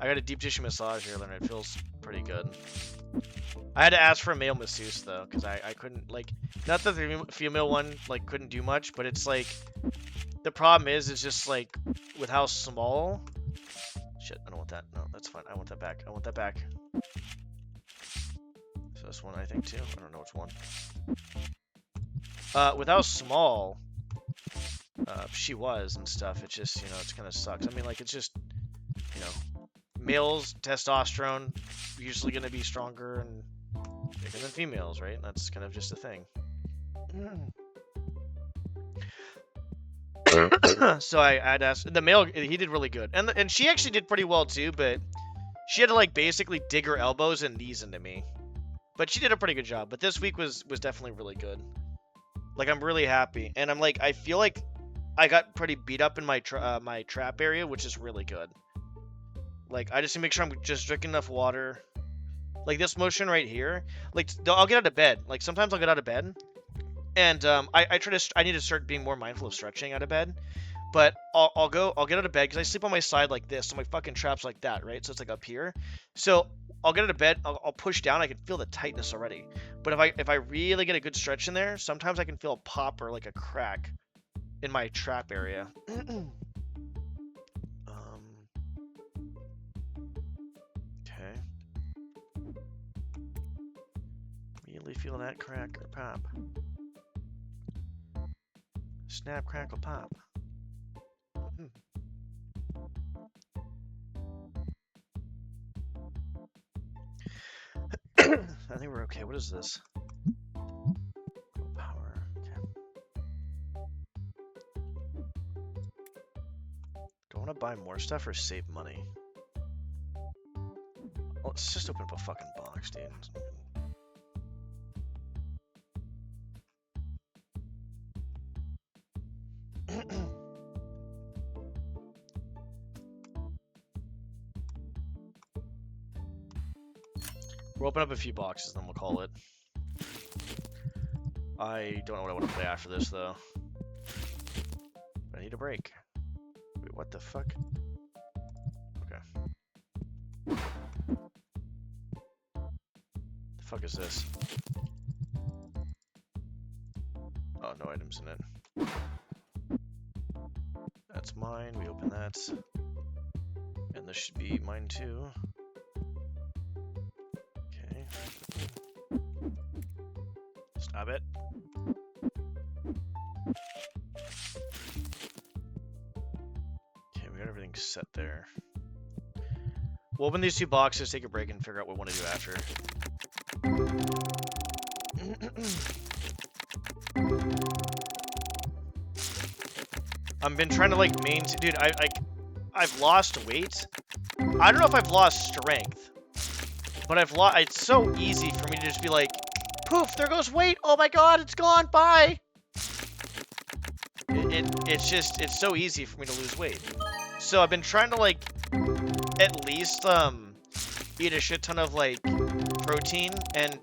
I got a deep tissue massage here, and it feels pretty good. I had to ask for a male masseuse though, because I couldn't like, not that the female one like couldn't do much, but it's like the problem is it's just like with how small. Shit, I don't want that. No, that's fine. I want that back. I want that back. So this one I think too. I don't know which one. With how small she was and stuff, it just, you know, it kind of sucks. I mean, like, it's just, you know, males, testosterone, usually going to be stronger and bigger than females, right? That's kind of just a thing. So I had asked, the male, he did really good. And she actually did pretty well too, but she had to, like, basically dig her elbows and knees into me. But she did a pretty good job. But this week was definitely really good. Like, I'm really happy. And I'm like, I feel like I got pretty beat up in my my trap area, which is really good. Like, I just need to make sure I'm just drinking enough water. Like, this motion right here. Like, I'll get out of bed. Like, sometimes I'll get out of bed. And I need to start being more mindful of stretching out of bed. But I'll get out of bed because I sleep on my side like this. So my fucking trap's like that, right? So it's like up here. So I'll get out of bed. I'll push down. I can feel the tightness already. But if I really get a good stretch in there, sometimes I can feel a pop or like a crack in my trap area. Okay. Really feel that crack or pop. Snap, crackle, pop. I think we're okay. What is this? Power. Okay. Do I want to buy more stuff or save money? Well, let's just open up a fucking box, dude. We'll open up a few boxes, then we'll call it. I don't know what I want to play after this, though. I need a break. Wait, what the fuck? Okay. The fuck is this? Oh, no items in it. That's mine. We open that. And this should be mine, too. Stop it. Okay, we got everything set there. We'll open these two boxes, take a break, and figure out what we want to do after. I've been trying to, like, maintain... Dude, I've lost weight. I don't know if I've lost strength. But I've lost... It's so easy for me to just be like... Poof, there goes weight. Oh my god, it's gone. Bye. It's so easy for me to lose weight. So I've been trying to, like, at least eat a shit ton of, like, protein and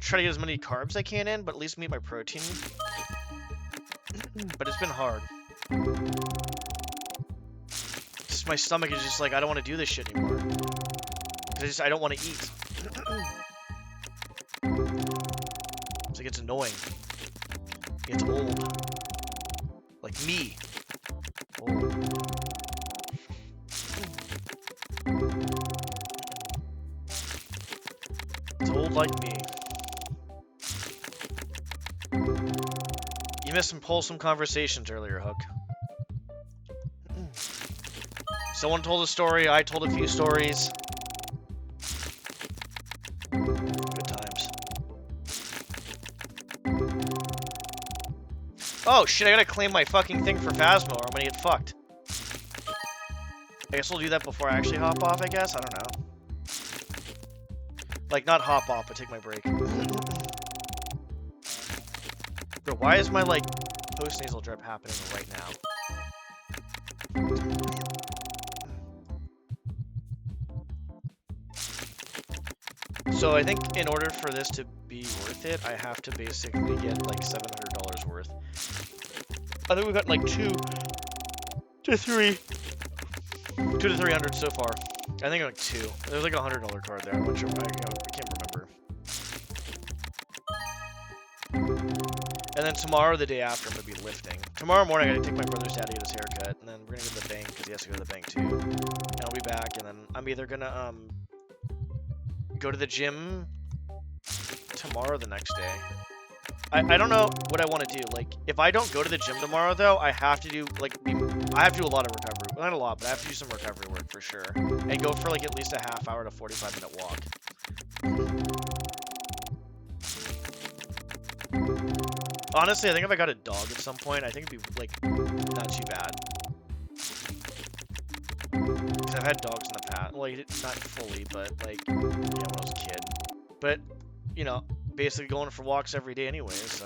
try to get as many carbs as I can in, but at least meet my protein. But it's been hard. Just my stomach is just like, I don't want to do this shit anymore. Because I don't want to eat. It's like, it's annoying. It's old. Like me. Old. It's old like me. You missed some wholesome conversations earlier, Hook. Someone told a story, I told a few stories. Good times. Oh shit, I gotta claim my fucking thing for Phasmo or I'm gonna get fucked. I guess we'll do that before I actually hop off, I guess? I don't know. Like, not hop off, but take my break. Bro, why is my, like, post-nasal drip happening right now? So I think in order for this to be worth it, I have to basically get like $700 worth. I think we've got like 2 to 300 so far. I think like 2. There's like a $100 card there. I'm not sure. I can't remember. And then tomorrow, the day after, I'm gonna be lifting. Tomorrow morning, I gotta take my brother's dad to get his haircut, and then we're gonna go to the bank because he has to go to the bank too. And I'll be back, and then I'm either gonna go to the gym tomorrow or the next day. I don't know what I want to do. Like, if I don't go to the gym tomorrow, though, I have to do like I have to do a lot of recovery. Well, not a lot, but I have to do some recovery work for sure, and go for like at least a half hour to 45-minute walk. Honestly, I think if I got a dog at some point, I think it'd be, like, not too bad. Because I've had dogs in the past. Well, like, not fully, but, like, yeah, when I was a kid. But, you know, basically going for walks every day anyway, so...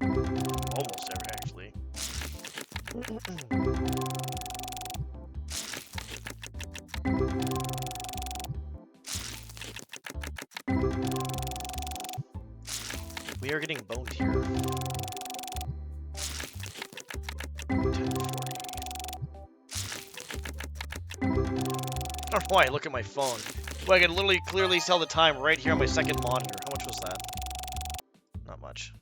Almost every, actually. We are getting boned here. 10:40. I don't know why I look at my phone. Well, I can literally clearly tell the time right here on my second monitor. How much was that? Not much.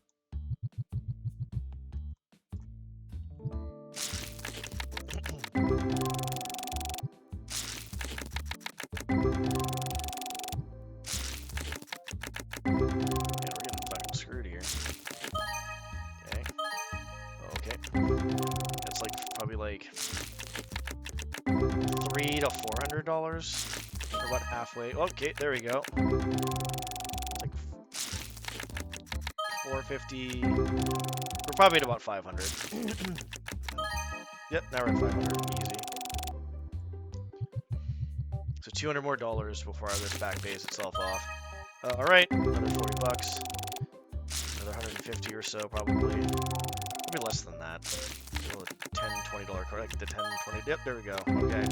Like $300 to $400, or about halfway. Okay, there we go. It's like 450. We're probably at about 500. Yep, now we're at 500. Easy. So $200 more before this back pays itself off. All right, another 40 bucks. Another 150 or so, probably. Maybe less than that. $10, $20 card, like the 10, 20, yep, there we go, okay.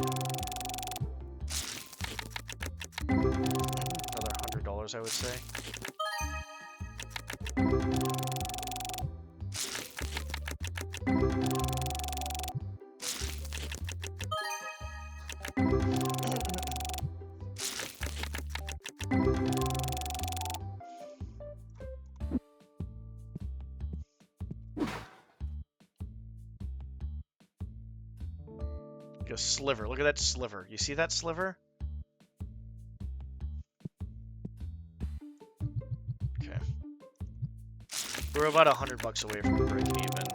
Another $100, I would say. A sliver. Look at that sliver. You see that sliver? Okay. We're about $100 away from breaking even,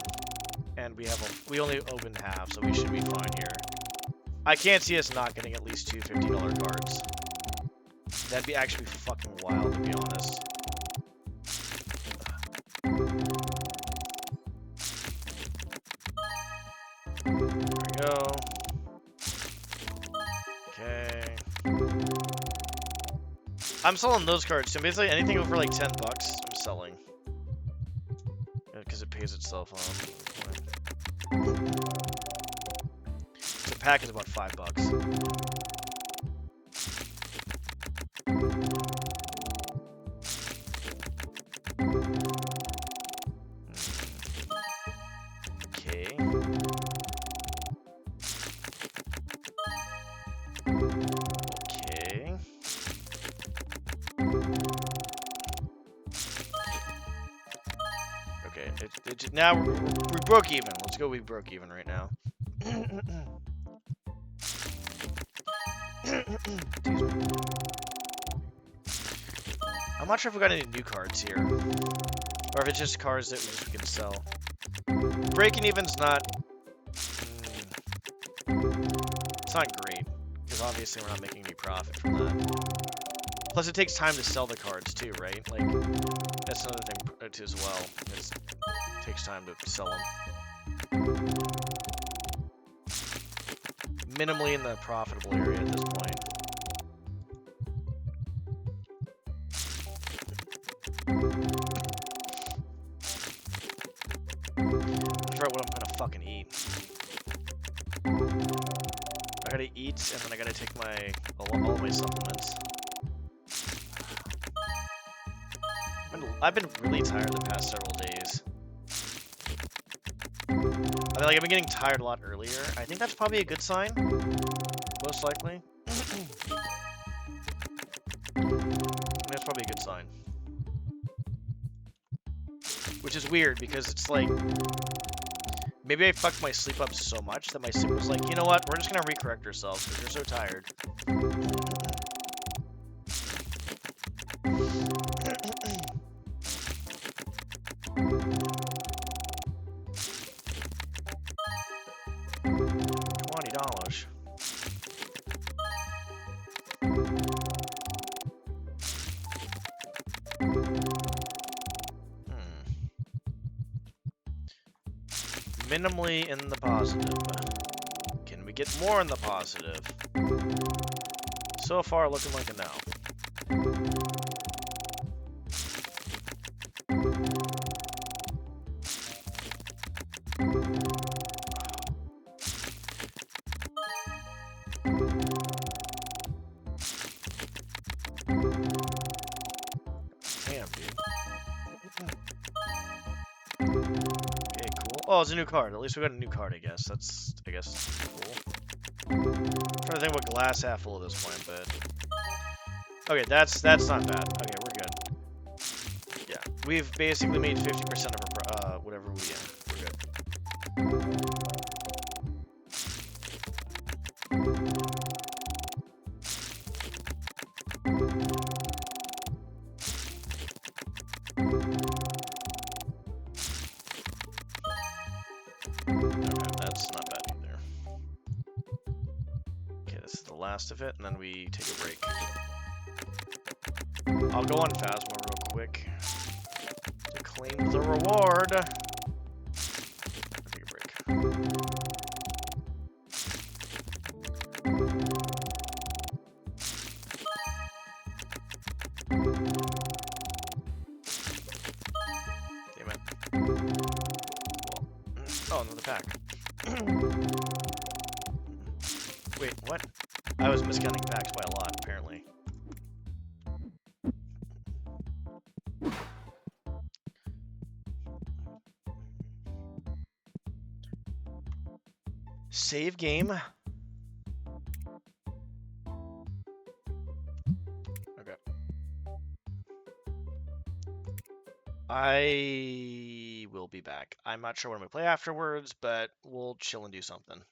and we only opened half, so we should be fine here. I can't see us not getting at least 2 $50 cards. That'd be actually fucking wild, to be honest. There we go. Okay. I'm selling those cards, so basically anything over like 10 bucks, I'm selling. Because it pays itself off. So a pack is about 5 bucks. Okay. Now we broke even. Let's go. We broke even right now. I'm not sure if we got any new cards here, or if it's just cards that we can sell. Breaking even's not. It's not great because obviously we're not making any profit from that. Plus, it takes time to sell the cards too, right? Like that's another thing as well. It takes time to sell them. Minimally in the profitable area at this point. That's right, what I'm gonna fucking eat. I gotta eat, and then I gotta take all my supplements. I've been really tired the past several days. I mean, like, I've been getting tired a lot earlier. I think that's probably a good sign. most likely. That's probably a good sign. Which is weird because it's like, maybe I fucked my sleep up so much that my sleep was like, you know what, we're just gonna recorrect ourselves because you're so tired. $20. Minimally in the positive. Can we get more in the positive? So far, looking like a no. Damn, dude. Okay, cool. Oh, it's a new card. At least we got a new card, I guess. That's, I guess, cool. I'm trying to think what glass half full at this point, but... Okay, that's not bad. Okay, we're good. Yeah, we've basically made 50% of our, whatever we, we're good. Okay, that's not bad either. Okay, this is the last of it, and then we take a break. I'll go on Phasma real quick to claim the reward. Take a break. Damn it. Well, oh, another pack. Wait, what? I was miscounting packs by a lot, apparently. Save game. Okay. I will be back. I'm not sure when we play afterwards, but we'll chill and do something.